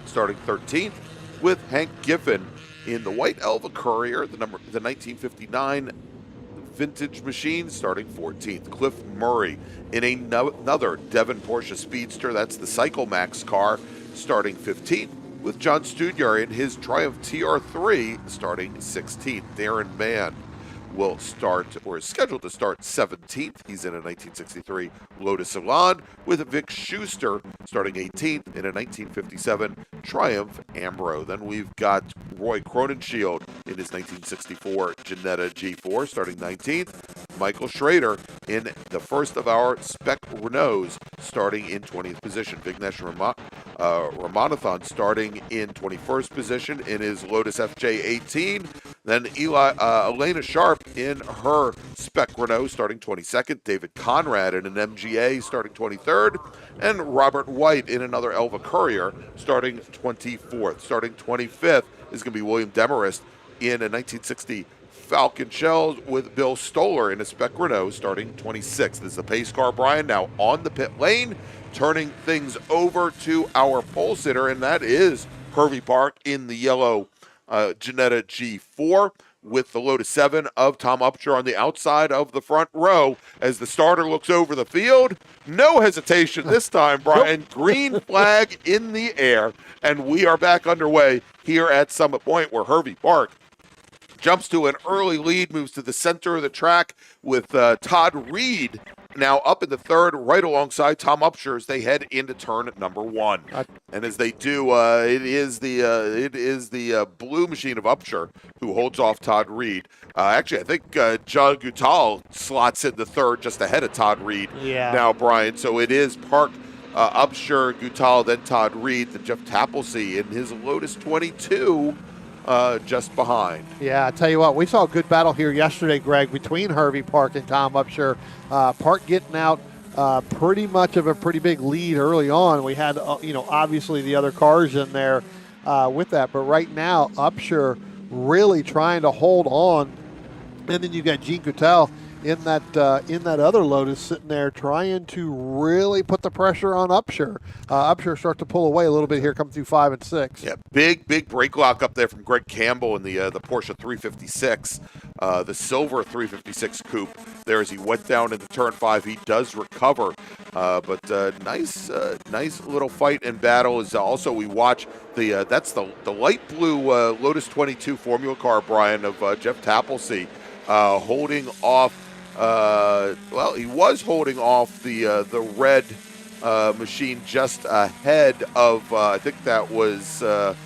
starting 13th. With Hank Giffen in the White Elva Courier, the 1959 vintage machine, starting 14th. Cliff Murray in another Devon Porsche Speedster, that's the Cycle Max car, starting 15th. With John Studyar in his Triumph TR3, starting 16th. Darren Mann will start, or is scheduled to start 17th. He's in a 1963 Lotus Elan, with Vic Schuster starting 18th in a 1957 Triumph Ambro. Then we've got Roy Cronenshield in his 1964 Ginetta G4 starting 19th. Michael Schrader in the first of our Spec Renaults starting in 20th position. Vignesh Ramanathan starting in 21st position in his Lotus FJ18. Then Elena Sharp in her Spec Renault starting 22nd. David Conrad in an MGA starting 23rd. And Robert White in another Elva Courier starting 24th. Starting 25th is going to be William Demarest in a 1960 Falcon Shells with Bill Stoller in a Spec Renault starting 26th. This is the pace car, Brian, now on the pit lane, turning things over to our pole sitter, and that is Hervey Park in the yellow Ginetta G4 with the Lotus 7 of Tom Upshur on the outside of the front row as the starter looks over the field. No hesitation this time, Brian. Green flag in the air, and we are back underway here at Summit Point, where Hervey Park jumps to an early lead, moves to the center of the track with Todd Reed now up in the third, right alongside Tom Upshur as they head into turn number 1. And as they do, it is the blue machine of Upshur who holds off Todd Reed. Actually, I think John Goutal slots in the third just ahead of Todd Reed now, Brian. So it is Park, Upshur, Goutal, then Todd Reed, then Jeff Taplesey in his Lotus 22 just behind. Yeah, I tell you what, we saw a good battle here yesterday, Greg, between Hervey Park and Tom Upshur. Park getting out pretty much of a pretty big lead early on. We had, obviously the other cars in there with that. But right now, Upshur really trying to hold on. And then you got Gene Coutel in that other Lotus sitting there trying to really put the pressure on Upshur. Upshur start to pull away a little bit here, coming through 5 and 6. Yeah, big brake lock up there from Greg Campbell in the Porsche 356, the silver 356 coupe. There as he went down into turn 5, he does recover, but nice little fight and battle. Is also we watch that's the light blue Lotus 22 Formula car, Brian, of Jeff Taplesee, holding off. He was holding off the red machine just ahead of, I think that was that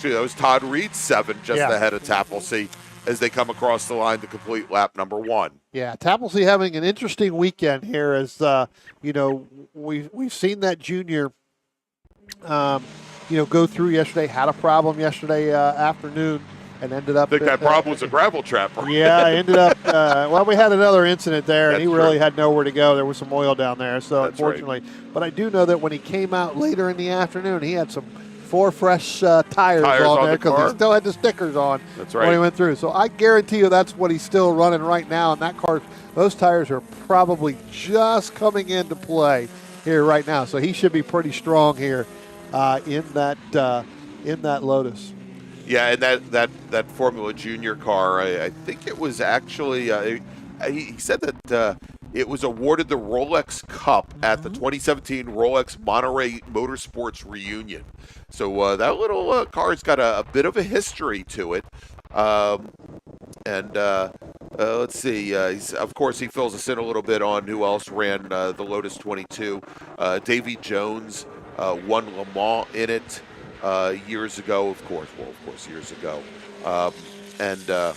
was Todd Reed's 7 just ahead of Taplesee as they come across the line to complete lap number 1. Yeah, Taplesee having an interesting weekend here as, we've seen that junior, go through yesterday, had a problem yesterday afternoon. And ended up. I think that problem was a gravel trap. Yeah, ended up. We had another incident there, and he really true. had nowhere to go. There was some oil down there, so That's unfortunately. right. But I do know that when he came out later in the afternoon, he had some 4 fresh tires on there because he still had the stickers on. That's right. When he went through. So I guarantee you that's what he's still running right now. And those tires are probably just coming into play here right now. So he should be pretty strong here in that Lotus. Yeah, and that Formula Junior car, I think it was actually, he said that it was awarded the Rolex Cup at the 2017 Rolex Monterey Motorsports Reunion. So that little car's got a bit of a history to it. Let's see. Of course, he fills us in a little bit on who else ran the Lotus 22. Davy Jones won Le Mans in it. Years ago, of course, years ago. And I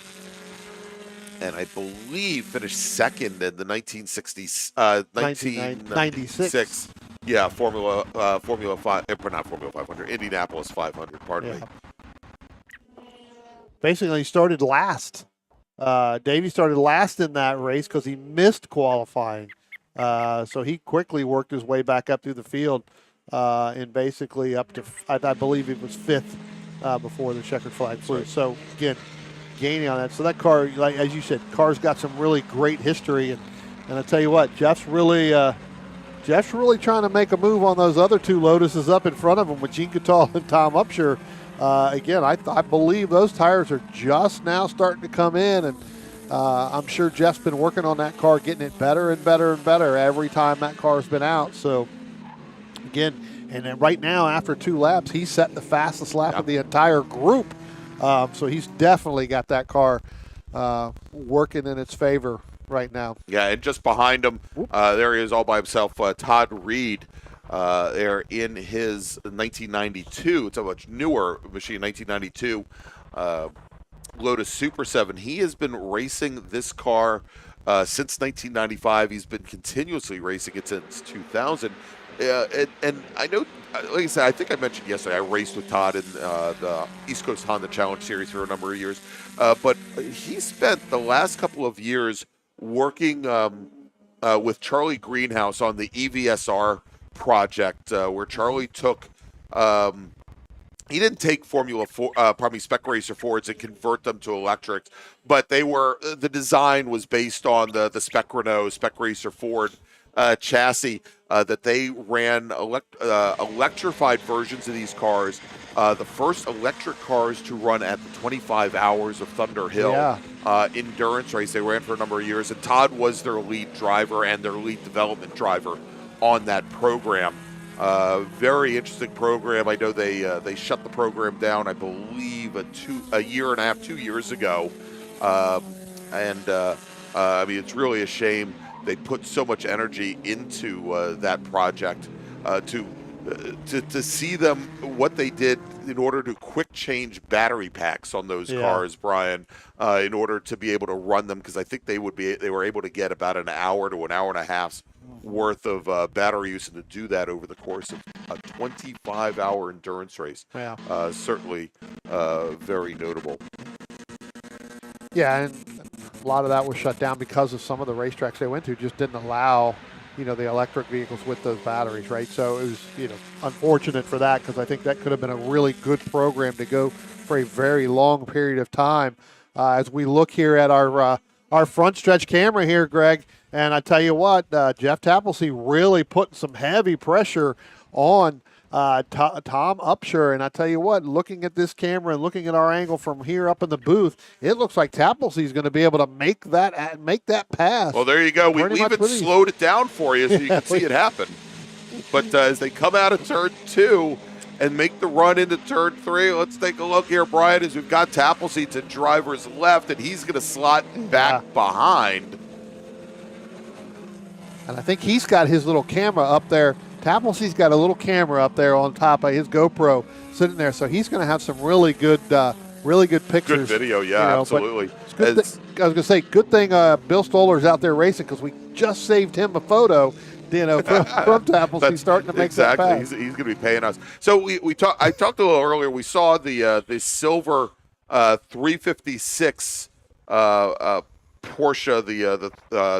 believe finished second in the 1996. Yeah, Formula 5, not Formula 500, Indianapolis 500, pardon me. Basically, he started last. Davey started last in that race because he missed qualifying. So he quickly worked his way back up through the field. And basically up to, I believe it was 5th before the checkered flag flew. Right. So, again, gaining on that. So that car, like as you said, car's got some really great history. And I tell you what, Jeff's really trying to make a move on those other 2 Lotuses up in front of him with Gene Coutal and Tom Upshur. Again, I believe those tires are just now starting to come in. And I'm sure Jeff's been working on that car, getting it better and better and better every time that car's been out. So, again, and then right now after 2 laps, he's set the fastest lap of the entire group. So he's definitely got that car working in its favor right now. Yeah, and just behind him, there he is all by himself, Todd Reed. There in his 1992, it's a much newer machine, 1992 Lotus Super 7. He has been racing this car since 1995. He's been continuously racing it since 2000. And I know, like I said, I think I mentioned yesterday, I raced with Todd in the East Coast Honda Challenge Series for a number of years. But he spent the last couple of years working with Charlie Greenhouse on the EVSR project, where Charlie took, he didn't take Spec Racer Fords and convert them to electrics, but the design was based on the Spec Renault, Spec Racer Ford chassis that they ran electrified versions of these cars. The first electric cars to run at the 25 hours of Thunder Hill endurance race. They ran for a number of years, and Todd was their lead driver and their lead development driver on that program. Very interesting program. I know they shut the program down, I believe, a year and a half, 2 years ago. I mean, it's really a shame they put so much energy into that project to to see them what they did in order to quick change battery packs on those cars, Brian, in order to be able to run them, because I think they were able to get about an hour to an hour and a half's worth of battery use, and to do that over the course of a 25-hour endurance race. Yeah. Certainly very notable. Yeah, and a lot of that was shut down because of some of the racetracks they went to just didn't allow, the electric vehicles with those batteries, right? So it was, unfortunate for that, because I think that could have been a really good program to go for a very long period of time. As we look here at our front stretch camera here, Greg, and I tell you what, Jeff Taplesey really putting some heavy pressure on Tom Upshur, and I tell you what, looking at this camera and looking at our angle from here up in the booth, it looks like Taplesey's going to be able to make that pass. Well, there you go. We even slowed it down for you so you can see it happen. But as they come out of turn 2 and make the run into turn 3, let's take a look here, Brian, as we've got Taplesey to driver's left, and he's going to slot back behind. And I think he's got his little camera up there. Taplesey's got a little camera up there on top of his GoPro sitting there, so he's going to have some really good pictures. Good video, yeah, absolutely. I was going to say, good thing Bill Stoller's out there racing, because we just saved him a photo, from Taplesey starting to make that pass. He's going to be paying us. So I talked a little earlier. We saw the silver 356 Porsche, the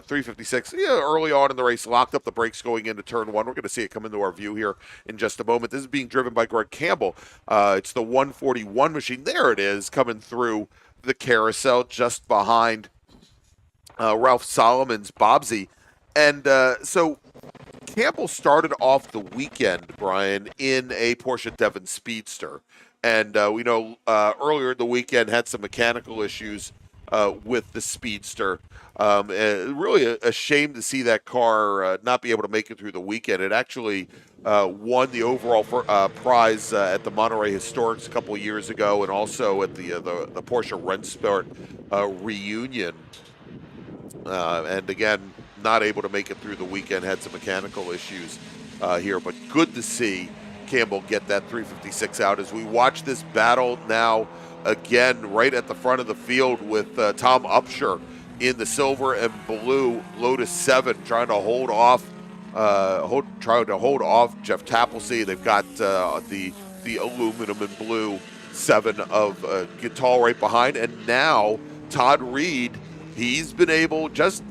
356, early on in the race, locked up the brakes going into turn 1. We're going to see it come into our view here in just a moment. This is being driven by Greg Campbell. It's the 141 machine. There it is, coming through the carousel just behind Ralph Solomon's Bobsy. And so Campbell started off the weekend, Brian, in a Porsche Devon Speedster. And we know earlier in the weekend had some mechanical issues with the Speedster. Really a shame to see that car not be able to make it through the weekend. It actually won the overall prize at the Monterey Historics a couple of years ago, and also at the Porsche Rennsport reunion. And again, not able to make it through the weekend, had some mechanical issues here, but good to see Campbell get that 356 out as we watch this battle now again right at the front of the field with Tom Upshur in the silver and blue Lotus 7 trying to hold off Jeff Taplesey. They've got the aluminum and blue 7 of Gittal right behind, and now Todd Reed, he's been able just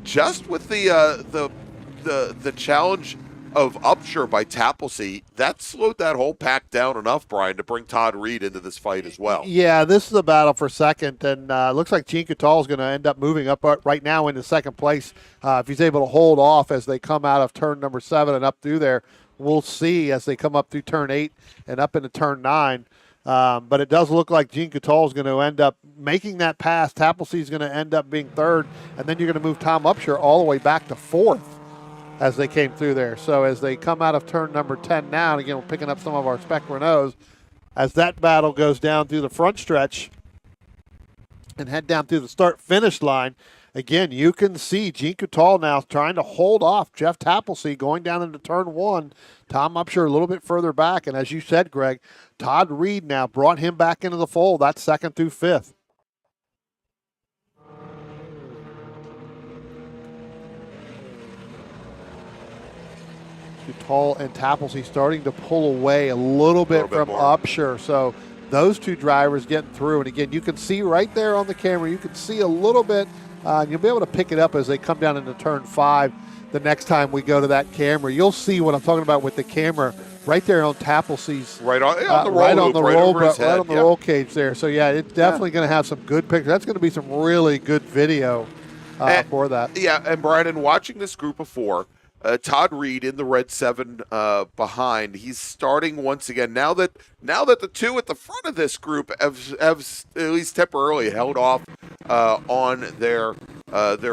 with the challenge of Upshur by Taplesey, that slowed that whole pack down enough, Brian, to bring Todd Reed into this fight as well. Yeah, this is a battle for second, and looks like Gene Gittal is going to end up moving up right now into second place. If he's able to hold off as they come out of turn number 7 and up through there, we'll see as they come up through turn 8 and up into turn 9. But it does look like Gene Gittal is going to end up making that pass. Taplesey is going to end up being third, and then you're going to move Tom Upshur all the way back to fourth as they came through there. So as they come out of turn number 10 now, and again, we're picking up some of our Spec Renaults, as that battle goes down through the front stretch and head down through the start-finish line, again, you can see Gene Gittal now trying to hold off Jeff Taplesey going down into turn 1. Tom Upshur a little bit further back, and as you said, Greg, Todd Reed now brought him back into the fold. That's second through fifth. Gittal and Taplesey starting to pull away a little bit from Upshur. So those two drivers getting through. And again, you can see right there on the camera, you can see a little bit. You'll be able to pick it up as they come down into turn 5. The next time we go to that camera, you'll see what I'm talking about with the camera right there on Taplesey's. Right on the roll cage there. So, yeah, it's definitely going to have some good pictures. That's going to be some really good video for that. Yeah, and Brian, in watching this group of 4, Todd Reed in the red 7 behind. He's starting once again. Now that the 2 at the front of this group have at least temporarily held off on their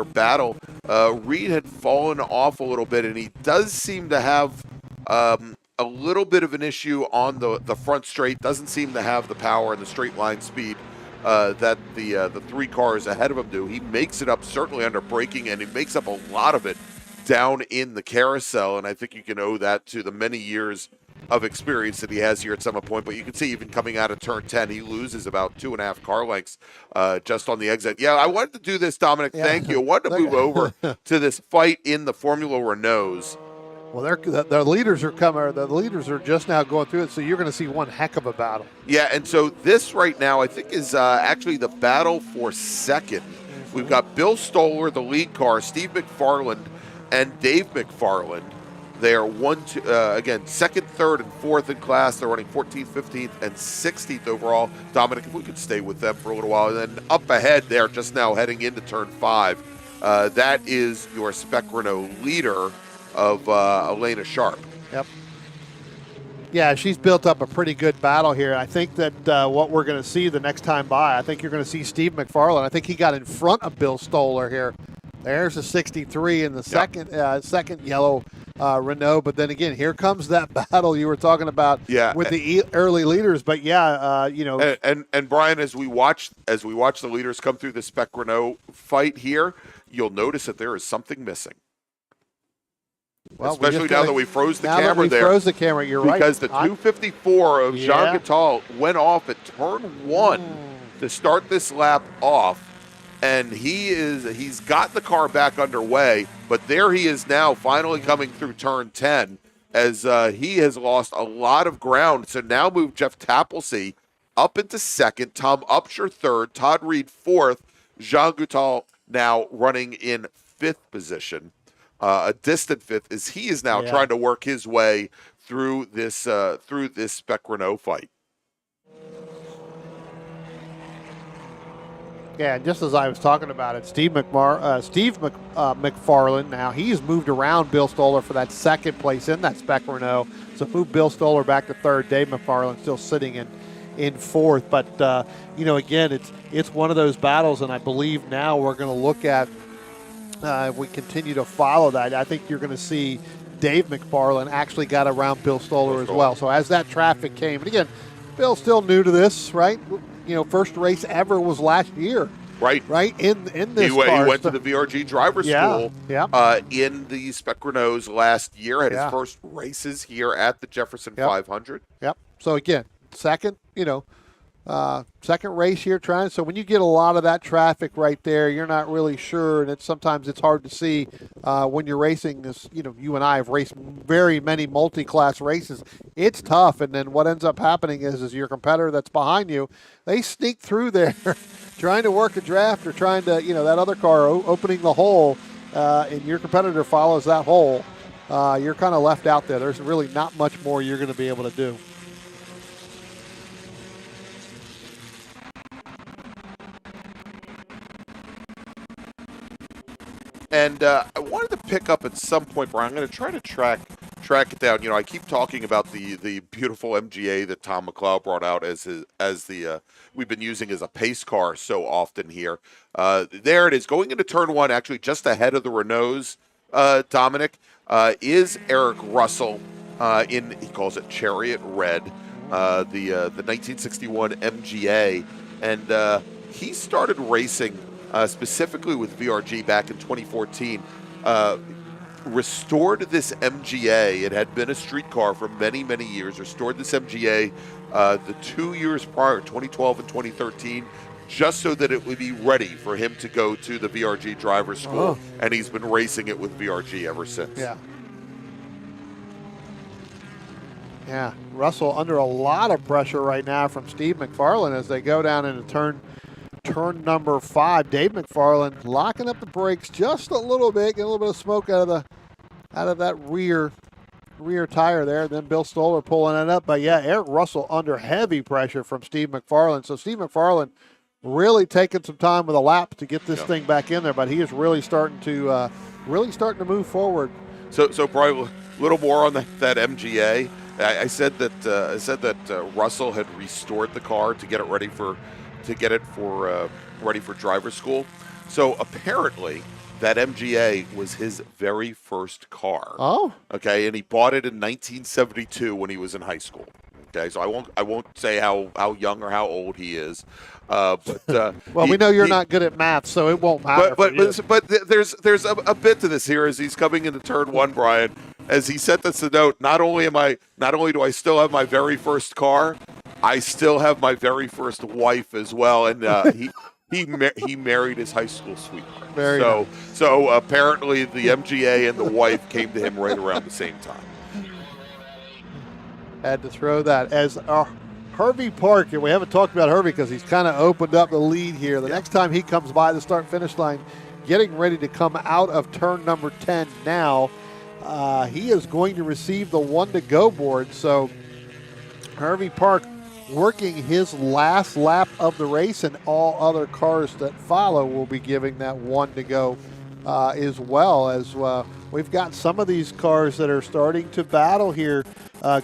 battle, Reed had fallen off a little bit, and he does seem to have a little bit of an issue on the front straight. Doesn't seem to have the power and the straight line speed that the 3 cars ahead of him do. He makes it up certainly under braking, and he makes up a lot of it down in the carousel, and I think you can owe that to the many years of experience that he has here at Summit Point. But you can see even coming out of turn 10, he loses about 2.5 car lengths just on the exit. Yeah, I wanted to do this, Dominic. Yeah. Thank you. I wanted to move over to this fight in the Formula Renaults. Well, the leaders are coming. The leaders are just now going through it, so you're going to see one heck of a battle. Yeah, and so this right now, I think, is actually the battle for second. We've got Bill Stoller, the lead car, Steve McFarland, and Dave McFarland. They are again, second, third, and fourth in class. They're running 14th, 15th, and 16th overall. Dominic, if we could stay with them for a little while. And then up ahead, they're just now heading into turn 5. That is your Spec Renault leader of Elena Sharp. Yep. Yeah, she's built up a pretty good battle here. I think that what we're going to see the next time by, I think you're going to see Steve McFarland. I think he got in front of Bill Stoller here. There's a 63 in the second yellow Renault. But then again, here comes that battle you were talking about with the early leaders. But and Brian, as we watch the leaders come through the Spec Renault fight here, you'll notice that there is something missing. Well, especially now that we froze the camera there. Froze the camera, you're right. Because the 254 of Jean Gattal went off at turn 1 to start this lap off. And he's got the car back underway, but there he is now finally coming through turn 10 as he has lost a lot of ground. So now move Jeff Taplesy up into second, Tom Upshur third, Todd Reed fourth, Jean Gattal now running in fifth position. A distant fifth as he is now trying to work his way through this Spec Renault fight. Yeah, and just as I was talking about it, Steve McFarland, now he's moved around Bill Stoller for that second place in that Spec Renault. So move Bill Stoller back to third. Dave McFarland still sitting in fourth. But, again, it's one of those battles, and I believe now we're going to look at, if we continue to follow that, I think you're going to see Dave McFarland actually got around Bill Stoller as well. So as that traffic came, and again, Bill's still new to this, right? First race ever was last year. Right. In this car. He went to the VRG driver school in the Spec Renaults last year, had his first races here at the Jefferson 500. Yep. So again, second race here trying. So when you get a lot of that traffic right there, you're not really sure, and sometimes it's hard to see when you're racing. This, you and I have raced very many multi-class races. It's tough, and then what ends up happening is your competitor that's behind you, they sneak through there, trying to work a draft or trying to that other car opening the hole, and your competitor follows that hole. You're kind of left out there. There's really not much more you're going to be able to do. And I wanted to pick up at some point, Brian. I'm going to try to track it down. I keep talking about the beautiful MGA that Tom McLeod brought out as we've been using as a pace car so often here. There it is, going into turn 1, actually just ahead of the Renaults. Dominic is Eric Russell he calls it Chariot Red, the 1961 MGA, and he started racing. Specifically with VRG back in 2014, restored this MGA. It had been a street car for many, many years. Restored this MGA the 2 years prior, 2012 and 2013, just so that it would be ready for him to go to the VRG driver school. And he's been racing it with VRG ever since. Yeah, Russell under a lot of pressure right now from Steve McFarland as they go down into turn number 5. Dave McFarland locking up the brakes just a little bit, getting a little bit of smoke out of that rear tire there. Then Bill Stoller pulling it up. But Eric Russell under heavy pressure from Steve McFarland. So Steve McFarland really taking some time with a lap to get this thing back in there, but he is really starting to move forward. So probably a little more on that MGA. I said that Russell had restored the car to get it ready for driver school. So apparently that MGA was his very first car. Oh. Okay, and he bought it in 1972 when he was in high school. Okay, so I won't say how young or how old he is. But well, we know you're not good at math, so it won't matter. But there's a bit to this here as he's coming into turn 1, Brian. as he sent us a note, not only do I still have my very first car, I still have my very first wife as well, and he married his high school sweetheart. So apparently the MGA and the wife came to him right around the same time. Had to throw that as Hervey Park, and we haven't talked about Hervey because he's kind of opened up the lead here. The next time he comes by the start-finish line, getting ready to come out of turn number 10 now, he is going to receive the 1-to-go board. So Hervey Park working his last lap of the race, and all other cars that follow will be giving that 1-to-go as well. As we've got some of these cars that are starting to battle here,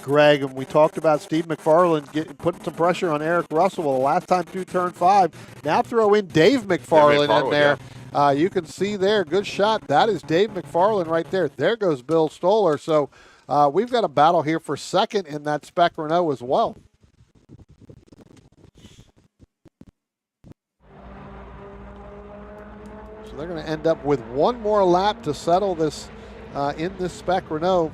Greg, and we talked about Steve McFarland putting some pressure on Eric Russell. Well, the last time through turn 5, now throw in Dave McFarland in there. Yeah. You can see there, good shot. That is Dave McFarland right there. There goes Bill Stoller. So we've got a battle here for second in that Spec Renault as well. So they're going to end up with one more lap to settle this in this Spec Renault.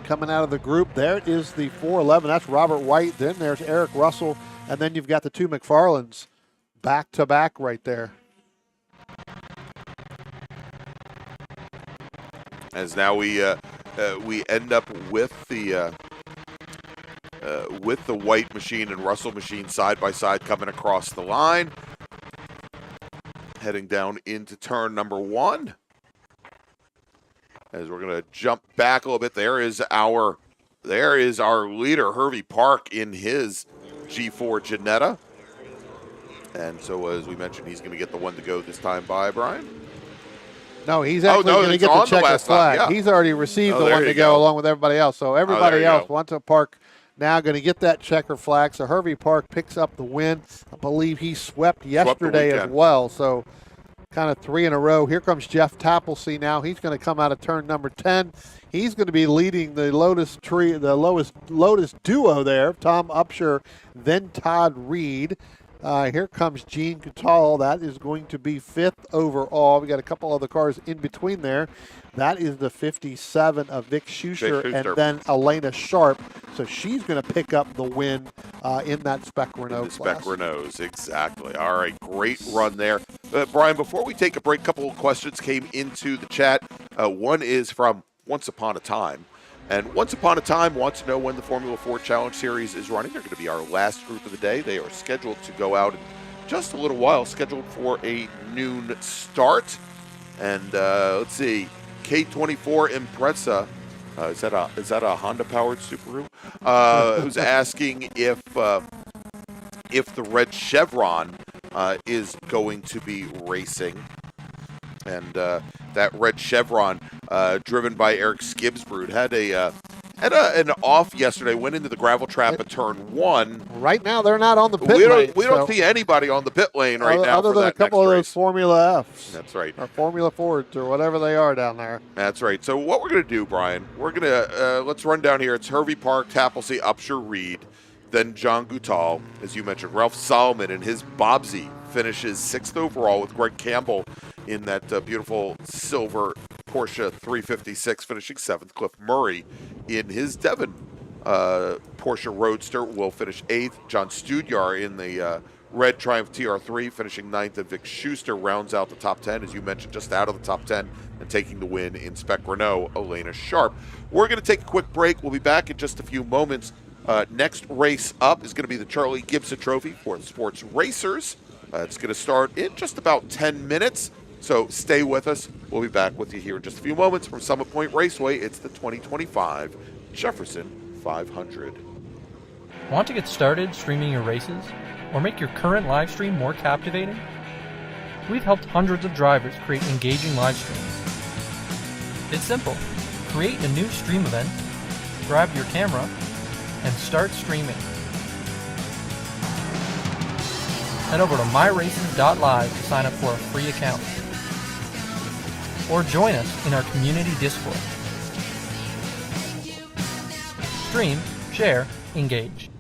Coming out of the group, there is the 411. That's Robert White. Then there's Eric Russell. And then you've got the two McFarlands back to back right there. As now we end up with the White machine and Russell machine side by side coming across the line, heading down into turn number 1. As we're going to jump back a little bit, there is our leader, Hervey Park, in his G4 Jannetta. And so, as we mentioned, he's going to get the 1-to-go this time by Brian. No, he's actually going to get the checker flag. Yeah. He's already received the 1-to-go along with everybody else. So everybody else wants to Park now going to get that checker flag. So Hervey Park picks up the win. I believe he swept yesterday as well. So kind of 3 in a row. Here comes Jeff Taplesey now. He's going to come out of turn number 10. He's going to be leading the Lotus duo there, Tom Upshur, then Todd Reed. Here comes Gene Coutal. That is going to be 5th overall. We got a couple other cars in between there. That is the 57 of Vic Schuster, and then Elena Sharp. So she's going to pick up the win in that Spec Renault class. Spec Renaults, exactly. All right, great run there. Brian, before we take a break, a couple of questions came into the chat. One is from Once Upon a Time. And Once Upon a Time wants to know when the Formula 4 Challenge Series is running. They're going to be our last group of the day. They are scheduled to go out in just a little while, scheduled for a noon start. And let's see, K24 Impreza, is that a Honda-powered Subaru? Who's asking if the red Chevron is going to be racing. And that red Chevron, driven by Eric Skibbsbrud, had an off yesterday. Went into the gravel trap at turn 1. Right now, they're not on the pit lane. We don't see anybody on the pit lane right now. Other than a couple of those Formula Fs. That's right. Or Formula Fords or whatever they are down there. That's right. So what we're going to do, Brian, we're going to let's run down here. It's Hervey Park, Taplesey, Upshur, Reed, then John Coutal, as you mentioned. Ralph Solomon and his Bobsy finishes 6th overall with Greg Campbell in that beautiful silver Porsche 356, finishing 7th. Cliff Murray in his Devon Porsche Roadster will finish 8th. John Studyar in the red Triumph TR3 finishing 9th. And Vic Schuster rounds out the top 10, as you mentioned, just out of the top 10 and taking the win in Spec Renault, Elena Sharp. We're going to take a quick break. We'll be back in just a few moments. Next race up is going to be the Charlie Gibson Trophy for the sports racers. It's going to start in just about 10 minutes. So stay with us. We'll be back with you here in just a few moments from Summit Point Raceway. It's the 2025 Jefferson 500. Want to get started streaming your races or make your current live stream more captivating? We've helped hundreds of drivers create engaging live streams. It's simple. Create a new stream event, grab your camera, and start streaming. Head over to myraces.live to sign up for a free account. Or join us in our community Discord. Stream, share, engage.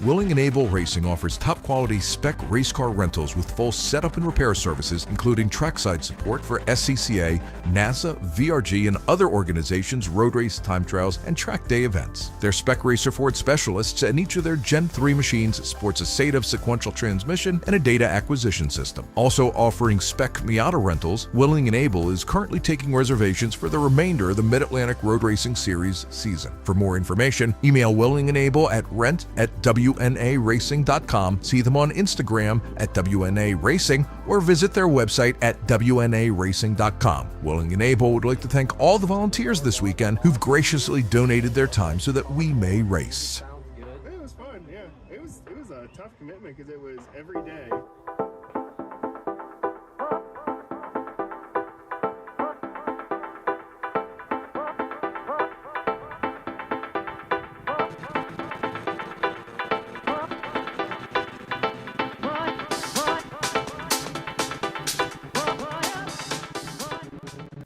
Willing and Able Racing offers top-quality spec race car rentals with full setup and repair services, including trackside support for SCCA, NASA, VRG, and other organizations' road race, time trials, and track day events. Their spec racer Ford specialists and each of their Gen 3 machines sports a SATAV sequential transmission and a data acquisition system. Also offering spec Miata rentals, Willing and Able is currently taking reservations for the remainder of the Mid-Atlantic Road Racing Series season. For more information, email Willing and Able at rent@wnaracing.com, see them on Instagram at WNA Racing, or visit their website at WNARacing.com. Willing and Able would like to thank all the volunteers this weekend who've graciously donated their time so that we may race. It was fun, yeah. It was a tough commitment because it was every day.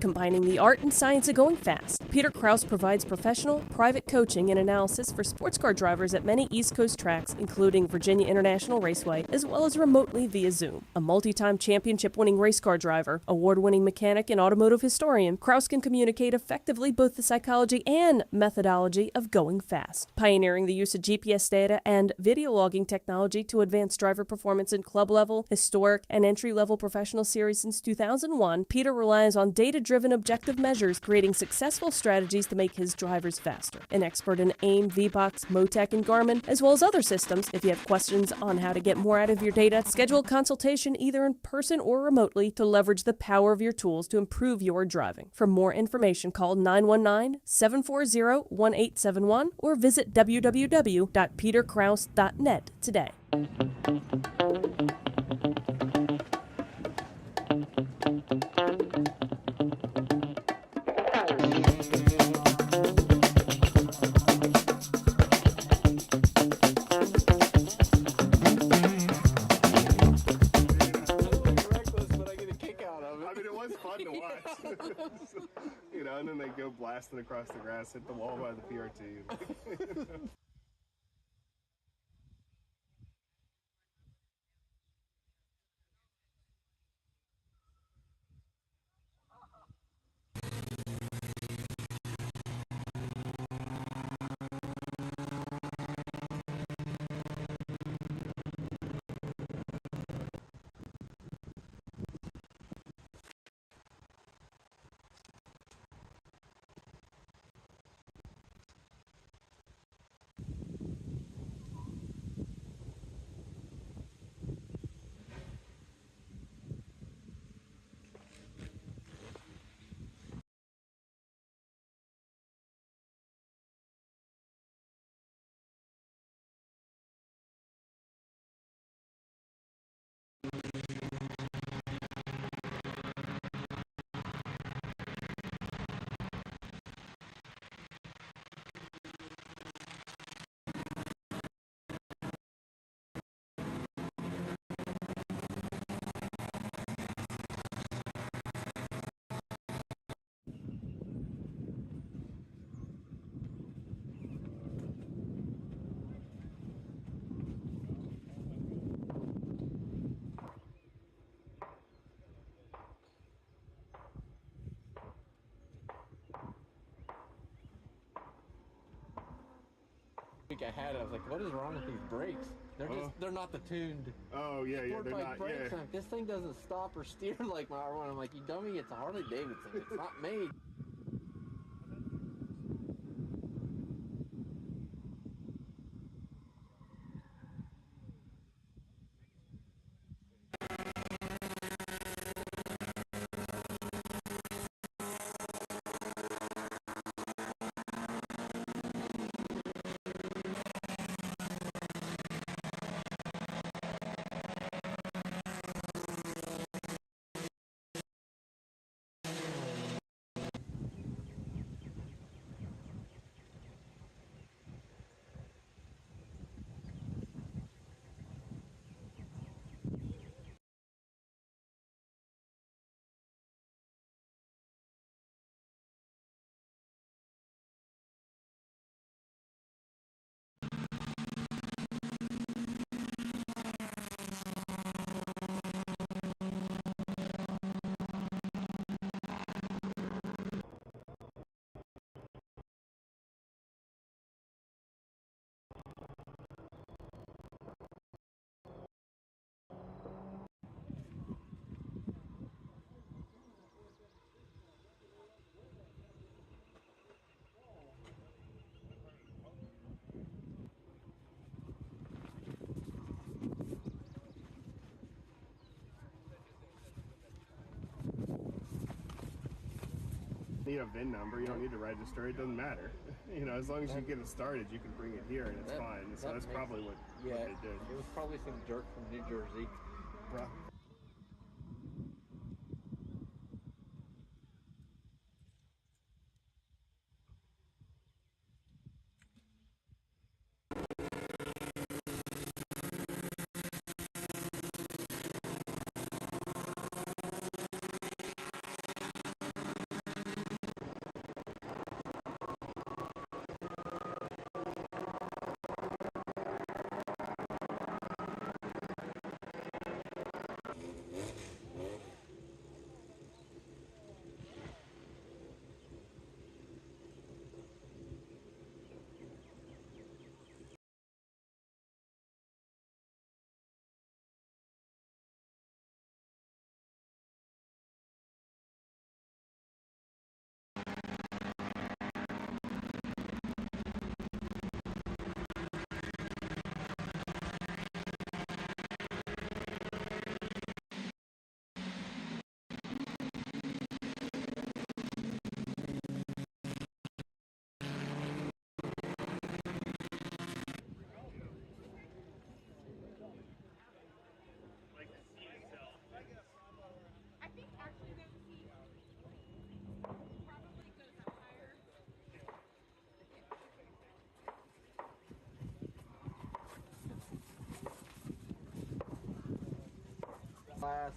Combining the art and science of going fast, Peter Krause provides professional, private coaching and analysis for sports car drivers at many East Coast tracks, including Virginia International Raceway, as well as remotely via Zoom. A multi-time championship-winning race car driver, award-winning mechanic, and automotive historian, Krause can communicate effectively both the psychology and methodology of going fast, pioneering the use of GPS data and video logging technology to advance driver performance in club-level, historic, and entry-level professional series since 2001. Peter relies on data-driven objective measures, creating successful strategies to make his drivers faster. An expert in AIM, VBOX, Motec, and Garmin, as well as other systems. If you have questions on how to get more out of your data, schedule a consultation either in person or remotely to leverage the power of your tools to improve your driving. For more information, call 919-740-1871 or visit www.peterkrause.net today. You know, and then they go blasting across the grass, hit the wall by the PRT. I had it. I was like, what is wrong with these brakes? They're not the tuned. Oh yeah, sport they're bike not. brakes. Yeah. Like, this thing doesn't stop or steer like my R1. I'm like, you dummy, it's a Harley Davidson. It's not made. need a VIN number. You don't need to register. It doesn't matter. You know, as long as you get it started, you can bring it here and it's fine. So that's probably what they did. It was probably some jerk from New Jersey. Well,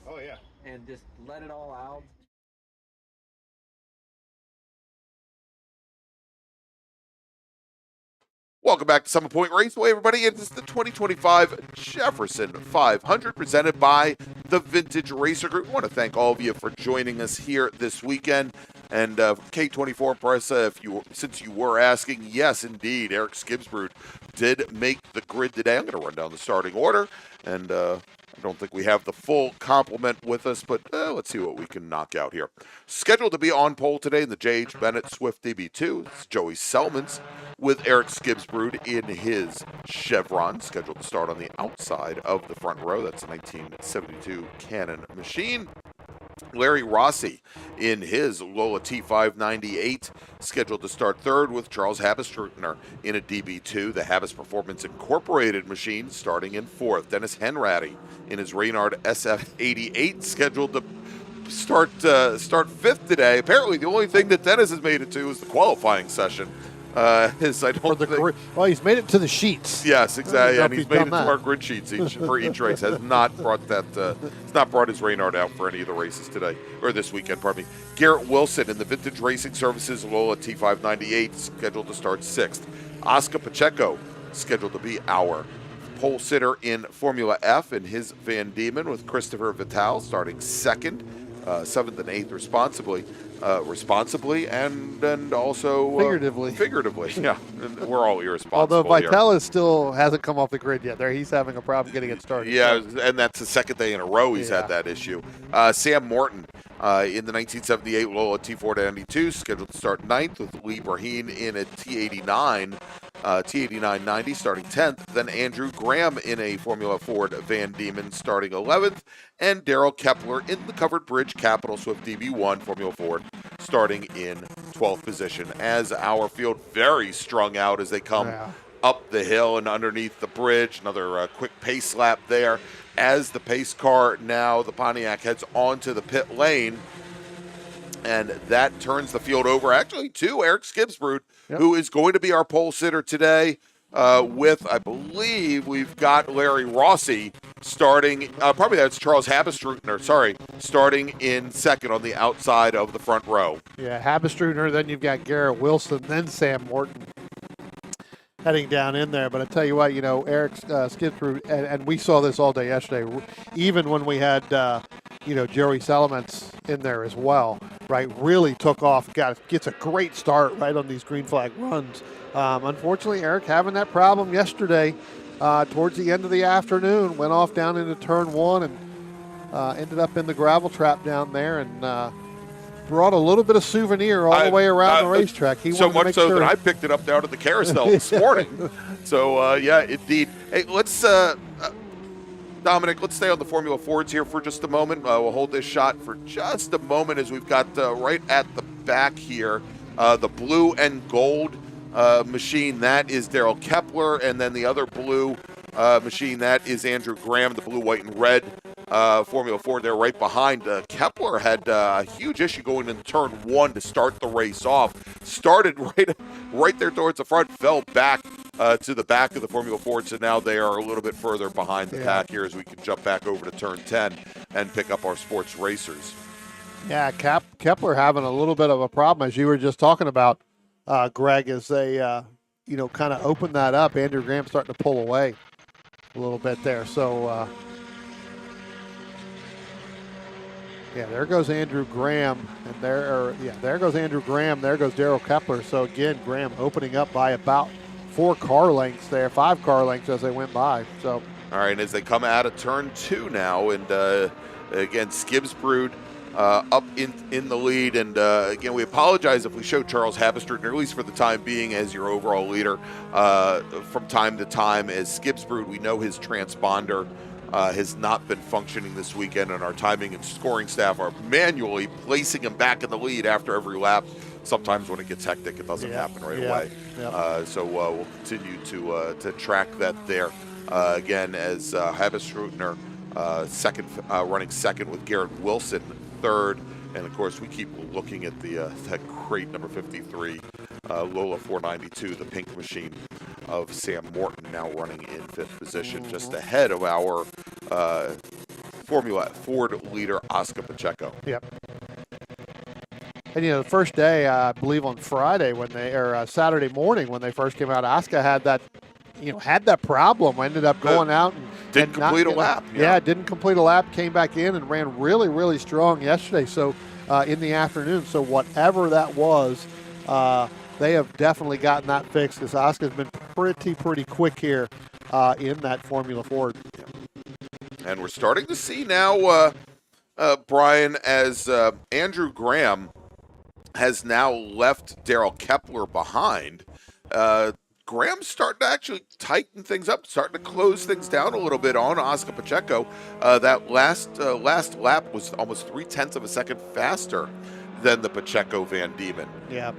oh yeah. And just let it all out. Welcome back to Summit Point Raceway, everybody. It is the 2025 Jefferson 500 presented by the Vintage Racer Group. I want to thank all of you for joining us here this weekend. And K24 Press, since you were asking, yes, indeed, Eric Skibbsbrud did make the grid today. I'm going to run down the starting order, and I don't think we have the full complement with us, but let's see what we can knock out here. Scheduled to be on pole today in the J.H. Bennett Swift DB2, it's Joey Selmans with Eric Skibbsbrud in his Chevron, scheduled to start on the outside of the front row. That's a 1972 Canon machine. Larry Rossi in his Lola T598, scheduled to start third with Charles Habestrutner in a DB2, the Habas Performance Incorporated machine, starting in fourth. Dennis Henratty in his Reynard SF88, scheduled to start fifth today. Apparently, the only thing that Dennis has made it to is the qualifying session. He's made it to the sheets. Yes, exactly, and he's made it to our grid sheets for each race. Has not brought that. Has not brought his Reynard out for any of the races today or this weekend. Pardon me. Garrett Wilson in the Vintage Racing Services Lola T598, scheduled to start sixth. Oscar Pacheco scheduled to be our pole sitter in Formula F in his Van Diemen, with Christopher Vital starting second, seventh and eighth responsibly, and also figuratively, yeah. And we're all irresponsible. Although Vitalis still hasn't come off the grid yet. He's having a problem getting it started. Yeah, and that's the second day in a row he's had that issue. Sam Morton in the 1978 Lola T492, scheduled to start ninth, with Lee Braheen in a T89. T8990 starting 10th, then Andrew Graham in a Formula Ford Van Diemen starting 11th, and Daryl Kepler in the Covered Bridge Capital Swift DB1 Formula Ford starting in 12th position. As our field very strung out as they come up the hill and underneath the bridge. Another quick pace lap there as the pace car, now the Pontiac, heads onto the pit lane. And that turns the field over, actually, to Eric Skibbsbrud, who is going to be our pole sitter today with, I believe, we've got Larry Rossi starting, probably that's Charles Habestrutner, starting in second on the outside of the front row. Yeah, Habestrutner, then you've got Garrett Wilson, then Sam Morton heading down in there. But I tell you what, Eric Skibbsbrud, and we saw this all day yesterday, even when we had Joey Selmans in there as well, right? Really took off, gets a great start right on these green flag runs. Unfortunately, Eric having that problem yesterday towards the end of the afternoon, went off down into turn one and ended up in the gravel trap down there, and brought a little bit of souvenir all the way around the racetrack. He so much so that I picked it up down at the carousel this morning. So, yeah, indeed. Hey, let's Dominic, let's stay on the Formula Fords here for just a moment. We'll hold this shot for just a moment as we've got right at the back here. The blue and gold machine, that is Daryl Kepler, and then the other blue machine, that is Andrew Graham, the blue, white, and red Formula Ford there right behind. Kepler had a huge issue going into turn 1 to start the race off. Started right there towards the front, fell back to the back of the Formula Ford, so now they are a little bit further behind the pack here as we can jump back over to turn 10 and pick up our sports racers. Yeah, Kepler having a little bit of a problem, as you were just talking about, Greg, as they, kind of open that up. Andrew Graham starting to pull away a little bit there. So, there goes Andrew Graham, and there goes Andrew Graham. There goes Daryl Kepler. So again, Graham opening up by about 5 car lengths as they went by. So, all right, as they come out of turn 2 now, and again, Skibbsbrud up in the lead, and again, we apologize if we show Charles Habestruten, at least for the time being, as your overall leader from time to time. As Skibbsbrud, we know his transponder has not been functioning this weekend, and our timing and scoring staff are manually placing him back in the lead after every lap. Sometimes when it gets hectic, it doesn't happen right away. So we'll continue to track that there. Again, as Habestruten running second with Garrett Wilson third, and of course we keep looking at that great number 53 Lola 492, the pink machine of Sam Morton, now running in 5th position, just ahead of our Formula Ford leader Oscar Pacheco. Yep. And the first day, I believe on Friday Saturday morning when they first came out, Oscar had that problem. Ended up going out and didn't complete a lap. Yeah, didn't complete a lap. Came back in and ran really, really strong yesterday. So in the afternoon. So whatever that was, they have definitely gotten that fixed, because Oscar's been pretty quick here in that Formula Ford. And we're starting to see now, Brian, as Andrew Graham has now left Daryl Kepler behind. Graham's starting to actually tighten things up, starting to close things down a little bit on Oscar Pacheco. That last lap was almost 0.3 of a second faster than the Pacheco Van Diemen. Yeah.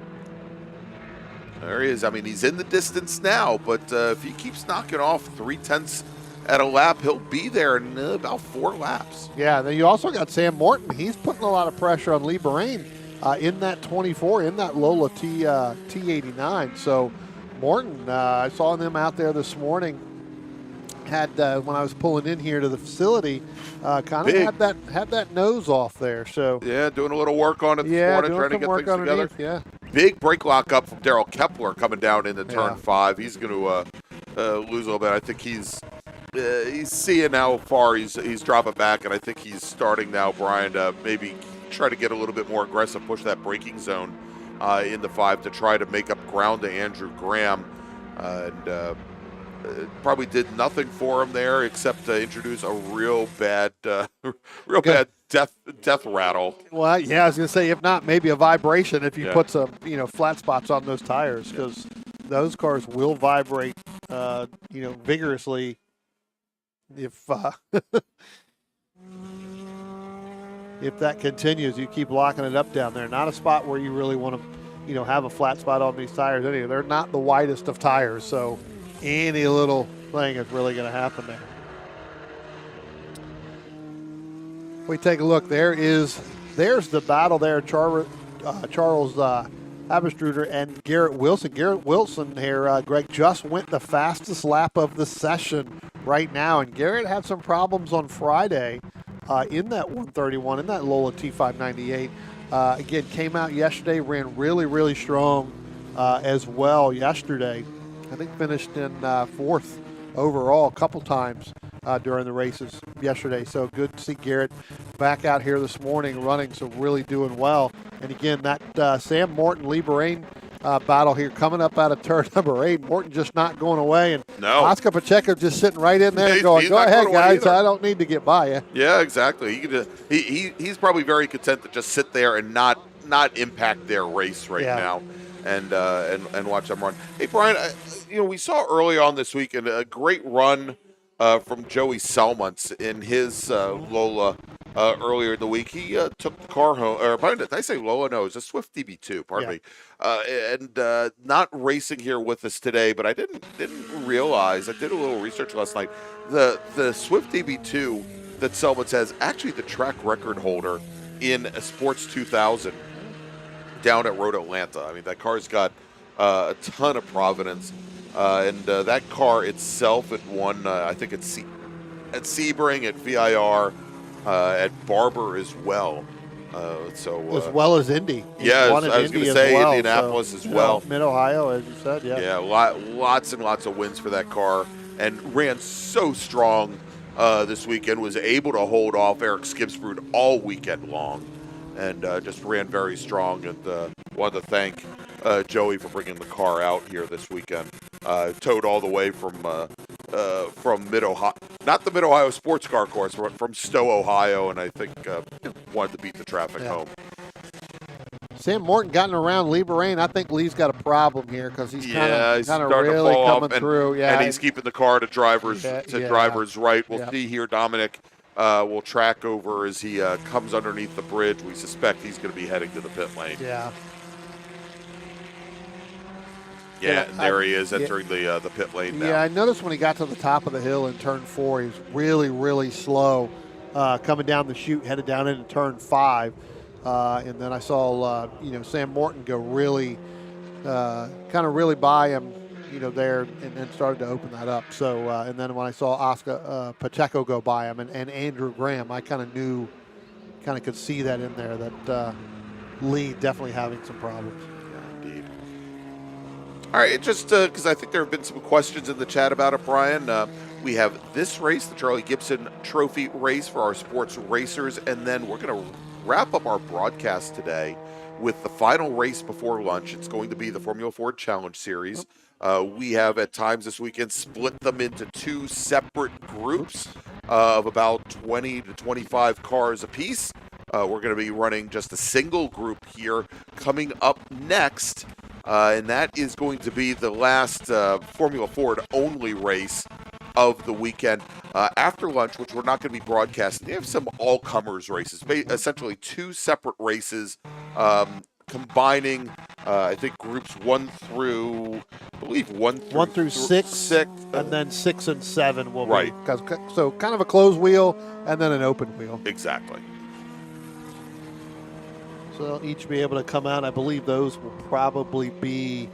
There he is. I mean, he's in the distance now, but if he keeps knocking off 0.3 at a lap, he'll be there in about 4 laps. Yeah, then you also got Sam Morton. He's putting a lot of pressure on Lee Bahrain in that 24, in that Lola T89. So Morton, I saw them out there this morning, had when I was pulling in here to the facility, kind of had that nose off there. So yeah, doing a little work on it this morning, trying to get things together. Yeah. Big brake lock up from Daryl Kepler coming down into turn 5. He's going to lose a little bit. I think he's seeing how far he's dropping back, and I think he's starting now, Brian, to maybe try to get a little bit more aggressive, push that braking zone in the 5 to try to make up ground to Andrew Graham. And probably did nothing for him there except to introduce a real bad bad death rattle. Well, yeah, I was going to say, if not, maybe a vibration if you put some flat spots on those tires, because those cars will vibrate vigorously if if that continues. You keep locking it up down there. Not a spot where you really want to have a flat spot on these tires anyway. They're not the widest of tires, so any little thing is really going to happen there. We take a look. There's the battle there. Charles Habestruder and Garrett Wilson. Garrett Wilson here, Greg, just went the fastest lap of the session right now, and Garrett had some problems on Friday in that 131, in that Lola T598. Again, came out yesterday, ran really, really strong as well yesterday. I think finished in 4th overall a couple times during the races yesterday. So good to see Garrett back out here this morning running, so really doing well. And again, that Sam Morton, Lee Bahrain battle here coming up out of turn number 8. Morton just not going away, and Oscar Pacheco just sitting right in there going, go ahead, guys, I don't need to get by you. Yeah, exactly. He's probably very content to just sit there and not impact their race now. And watch them run. Hey, Brian, we saw early on this week a great run from Joey Selmans in his Lola earlier in the week. He took the car home, or pardon, did I say Lola? No, it was a Swift DB2. Pardon me. And not racing here with us today, but I didn't realize. I did a little research last night. The Swift DB2 that Selman says actually the track record holder in a Sports 2000 down at Road Atlanta. I mean, that car's got a ton of provenance, and that car itself had won. I think at Sebring, at VIR, at Barber as well. As well as Indy. Yeah, I was going to say well, Indianapolis as well. Mid-Ohio, as you said, yeah. Yeah, lots and lots of wins for that car, and ran so strong this weekend, was able to hold off Eric Skibsbrud all weekend long, and just ran very strong. And wanted to thank Joey for bringing the car out here this weekend. Towed all the way from Mid-Ohio, not the Mid-Ohio Sports Car Course, but from Stowe, Ohio, and I think wanted to beat the traffic home. Sam Morton gotten around Lee Bahrain. I think Lee's got a problem here because he's kind of really to fall coming off, through. And he's keeping the car to drivers right. We'll see here. Dominic will track over as he comes underneath the bridge. We suspect he's going to be heading to the pit lane. Yeah, there he is entering the pit lane now. Yeah, I noticed when he got to the top of the hill in turn 4, he was really, really slow coming down the chute, headed down into turn 5. And then I saw, Sam Morton go really, kind of really by him, there, and then started to open that up. So, and then when I saw Oscar Pacheco go by him and Andrew Graham, I kind of could see that in there, that Lee definitely having some problems. Yeah, indeed. All right, just because I think there have been some questions in the chat about it, Brian. We have this race, the Charlie Gibson Trophy race for our sports racers, and then we're going to wrap up our broadcast today with the final race before lunch. It's going to be the Formula Ford Challenge Series. We have at times this weekend split them into 2 separate groups of about 20 to 25 cars apiece. We're going to be running just a single group here coming up next. And that is going to be the last Formula Ford only race of the weekend. After lunch, which we're not going to be broadcasting, they have some all-comers races, essentially 2 separate races combining, I think, groups 1 through 6, and then 6 and 7 will be. So kind of a closed wheel and then an open wheel. Exactly. So they'll each be able to come out. I believe those will probably be,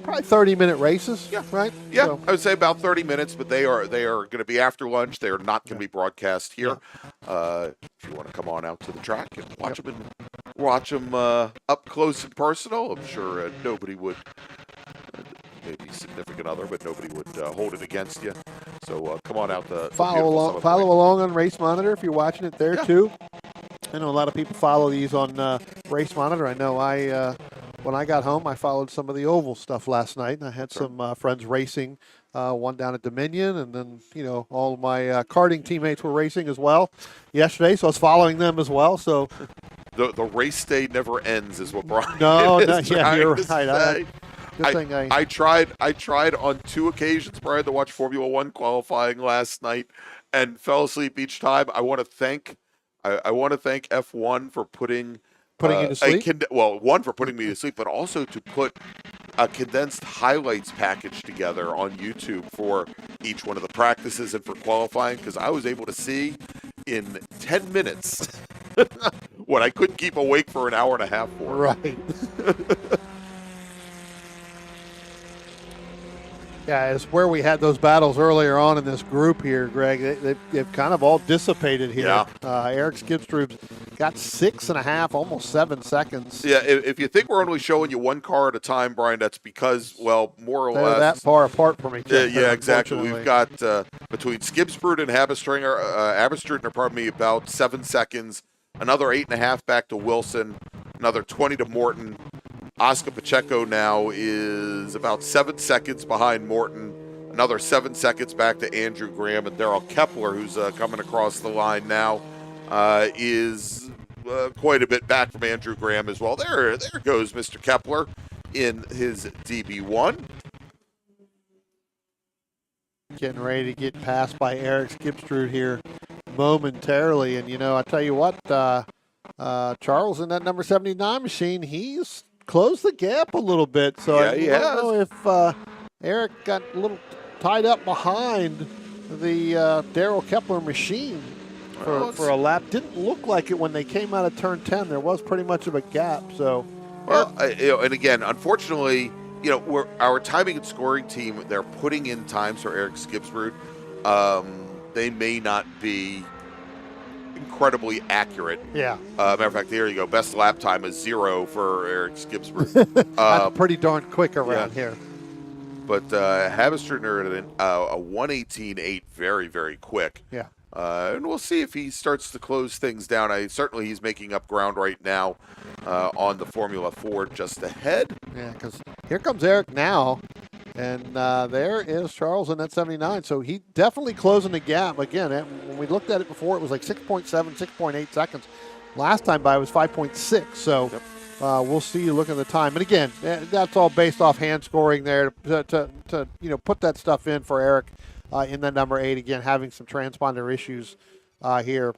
probably 30-minute races. Yeah. Right. Yeah, so I would say about 30 minutes, but they are going to be after lunch. They are not going to be broadcast here. If you want to come on out to the track and watch them up close and personal, I'm sure nobody would. Maybe significant other, but nobody would hold it against you. So come on out to follow along on Race Monitor if you're watching it there too. I know a lot of people follow these on Race Monitor. I know when I got home, I followed some of the oval stuff last night. And I had some friends racing, one down at Dominion, and then, all of my karting teammates were racing as well yesterday, so I was following them as well. So the race day never ends is what Brian you're right. I tried on 2 occasions, Brian, to watch Formula One qualifying last night and fell asleep each time. I want to thank F1 for putting you to sleep? One, for putting me to sleep, but also to put a condensed highlights package together on YouTube for each one of the practices and for qualifying, because I was able to see in 10 minutes what I couldn't keep awake for an hour and a half for. Right. Yeah, it's where we had those battles earlier on in this group here, Greg. They've kind of all dissipated here. Yeah. Eric Skibsrud's got 6.5, almost 7 seconds. Yeah, if you think we're only showing you 1 car at a time, Brian, that's because, more or They're less. that far apart from each other. Yeah, exactly. We've got between Skibsbrud and Aberstridner, about 7 seconds. Another 8.5 back to Wilson. Another 20 to Morton. Oscar Pacheco now is about 7 seconds behind Morton. Another 7 seconds back to Andrew Graham. And Darrell Kepler, who's coming across the line now, is quite a bit back from Andrew Graham as well. There goes Mr. Kepler in his DB1. Getting ready to get passed by Eric Skibsrud here momentarily. And, I tell you what, Charles in that number 79 machine, he's closed the gap a little bit. So Yeah, I he don't has. know if Eric got a little tied up behind the Daryl Kepler machine for a lap. Didn't look like it when they came out of turn 10. There was pretty much of a gap. So, well, and again, unfortunately, our timing and scoring team, they're putting in times for Eric Skipsrud. They may not be incredibly accurate. Yeah. Matter of fact, there you go. Best lap time is 0 for Eric Skipsrud. That's pretty darn quick around here. But Habestriner at a 1:18.8, very, very quick. Yeah. And we'll see if he starts to close things down. Certainly he's making up ground right now on the Formula 4 just ahead. Yeah, because here comes Eric now. And there is Charles in that 79. So he definitely closing the gap. Again, when we looked at it before, it was like 6.7, 6.8 seconds. Last time by it was 5.6. So we'll see you look at the time. And again, that's all based off hand scoring there to put that stuff in for Eric in that number 8. Again, having some transponder issues here.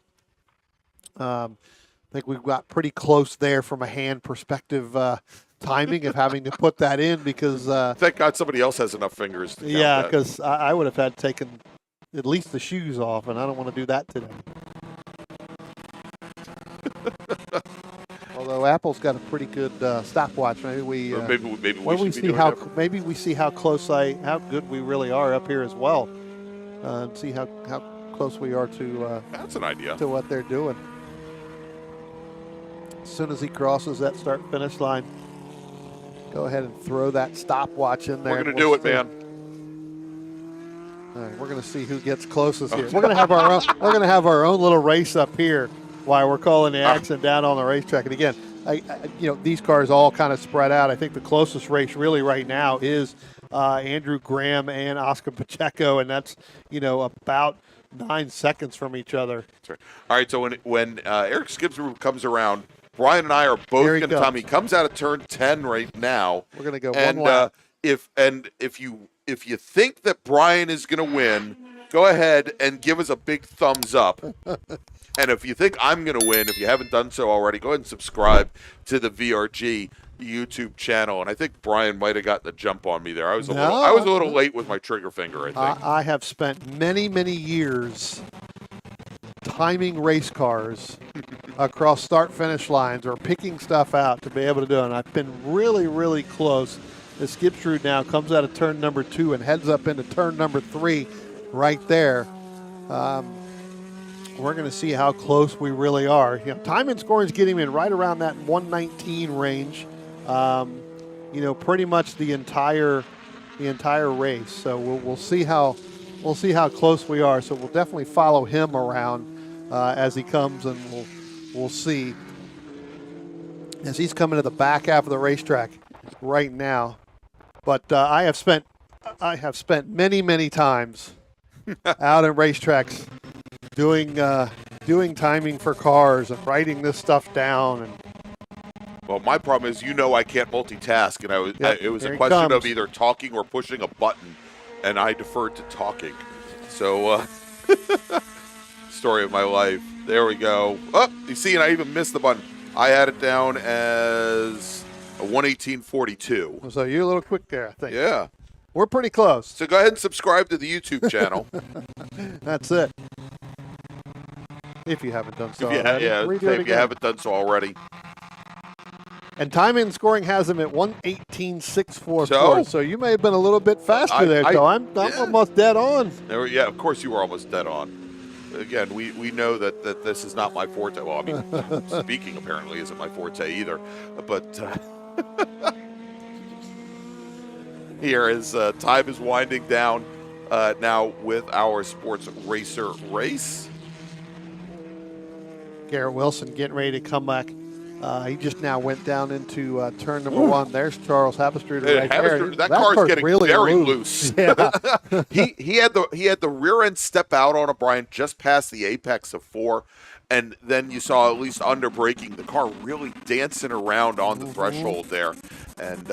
I think we've got pretty close there from a hand perspective timing of having to put that in because thank God somebody else has enough fingers to count yeah, that. because I would have had taken at least the shoes off, and I don't want to do that today. Although Apple's got a pretty good stopwatch, maybe we maybe we see how good we really are up here as well, and see how close we are to that's an idea to what they're doing. As soon as he crosses that start-finish line, go ahead and throw that stopwatch in there. We're going to do it, man. All right, we're going to see who gets closest here. We're going to have our own. We're going to have our own little race up here while we're calling the action down on the racetrack. And again, these cars all kind of spread out. I think the closest race really right now is Andrew Graham and Oscar Pacheco, and that's about 9 seconds from each other. That's right. All right, so when Eric Skipsrud comes around, Brian and I are both going to come. He comes out of turn 10 right now. We're going to go one lap. If you think that Brian is going to win, go ahead and give us a big thumbs up. And if you think I'm going to win, if you haven't done so already, go ahead and subscribe to the VRG YouTube channel. And I think Brian might have gotten the jump on me there. I was a little late with my trigger finger, I think. I have spent many, many years timing race cars across start-finish lines or picking stuff out to be able to do it. And I've been really, really close. The Skipsrud now comes out of turn number 2 and heads up into turn number 3 right there. We're going to see how close we really are. Time and scoring is getting in right around that 119 range. Pretty much the entire race. So we'll see how close we are. So we'll definitely follow him around as he comes, and we'll see as he's coming to the back half of the racetrack right now. But I have spent many, many times out at racetracks doing timing for cars and writing this stuff down. And well, my problem is, I can't multitask, and it was a question of either talking or pushing a button, and I deferred to talking. So, story of my life. There we go. Oh, you see, and I even missed the button. I had it down as a 1:18.42. So you're a little quick there, I think. Yeah. We're pretty close. So go ahead and subscribe to the YouTube channel. That's it. If you haven't done so already. If you haven't done so already. And timing and scoring has him at 1:18.644. So you may have been a little bit faster there, Joe. I'm almost dead on. Yeah, of course you were almost dead on. Again, we know that this is not my forte. Well, I mean, speaking apparently isn't my forte either. But here is time is winding down now with our Sports Racer race. Garrett Wilson getting ready to come back. He just now went down into turn number 1. There's Charles Habestrud right there. That car's getting really very loose. Yeah. he had the rear end step out on O'Brien just past the apex of 4, and then you saw, at least under braking, the car really dancing around on the threshold there, and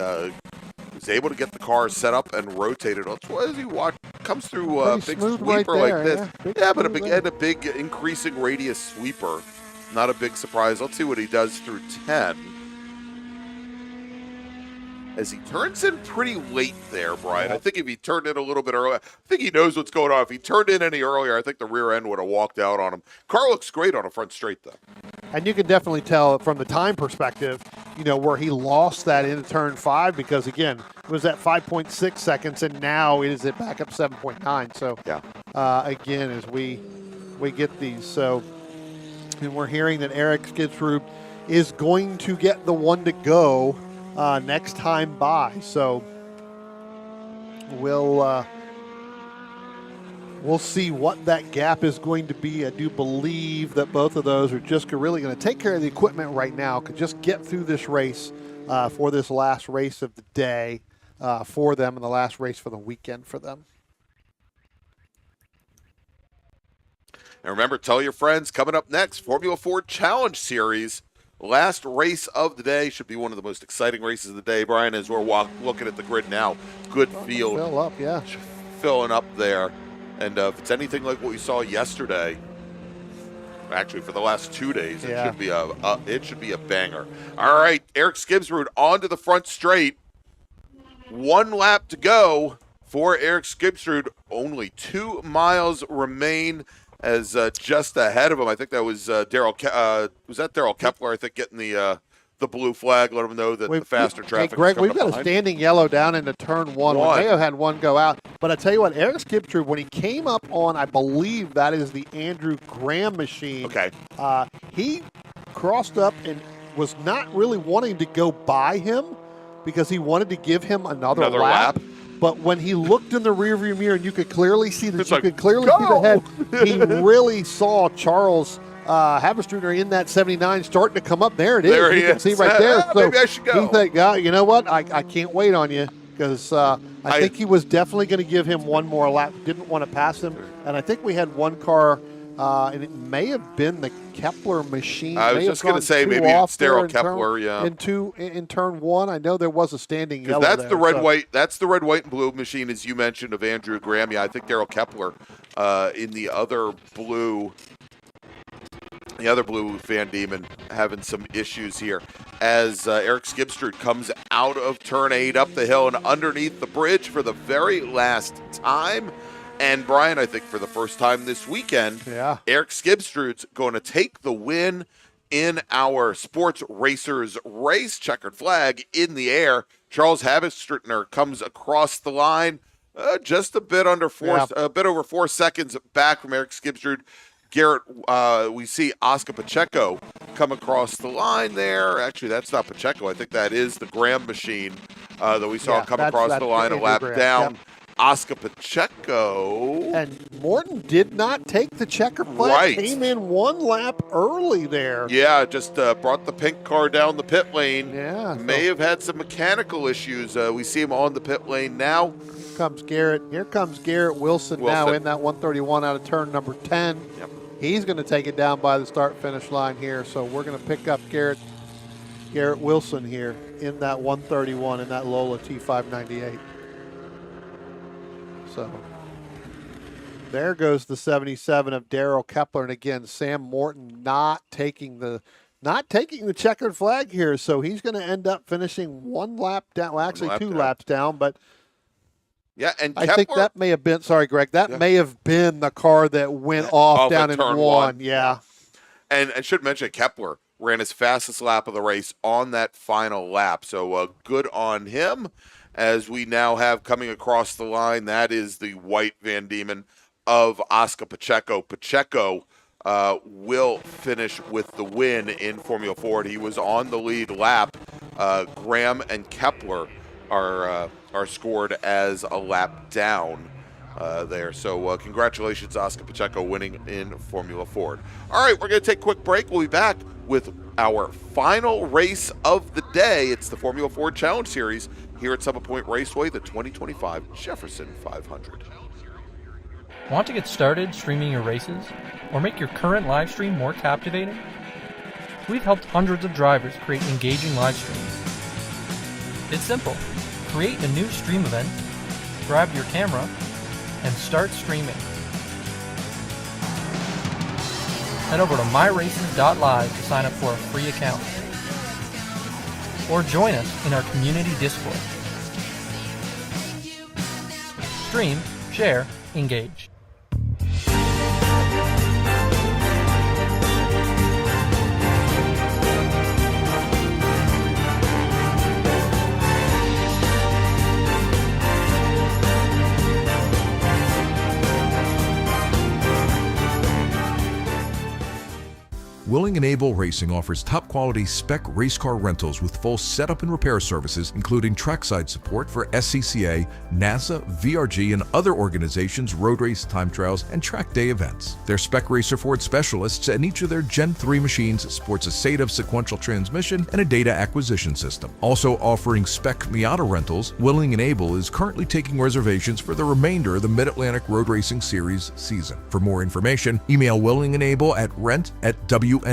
was able to get the car set up and rotated. As you watch, comes through a Pretty big smooth sweeper right like there, this. yeah. Big Yeah, but smooth there. a big increasing radius sweeper. Not a big surprise. Let's see what he does through 10. As he turns in pretty late there, Brian. Yeah. I think if he turned in a little bit earlier, I think he knows what's going on. If he turned in any earlier, I think the rear end would have walked out on him. Car looks great on a front straight, though. And you can definitely tell from the time perspective, where he lost that into turn 5 because, again, it was at 5.6 seconds, and now it is at back up 7.9. So, Yeah. Again, as we get these. So, and we're hearing that Eric Skidsrud is going to get the one to go next time by. So, we'll see what that gap is going to be. I do believe that both of those are just really going to take care of the equipment right now, could just get through this race for this last race of the day for them and the last race for the weekend for them. And remember, tell your friends, coming up next, Formula 4 Challenge Series. Last race of the day. Should be one of the most exciting races of the day, Brian, as we're looking at the grid now. Good field. Fill up, yeah. Filling up there. And if it's anything like what we saw yesterday, actually for the last 2 days, it should be a banger. All right, Eric Skidsrud onto the front straight. 1 lap to go for Eric Skidsrud. Only 2 miles remain. As just ahead of him, I think that was Daryl. Was that Daryl Kepler? I think getting the blue flag, let him know that the faster traffic. Hey, Greg, is we've coming got up a standing yellow down into turn 1. Mayo had one go out, but I tell you what, Eric Skidsrud, when he came up on, I believe that is the Andrew Graham machine. Okay. He crossed up and was not really wanting to go by him because he wanted to give him another lap. But when he looked in the rearview mirror, and you could clearly see that see the head, he really saw Charles Haverstruder in that 79 starting to come up. There it is. There he you can is. see right there. So maybe I should go. He think, you know what? I can't wait on you because I think he was definitely going to give him one more lap. Didn't want to pass him. And I think we had one car, and it may have been the Kepler machine. I was just going to say maybe it's Daryl Kepler, in turn 1, I know there was a standing yellow. That's there, the red white. That's the red white and blue machine, as you mentioned, of Andrew Graham. Yeah, I think Daryl Kepler in the other blue. The other blue Van Diemen having some issues here as Eric Skidsrud comes out of turn 8 up the hill and underneath the bridge for the very last time. And Brian, I think for the first time this weekend, Eric Skidsrud's going to take the win in our sports racers race. Checkered flag in the air. Charles Haverstruder comes across the line, just a bit under a bit over 4 seconds back from Eric Skidsrud. Garrett, we see Oscar Pacheco come across the line there. Actually, that's not Pacheco. I think that is the Graham machine that we saw come across the line a lap down. Yep. Oscar Pacheco. And Morton did not take the checker flag. Right. Came in 1 lap early there. Yeah, just brought the pink car down the pit lane. Yeah. May have had some mechanical issues. We see him on the pit lane now. Here comes Garrett Wilson now in that 131 out of turn number 10. Yep. He's going to take it down by the start-finish line here. So we're going to pick up Garrett Wilson here in that 131 in that Lola T598. So there goes the 77 of Daryl Kepler. And again, Sam Morton not taking the checkered flag here. So he's going to end up finishing 1 lap down. Well, actually 2 laps down, but yeah, and I think that may have been, sorry, Greg, that may have been the car that went off down in turn 1. Yeah. And I should mention Kepler ran his fastest lap of the race on that final lap. So good on him. As we now have coming across the line, that is the white Van Diemen of Oscar Pacheco. Pacheco will finish with the win in Formula Ford. He was on the lead lap. Graham and Kepler are scored as a lap down there. So congratulations, Oscar Pacheco, winning in Formula Ford. All right, we're going to take a quick break. We'll be back with our final race of the day. It's the Formula Ford Challenge Series here at Summit Point Raceway, the 2025 Jefferson 500. Want to get started streaming your races or make your current live stream more captivating? We've helped hundreds of drivers create engaging live streams. It's simple. Create a new stream event, grab your camera, and start streaming. Head over to myraces.live to sign up for a free account. Or join us in our community Discord. Stream, share, engage. Willing and Able Racing offers top-quality spec race car rentals with full setup and repair services, including trackside support for SCCA, NASA, VRG, and other organizations' road race time trials and track day events. Their spec racer Ford specialists and each of their Gen 3 machines sports a SATAV sequential transmission and a data acquisition system. Also offering spec Miata rentals, Willing and Able is currently taking reservations for the remainder of the Mid-Atlantic Road Racing Series season. For more information, email Willing and Able at rent@WNARacing.com,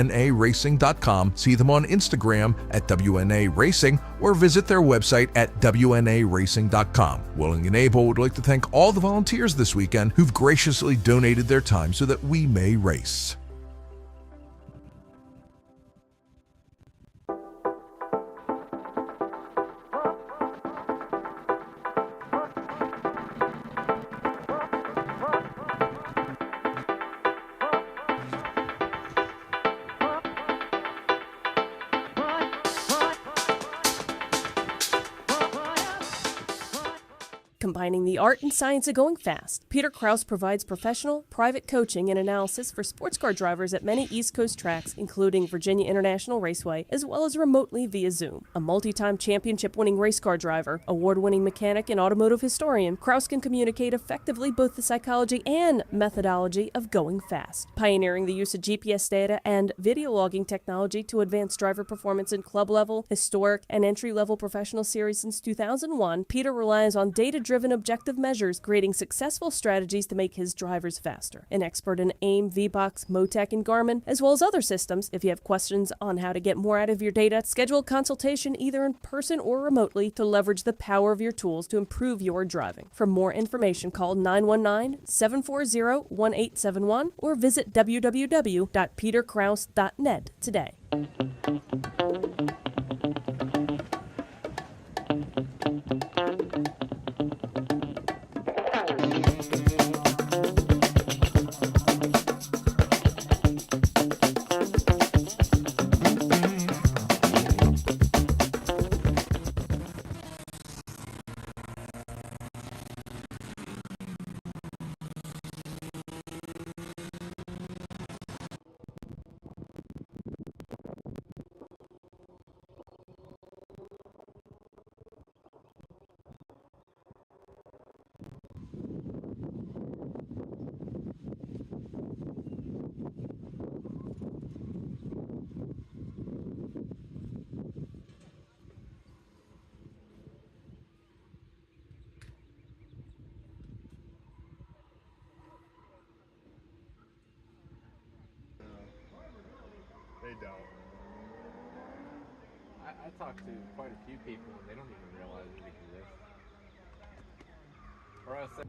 see them on Instagram at WNA Racing, or visit their website at WNARacing.com. Willing and Able would like to thank all the volunteers this weekend who've graciously donated their time so that we may race. Combining the art and science of going fast, Peter Krause provides professional, private coaching and analysis for sports car drivers at many East Coast tracks, including Virginia International Raceway, as well as remotely via Zoom. A multi-time championship-winning race car driver, award-winning mechanic, and automotive historian, Krause can communicate effectively both the psychology and methodology of going fast, pioneering the use of GPS data and video logging technology to advance driver performance in club-level, historic, and entry-level professional series since 2001. Peter relies on data-driven objective measures, creating successful strategies to make his drivers faster. An expert in AIM, VBox, Motec, and Garmin, as well as other systems. If you have questions on how to get more out of your data, schedule a consultation either in person or remotely to leverage the power of your tools to improve your driving. For more information, call 919-740-1871 or visit www.peterkrause.net today. They don't. I talked to quite a few people and they don't even realize it exists. Or else they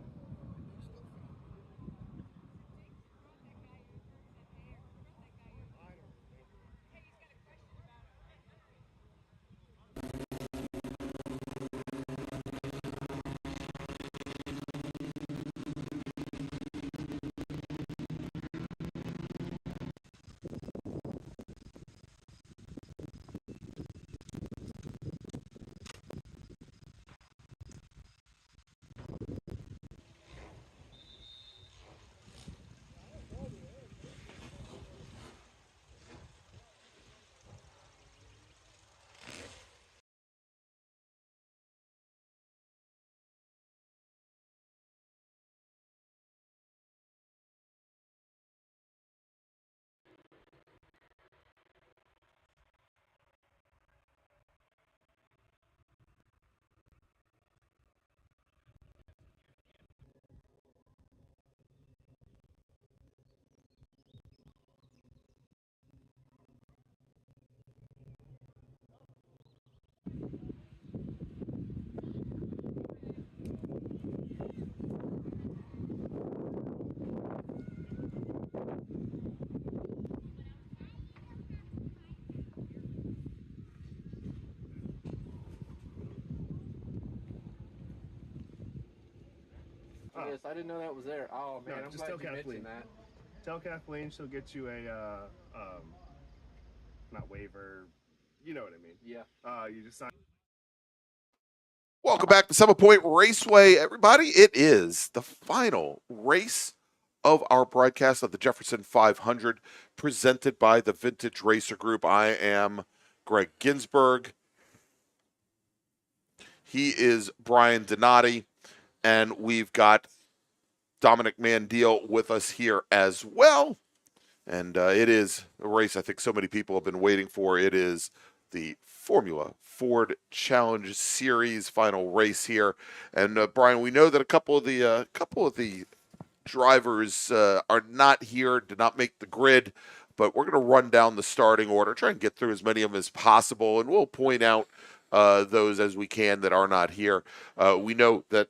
mention this. I didn't know that was there. Oh man, No, I'm just glad tell you Kathleen. mentioned that. Tell Kathleen she'll get you a not waiver. You know what I mean? Yeah. You just sign. Welcome back to Summit Point Raceway, everybody. It is the final race of our broadcast of the Jefferson 500, presented by the Vintage Racer Group. I am Greg Ginsberg. He is Brian Donati, and we've got Dominic Mandiel with us here as well. And it is a race I think so many people have been waiting for. It is the Formula Ford Challenge Series final race here. And Brian, we know that a couple of the drivers are not here, did not make the grid, but we're going to run down the starting order, try and get through as many of them as possible, and we'll point out those as we can that are not here. We know that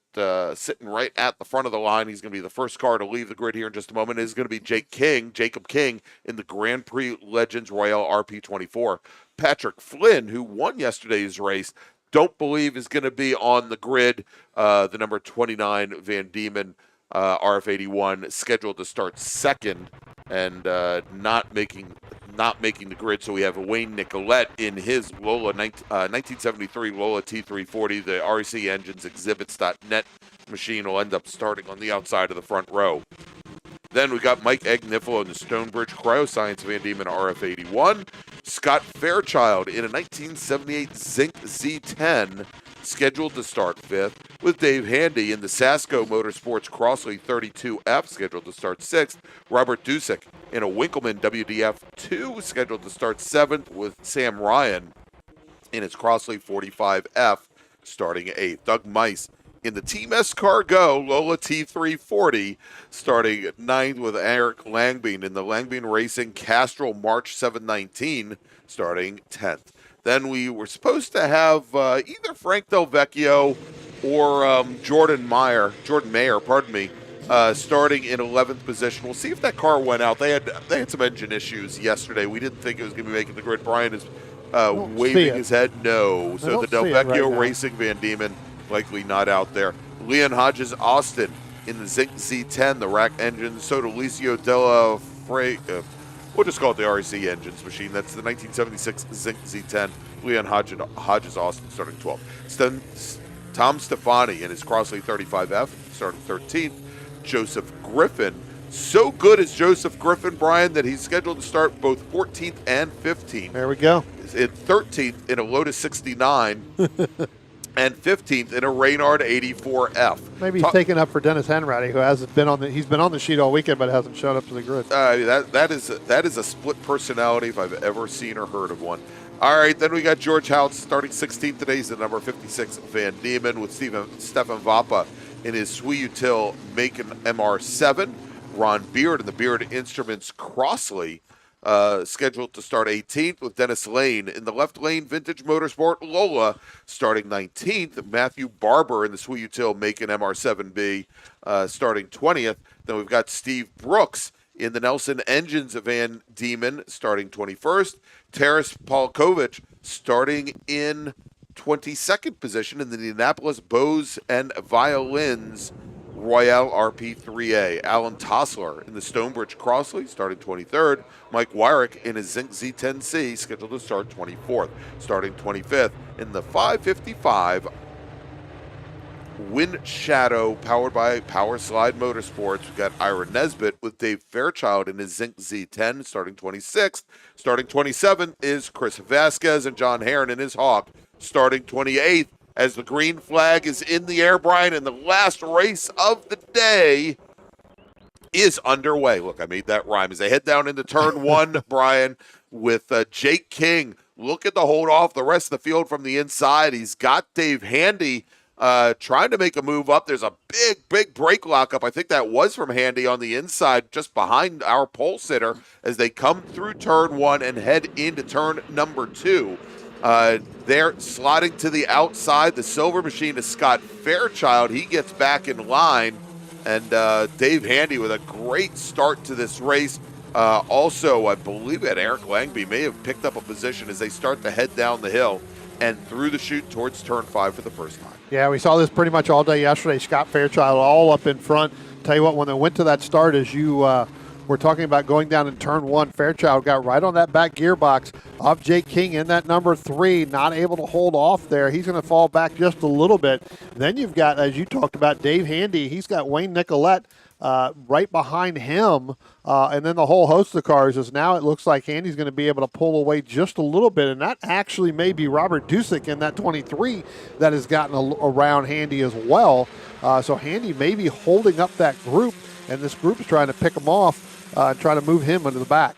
sitting right at the front of the line, he's going to be the first car to leave the grid here in just a moment, is going to be Jacob King in the Grand Prix Legends Royale RP24. Patrick Flynn, who won yesterday's race, don't believe is going to be on the grid. The number 29 Van Diemen RF81 scheduled to start second and not making the grid. So we have Wayne Nicolette in his Lola 1973 Lola T340. The REC Engines Exhibits.net machine will end up starting on the outside of the front row. Then we got Mike Agnifilo in the Stonebridge Cryoscience Van Diemen RF81. Scott Fairchild in a 1978 Zinc Z10, scheduled to start fifth, with Dave Handy in the Sasco Motorsports Crossley 32F, scheduled to start sixth. Robert Dusick in a Winkleman WDF2, scheduled to start seventh, with Sam Ryan in his Crossley 45F, starting eighth. Doug Mice in the Team Escargot Lola T340, starting ninth, with Eric Langbein in the Langbein Racing Castrol March 719, starting 10th. Then we were supposed to have either Frank Del Vecchio or Jordan Mayer, starting in 11th position. We'll see if that car went out. They had some engine issues yesterday. We didn't think it was going to be making the grid. Brian is waving his head no. So the Del Vecchio Racing Van Diemen likely not out there. Leon Hodges Austin in the Zinc Z10, the rack engine. Sodalicio della we'll just call it the REC Engines machine. That's the 1976 Zinc Z10. Leon Hodges Austin starting 12th. Tom Stefani in his Crossley 35F starting 13th. Joseph Griffin. So good is Joseph Griffin, Brian, that he's scheduled to start both 14th and 15th. There we go. In 13th in a Lotus 69. And 15th in a Reynard 84F. Maybe he's taking up for Dennis Henratty, who hasn't been on he's been on the sheet all weekend, but hasn't shown up to the grid. That is a split personality if I've ever seen or heard of one. All right, then we got George Houtz starting 16th today. He's the number 56 Van Diemen, with Stefan Vappa in his Sui-Util Macon MR7. Ron Beard in the Beard Instruments Crossley, scheduled to start 18th, with Dennis Lane in the Left Lane Vintage Motorsport Lola, starting 19th. Matthew Barber in the Sui-Util Macon MR7B, starting 20th. Then we've got Steve Brooks in the Nelson Engines Van Diemen, starting 21st. Taras Polkovich starting in 22nd position in the Indianapolis Bows and Violins Royale RP3A. Alan Tossler in the Stonebridge Crossley, starting 23rd. Mike Wyrick in his Zinc Z10C, scheduled to start 24th. Starting 25th in the 555 Wind Shadow, powered by Power Slide Motorsports. We've got Ira Nesbitt with Dave Fairchild in his Zinc Z10, starting 26th. Starting 27th is Chris Vasquez and John Heron in his Hawk, starting 28th. As the green flag is in the air, Brian, and the last race of the day is underway. Look, I made that rhyme. As they head down into turn one, Brian, with Jake King looking to hold off the rest of the field from the inside. He's got Dave Handy trying to make a move up. There's a big brake lockup. I think that was from Handy on the inside, just behind our pole sitter, as they come through turn one and head into turn number two. They're sliding to the outside. The silver machine is Scott Fairchild. He gets back in line. And Dave Handy with a great start to this race. Also, I believe that Eric Langby may have picked up a position as they start to head down the hill. and through the chute towards turn 5 for the first time. Yeah, we saw this pretty much all day yesterday. Scott Fairchild all up in front. Tell you what, when they went to that start, as you were talking about going down in turn 1, Fairchild got right on that back gearbox of Jake King in that number 3, not able to hold off there. He's going to fall back just a little bit. Then you've got, as you talked about, Dave Handy. He's got Wayne Nicolette right behind him, and then the whole host of cars is now it looks like Handy's going to be able to pull away just a little bit, and that actually may be Robert Dusick in that 23 that has gotten around Handy as well. So Handy may be holding up that group, and this group is trying to pick him off and try to move him into the back.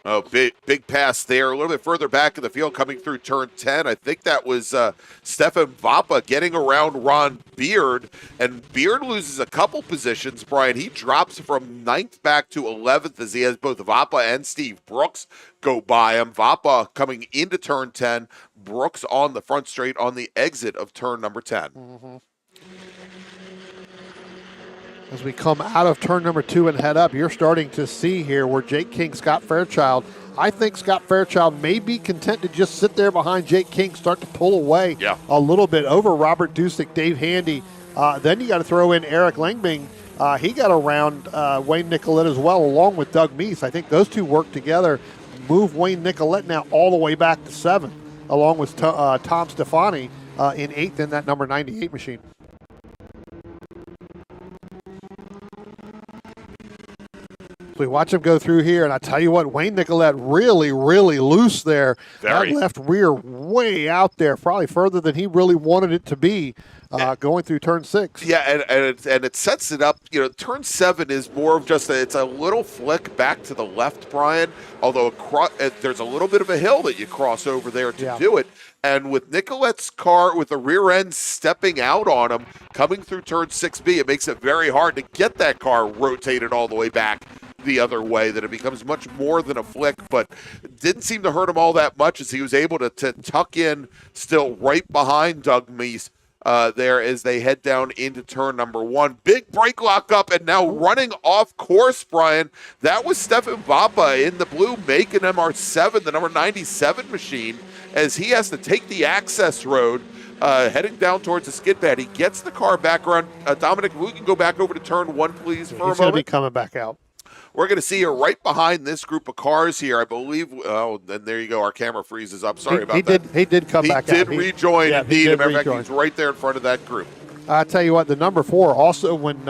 Oh, big pass there. A little bit further back in the field coming through turn 10. I think that was Stefan Vapa getting around Ron Beard. And Beard loses a couple positions, Brian. He drops from 9th back to 11th as he has both Vapa and Steve Brooks go by him. Vapa coming into turn 10. Brooks on the front straight on the exit of turn number 10. Mm-hmm. As we come out of turn number 2 and head up, you're starting to see here where Jake King, Scott Fairchild, I think Scott Fairchild may be content to just sit there behind Jake King, start to pull away a little bit over Robert Dusick, Dave Handy. Then you got to throw in Eric Langbing. He got around Wayne Nicolette as well, along with Doug Meese. I think those two work together, move Wayne Nicolette now all the way back to 7th, along with Tom Stefani in 8th in that number 98 machine. We watch him go through here, and I tell you what, Wayne Nicolette really, really loose there. Very. That left rear way out there, probably further than he really wanted it to be going through turn 6. Yeah, and it sets it up. You know, turn 7 is more of just it's a little flick back to the left, Brian, although there's a little bit of a hill that you cross over there to do it. And with Nicolette's car, with the rear end stepping out on him, coming through turn 6B, it makes it very hard to get that car rotated all the way back the other way, that it becomes much more than a flick, but it didn't seem to hurt him all that much as he was able to tuck in still right behind Doug Meese there as they head down into turn number 1. Big brake lock up and now running off course, Brian. That was Stefan Vapa in the blue making MR7, the number 97 machine, as he has to take the access road heading down towards the skid pad. He gets the car back around. Dominic, if we can go back over to turn 1, please, for a moment. He's going to be coming back out. We're going to see her right behind this group of cars here, I believe. Oh, and there you go. Our camera freezes up. Sorry about that. He did come back out. He did rejoin, indeed. In fact, he's right there in front of that group. I tell you what, the number 4 also when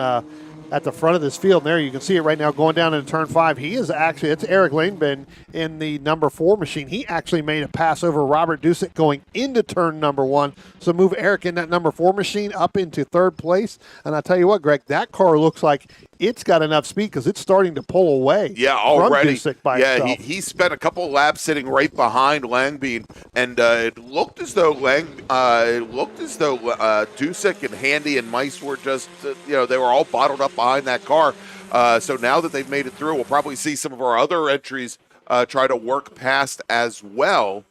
at the front of this field there, you can see it right now going down into turn 5. He is actually, it's Eric Langbin in the number 4 machine. He actually made a pass over Robert Dusick going into turn number 1. So move Eric in that number 4 machine up into 3rd place. And I tell you what, Greg, that car looks like it's got enough speed because it's starting to pull away. Yeah, already. From Dusick by itself. He spent a couple of laps sitting right behind Langbin, and it looked as though Dusick and Handy and Meise were just, they were all bottled up behind that car. So now that they've made it through, we'll probably see some of our other entries try to work past as well.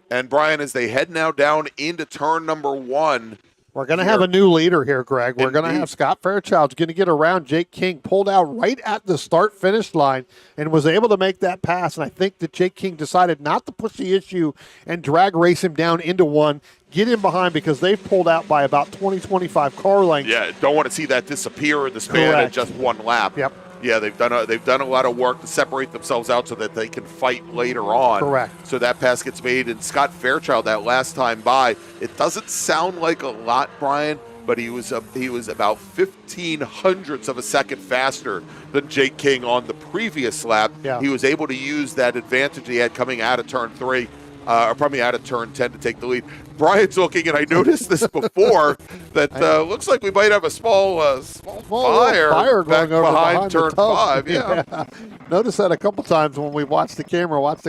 And Brian, as they head now down into turn number 1. We're going to have a new leader here, Greg. We're going to have Scott Fairchild's going to get around Jake King, pulled out right at the start-finish line and was able to make that pass. And I think that Jake King decided not to push the issue and drag race him down into 1, get him behind because they've pulled out by about 20, 25 car lengths. Yeah, don't want to see that disappear in the span of just 1 lap. Yep. Yeah, they've done a lot of work to separate themselves out so that they can fight later on. Correct. So that pass gets made, and Scott Fairchild that last time by, it doesn't sound like a lot, Brian, but he was about 15 hundredths of a second faster than Jake King on the previous lap. Yeah. He was able to use that advantage he had coming out of turn 3. Or probably out of turn 10 to take the lead. Brian's looking, and I noticed this before, that looks like we might have a small fire back behind turn 5. Yeah. Notice that a couple times when we watch the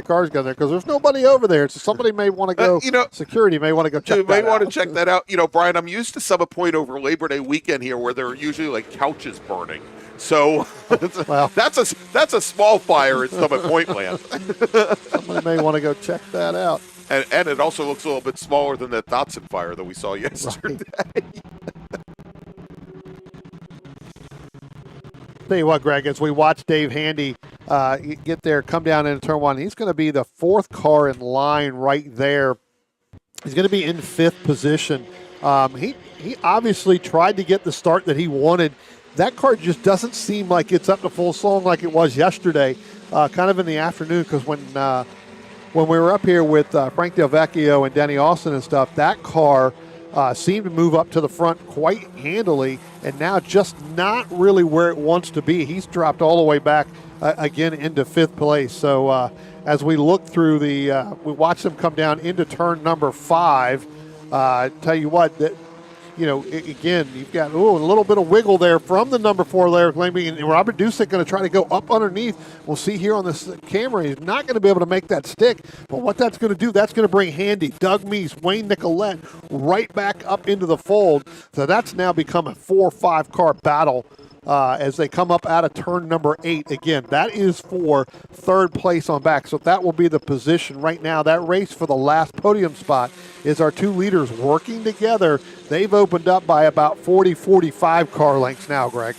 cars go there, because there's nobody over there. So somebody may want to go, security may want to go check that out. You may want to check that out. Brian, I'm used to Summit Point over Labor Day weekend here where there are usually like couches burning. So that's a small fire in Summit Point land. Somebody may want to go check that out. And it also looks a little bit smaller than the Datsun fire that we saw yesterday. Right. Tell you what, Greg, as we watch Dave Handy get there, come down into turn one. He's going to be the fourth car in line right there. He's going to be in fifth position. He obviously tried to get the start that he wanted. That car just doesn't seem like it's up to full song like it was yesterday, kind of in the afternoon, because when we were up here with Frank Del Vecchio and Denny Austin and stuff, that car seemed to move up to the front quite handily, and now just not really where it wants to be. He's dropped all the way back again into fifth place. So as we look through we watch them come down into turn number 5. Tell you what, that again, you've got a little bit of wiggle there from the number 4 Larry Langby, and Robert Dusick going to try to go up underneath. We'll see here on this camera, he's not going to be able to make that stick, but what that's going to do, that's going to bring Handy, Doug Meese, Wayne Nicolette right back up into the fold. So that's now become a 4-5 car battle as they come up out of turn number 8. Again, that is for third place on back. So that will be the position right now. That race for the last podium spot is our two leaders working together. They've opened up by about 40-45 car lengths now, Greg.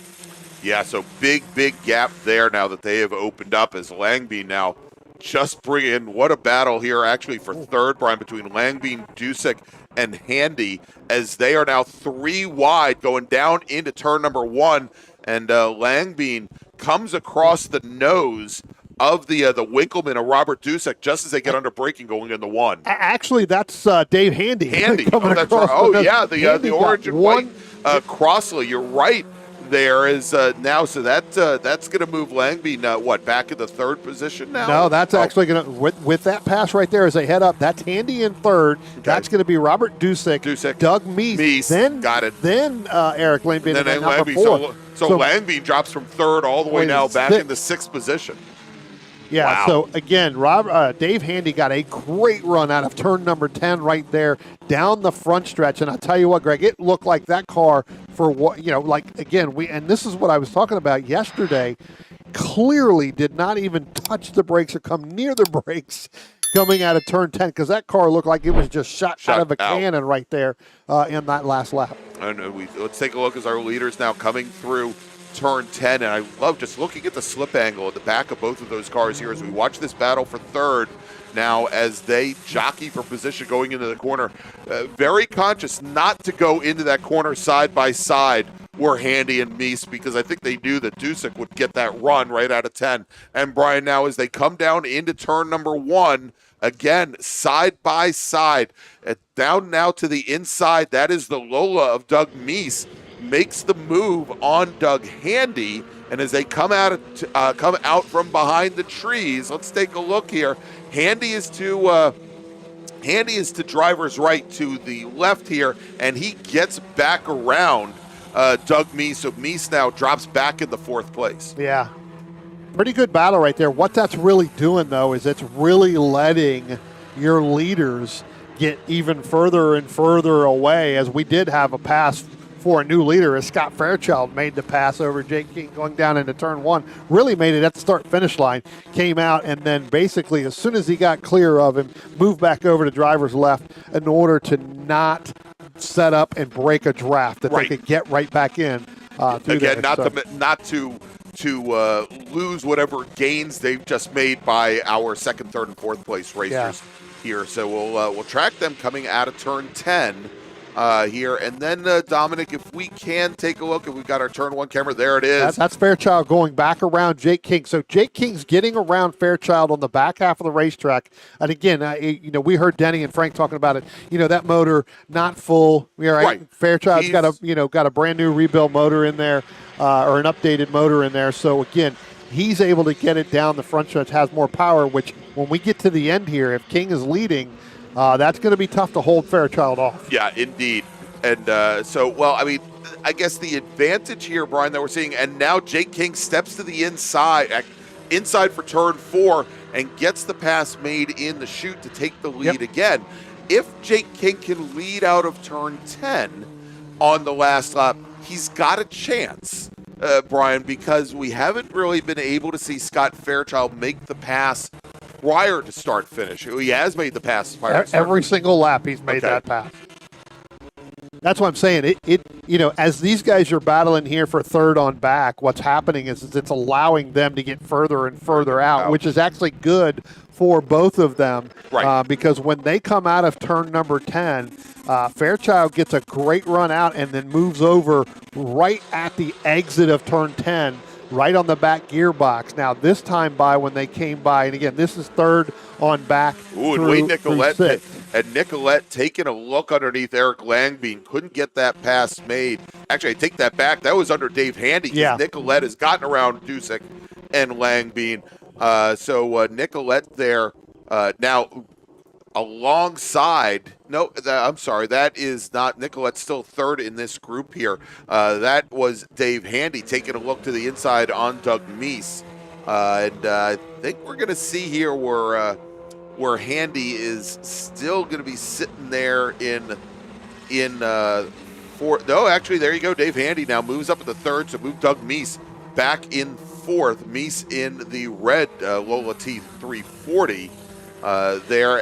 Yeah, so big gap there now that they have opened up as Langby now just bring in. What a battle here actually for third, Brian, between Langby, Dusick, and Handy, as they are now 3 wide going down into turn number 1. And Langbein comes across the nose of the Winkleman of Robert Dusick just as they get under braking going into 1. Actually, that's Dave Handy. Oh, that's right. Oh, yeah, the orange and white Crossley. You're right. There is now, so that's going to move Langby back in the third position now? No, that's actually going to, with that pass right there as they head up, that's Handy in third. Okay. That's going to be Robert Dusick, Doug Meese. Then, got it. Then Eric Langby in number 4. So Langby drops from third all the way now back in the 6th position. Yeah, wow. So again, Dave Handy got a great run out of turn number 10 right there down the front stretch. And I'll tell you what, Greg, it looked like that car for what, again, and this is what I was talking about yesterday, clearly did not even touch the brakes or come near the brakes coming out of turn 10, because that car looked like it was just shot out of a cannon right there in that last lap. And let's take a look as our leaders now coming through turn 10, and I love just looking at the slip angle at the back of both of those cars here as we watch this battle for third now as they jockey for position going into the corner. Very conscious not to go into that corner side by side were Handy and Meese, because I think they knew that Dusick would get that run right out of 10. And Brian, now as they come down into turn number 1, again, side by side, down now to the inside, that is the Lola of Doug Meese, makes the move on Doug Handy. And as they come out from behind the trees, let's take a look here. Handy is to driver's right to the left here, and he gets back around Doug Meese. So Meese now drops back in the 4th place. Yeah. Pretty good battle right there. What that's really doing, though, is it's really letting your leaders get even further and further away, as we did have a pass for a new leader as Scott Fairchild made the pass over Jake King going down into turn 1. Really made it at the start-finish line, came out, and then basically as soon as he got clear of him, moved back over to driver's left in order to not set up and break a draft that they could get right back in. Again, not to lose whatever gains they've just made by our 2nd, 3rd, and 4th place racers here. So we'll track them coming out of turn 10 here. And then, Dominic, if we can take a look, if we've got our turn 1 camera, there it is. That's Fairchild going back around Jake King. So Jake King's getting around Fairchild on the back half of the racetrack. And again, we heard Denny and Frank talking about it. That motor not full. Right. Fairchild's got a brand new rebuild motor in there, or an updated motor in there. So again, he's able to get it down the front stretch, has more power, which when we get to the end here, if King is leading, that's going to be tough to hold Fairchild off. Yeah, indeed. And I guess the advantage here, Brian, that we're seeing, and now Jake King steps to the inside for turn 4 and gets the pass made in the chute to take the lead again. If Jake King can lead out of turn 10 on the last lap, he's got a chance, Brian, because we haven't really been able to see Scott Fairchild make the pass prior to start finish. He has made the pass prior to start every single lap he's made that pass. That's what I'm saying. As these guys are battling here for third on back, what's happening is it's allowing them to get further and further out, which is actually good for both of them. Right. Because when they come out of turn number 10, Fairchild gets a great run out and then moves over right at the exit of turn 10, right on the back gearbox. Now, this time when they came by, and again, this is third on back. Ooh, and Wade Nicolette, and Nicolette taking a look underneath Eric Langbein, couldn't get that pass made. Actually, I take that back. That was under Dave Handy. Yeah. Nicolette has gotten around Dusek and Langbein. So Nicolette there now alongside. No, I'm sorry. That is not Nicolette. Still third in this group here. That was Dave Handy taking a look to the inside on Doug Meese. And I think we're going to see here where Handy is still going to be sitting there in fourth. No, actually, there you go. Dave Handy now moves up at the third, so move Doug Meese back in fourth. Meese in the red Lola T340 there,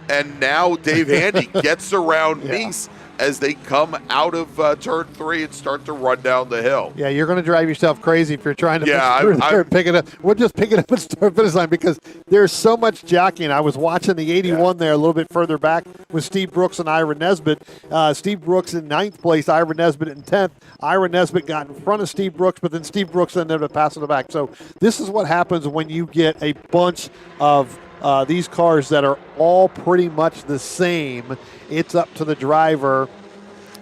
and now Dave Handy gets around Meese as they come out of turn 3 and start to run down the hill. Yeah, you're going to drive yourself crazy if you're trying to pick it up. We'll just pick it up and start finish line because there's so much jockeying. I was watching the 81 there a little bit further back with Steve Brooks and Ira Nesbitt. Steve Brooks in 9th place, Ira Nesbitt in 10th. Ira Nesbitt got in front of Steve Brooks, but then Steve Brooks ended up passing the back. So this is what happens when you get a bunch of these cars that are all pretty much the same. It's up to the driver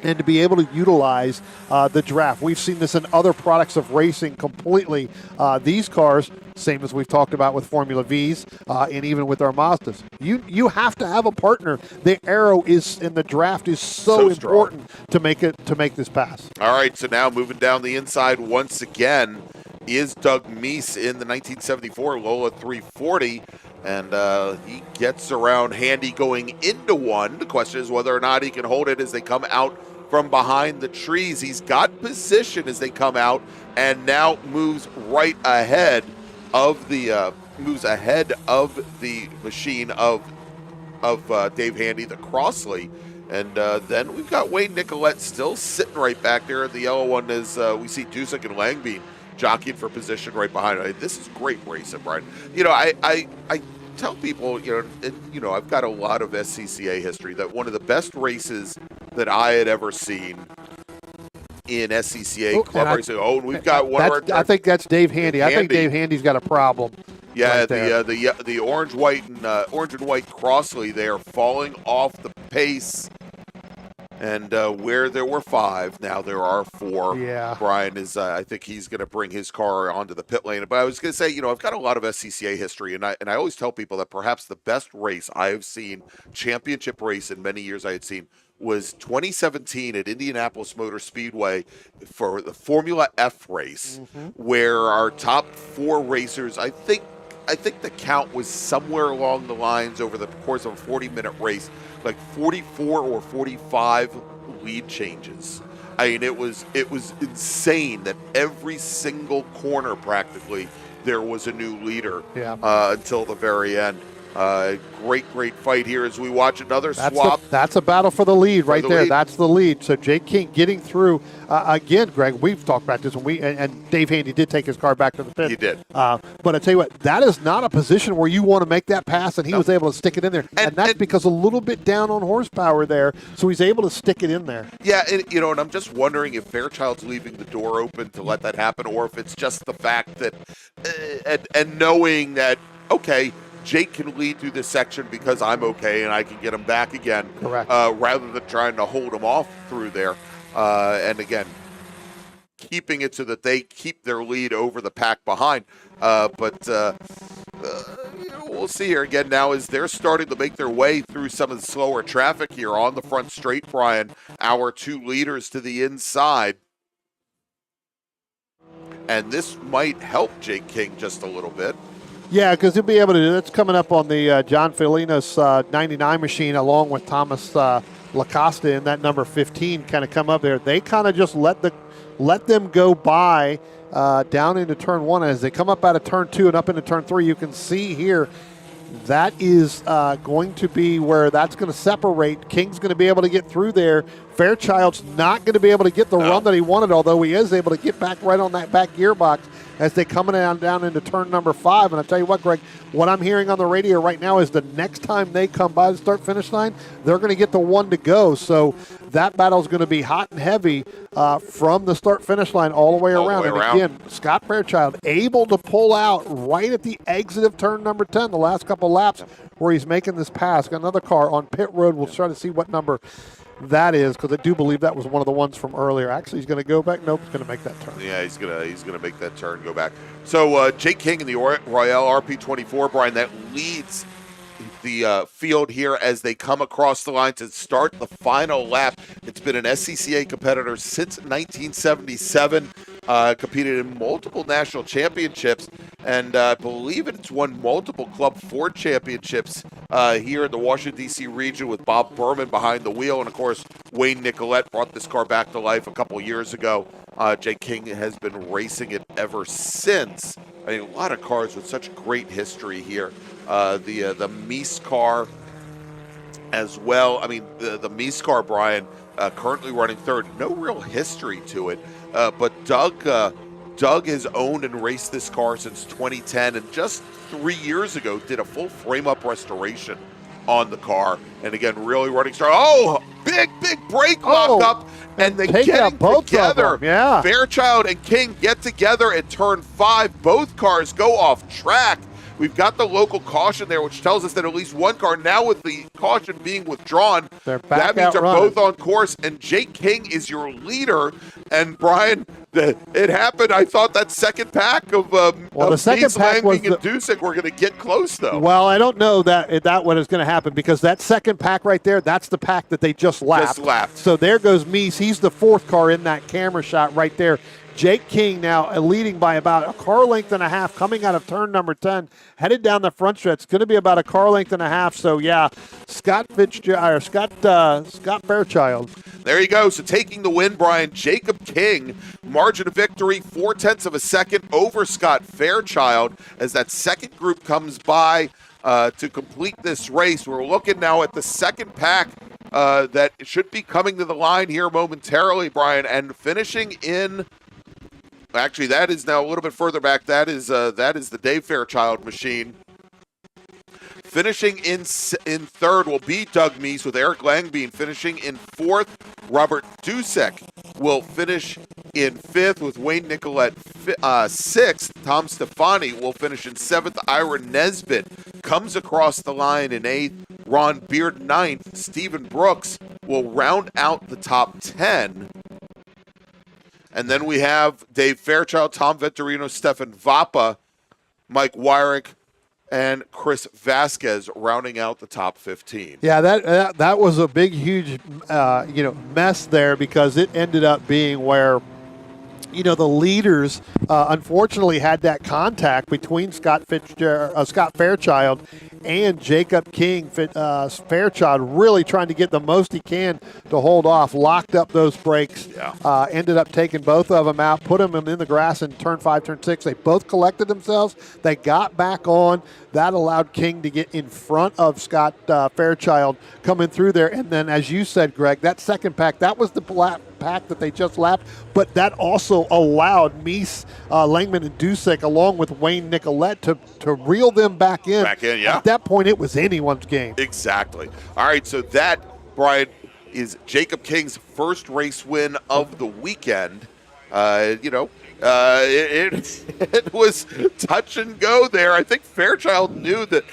and to be able to utilize the draft. We've seen this in other products of racing completely. These cars, same as we've talked about with Formula Vs and even with our Mazdas. You have to have a partner. The arrow is in the draft is so important to make this pass. All right, so now moving down the inside once again is Doug Meese in the 1974 Lola 340. And he gets around Handy going into one. The question is whether or not he can hold it as they come out from behind the trees. He's got position as they come out and now moves right ahead of the machine of Dave Handy, the Crossley. And then we've got Wayne Nicolette still sitting right back there. The yellow one is we see Dusek and Langbein jockeying for position right behind it. This is great racing, Brian. I tell people, I've got a lot of SCCA history, that one of the best races that I had ever seen in SCCA club racing. We've got one. I think that's Dave Handy. I think Dave Handy's got a problem. Yeah, right the orange, white, and white Crossley there falling off the pace. And where there were 5, now there are 4. Yeah. Brian is, I think he's going to bring his car onto the pit lane. But I was going to say, I've got a lot of SCCA history, and I always tell people that perhaps the best race I have seen, championship race in many years I had seen, was 2017 at Indianapolis Motor Speedway for the Formula F race, where our top 4 racers, I think the count was somewhere along the lines over the course of a 40-minute race, like 44 or 45 lead changes. I mean, it was insane that every single corner practically there was a new leader until the very end. Great fight here as we watch another swap. That's a battle for the lead right there. That's the lead. So Jake King getting through. Again, Greg, we've talked about this, and Dave Handy did take his car back to the pit. He did. But I tell you what, that is not a position where you want to make that pass, and he was able to stick it in there. And that's because a little bit down on horsepower there, so he's able to stick it in there. Yeah, and I'm just wondering if Fairchild's leaving the door open to let that happen, or if it's just the fact that, and knowing that, okay, Jake can lead through this section because I'm okay and I can get him back again. Correct. Rather than trying to hold him off through there. And again, keeping it so that they keep their lead over the pack behind. But we'll see here again now as they're starting to make their way through some of the slower traffic here on the front straight, Brian. Our 2 leaders to the inside. And this might help Jake King just a little bit. Yeah, because he'll be able to. That's coming up on the John Felinos 99 machine, along with Thomas Lacosta in that number 15, kind of come up there. They kind of just let them go by down into turn 1. As they come up out of turn 2 and up into turn 3, you can see here that is going to be where that's going to separate. King's going to be able to get through there. Fairchild's not going to be able to get the run that he wanted, although he is able to get back right on that back gearbox as they come down into turn number 5. And I tell you what, Greg, what I'm hearing on the radio right now is the next time they come by the start-finish line, they're going to get the one to go. So that battle is going to be hot and heavy from the start-finish line all the way around. And again, Scott Fairchild able to pull out right at the exit of turn number 10, the last couple laps where he's making this pass. Got another car on pit road. We'll try to see what number that is, because I do believe that was one of the ones from earlier. Actually, he's going to go back. Nope, he's going to make that turn. Yeah, he's gonna make that turn, go back. So Jake King in the Royale RP24, Brian, that leads the field here as they come across the line to start the final lap. It's been an SCCA competitor since 1977, competed in multiple national championships, and I believe it's won multiple Club Ford championships here in the Washington, D.C. region with Bob Berman behind the wheel. And, of course, Wayne Nicolette brought this car back to life a couple years ago. Jake King has been racing it ever since. I mean, a lot of cars with such great history here. The Mies car as well. I mean, the Mies car, Brian, currently running third. No real history to it, but Doug has owned and raced this car since 2010, and just 3 years ago did a full frame-up restoration on the car. And again, really running strong. Oh, big brake lock up, and they get together. Yeah. Fairchild and King get together at turn 5. Both cars go off track. We've got the local caution there, which tells us that at least one car, now with the caution being withdrawn, that means they're both on course, and Jake King is your leader. And Brian, it happened. I thought that second pack of the second pack was and Dusek were going to get close, though. Well, I don't know that what is going to happen, because that second pack right there, that's the pack that they just lapped. So there goes Mies. He's the fourth car in that camera shot right there. Jake King now leading by about a car length and a half coming out of turn number 10, headed down the front stretch. It's going to be about a car length and a half. So, yeah, Scott Fairchild. There you go. So taking the win, Brian, Jacob King, margin of victory, 0.4 of a second over Scott Fairchild as that second group comes by to complete this race. We're looking now at the second pack that should be coming to the line here momentarily, Brian, and finishing in... Actually, that is now a little bit further back. That is the Dave Fairchild machine. Finishing in third will be Doug Mies, with Eric Langbein finishing in fourth. Robert Dusek will finish in fifth, with Wayne Nicolette sixth. Tom Stefani will finish in seventh. Ira Nesbitt comes across the line in eighth. Ron Beard ninth. Stephen Brooks will round out the top 10. And then we have Dave Fairchild, Tom Venturino, Stefan Vappa, Mike Wyrick, and Chris Vasquez rounding out the top 15. Yeah, that was a big, huge, mess there, because it ended up being where, the leaders unfortunately had that contact between Scott Fairchild and Jacob King. Fairchild really trying to get the most he can to hold off, locked up those brakes, ended up taking both of them out, put them in the grass in turn 5, turn 6. They both collected themselves. They got back on. That allowed King to get in front of Scott Fairchild coming through there. And then, as you said, Greg, that second pack, that was the pack that they just lapped, but that also allowed Mies, Langman, and Dusek, along with Wayne Nicolette, to reel them back in. Yeah. At that point, it was anyone's game. Exactly. All right, so that, Brian, is Jacob King's first race win of the weekend. It was touch and go there. I think Fairchild knew that.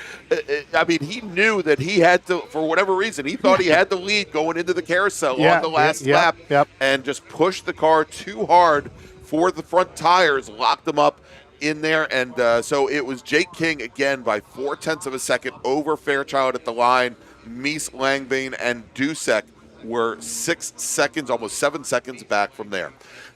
He knew that he had to, for whatever reason, he thought he had the lead going into the carousel on the last lap, and just pushed the car too hard for the front tires, locked them up in there, and so it was Jake King again by 0.4 of a second over Fairchild at the line. Mies, Langbein, and Dusek were 6 seconds, almost 7 seconds back from there.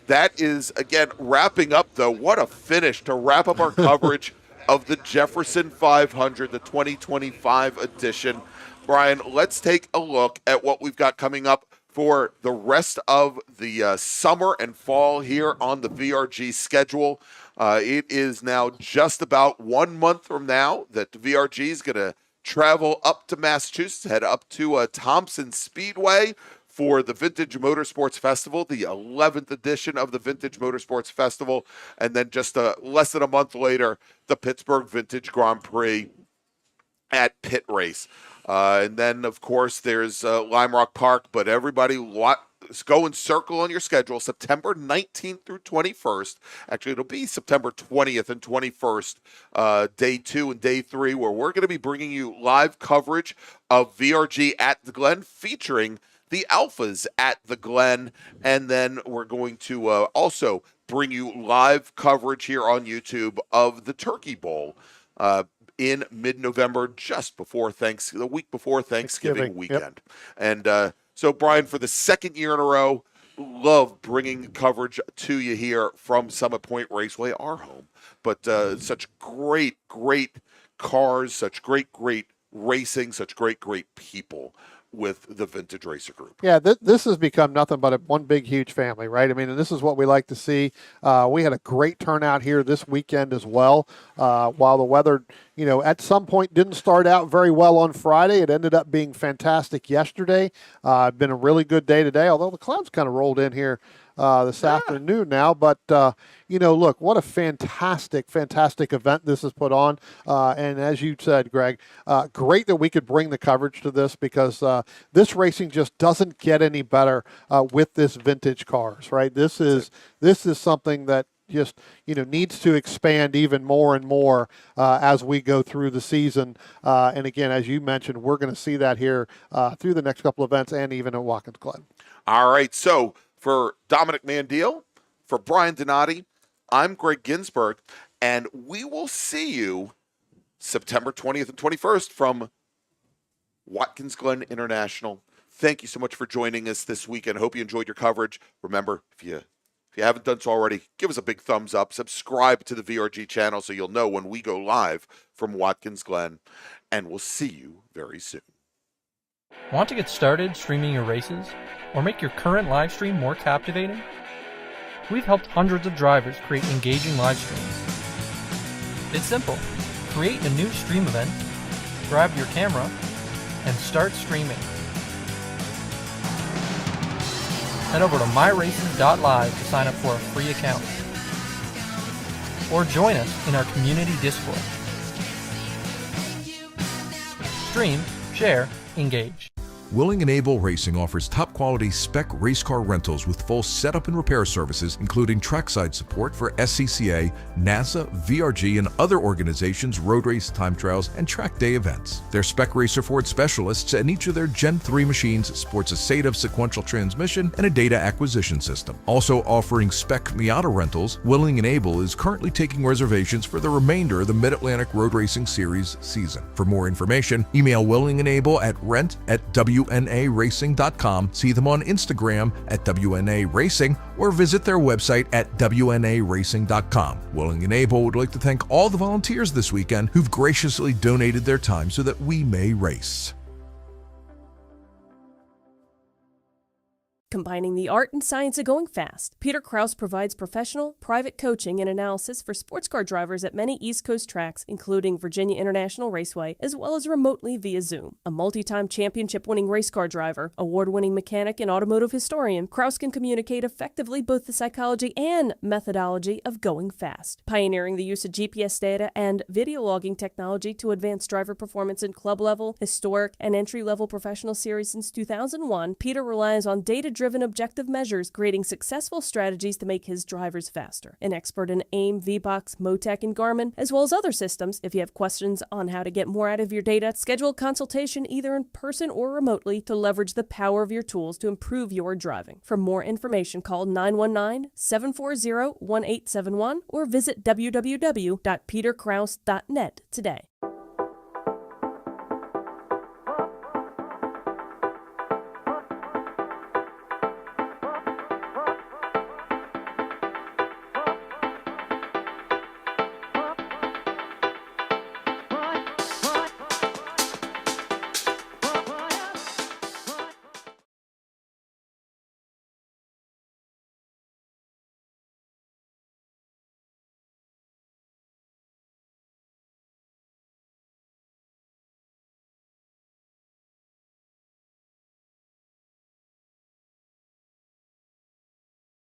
That is, again, wrapping up, though. What a finish to wrap up our coverage of the Jefferson 500, the 2025 edition. Brian, let's take a look at what we've got coming up for the rest of the summer and fall here on the VRG schedule. It is now just about 1 month from now that the VRG is going to travel up to Massachusetts, head up to Thompson Speedway for the Vintage Motorsports Festival, the 11th edition of the Vintage Motorsports Festival, and then just less than a month later, the Pittsburgh Vintage Grand Prix at Pit Race. And then, of course, there's Lime Rock Park, but everybody go and circle on your schedule September 19th through 21st. Actually, it'll be September 20th and 21st, day 2 and day 3, where we're going to be bringing you live coverage of VRG at the Glen, featuring the Alphas at the Glen. And then we're going to also bring you live coverage here on YouTube of the Turkey Bowl in mid-November, just before the week before Thanksgiving weekend. Yep. And so, Brian, for the second year in a row, love bringing coverage to you here from Summit Point Raceway, our home. But such great cars, such great racing, such great people with the Vintage Racer Group. Yeah, this has become nothing but one big, huge family, right? I mean, and this is what we like to see. We had a great turnout here this weekend as well. While the weather, at some point didn't start out very well on Friday, it ended up being fantastic yesterday. Been a really good day today, although the clouds kind of rolled in here this afternoon now. But, look, what a fantastic event this has put on. And as you said, Greg, great that we could bring the coverage to this, because this racing just doesn't get any better with this vintage cars, right? This is something that just needs to expand even more and more as we go through the season. And again, as you mentioned, we're going to see that here through the next couple of events and even at Watkins Glen. All right, so for Dominic Mandiel, for Brian Donati, I'm Greg Ginsberg, and we will see you September 20th and 21st from Watkins Glen International. Thank you so much for joining us this weekend. Hope you enjoyed your coverage. Remember, if you haven't done so already, give us a big thumbs up. Subscribe to the VRG channel so you'll know when we go live from Watkins Glen, and we'll see you very soon. Want to get started streaming your races or make your current live stream more captivating? We've helped hundreds of drivers create engaging live streams. It's simple. Create a new stream event, grab your camera, and start streaming. Head over to myraces.live to sign up for a free account. Or join us in our community Discord. Stream, share, engage. Willing and Able Racing offers top-quality spec race car rentals with full setup and repair services, including trackside support for SCCA, NASA, VRG, and other organizations' road race time trials and track day events. Their spec racer Ford specialists and each of their Gen 3 machines sports a SATAV sequential transmission and a data acquisition system. Also offering spec Miata rentals, Willing and Able is currently taking reservations for the remainder of the Mid-Atlantic Road Racing Series season. For more information, email Willing and Able at rent@WNARacing.com, see them on Instagram at WNA Racing, or visit their website at WNARacing.com. Willing and Able would like to thank all the volunteers this weekend who've graciously donated their time so that we may race. Combining the art and science of going fast, Peter Krause provides professional, private coaching and analysis for sports car drivers at many East Coast tracks, including Virginia International Raceway, as well as remotely via Zoom. A multi-time championship-winning race car driver, award-winning mechanic, and automotive historian, Krause can communicate effectively both the psychology and methodology of going fast. Pioneering the use of GPS data and video logging technology to advance driver performance in club-level, historic, and entry-level professional series since 2001, Peter relies on data-driven objective measures, creating successful strategies to make his drivers faster. An expert in AIM, VBOX, Motec, and Garmin, as well as other systems. If you have questions on how to get more out of your data, schedule a consultation either in person or remotely to leverage the power of your tools to improve your driving. For more information, call 919-740-1871 or visit www.peterkrause.net today.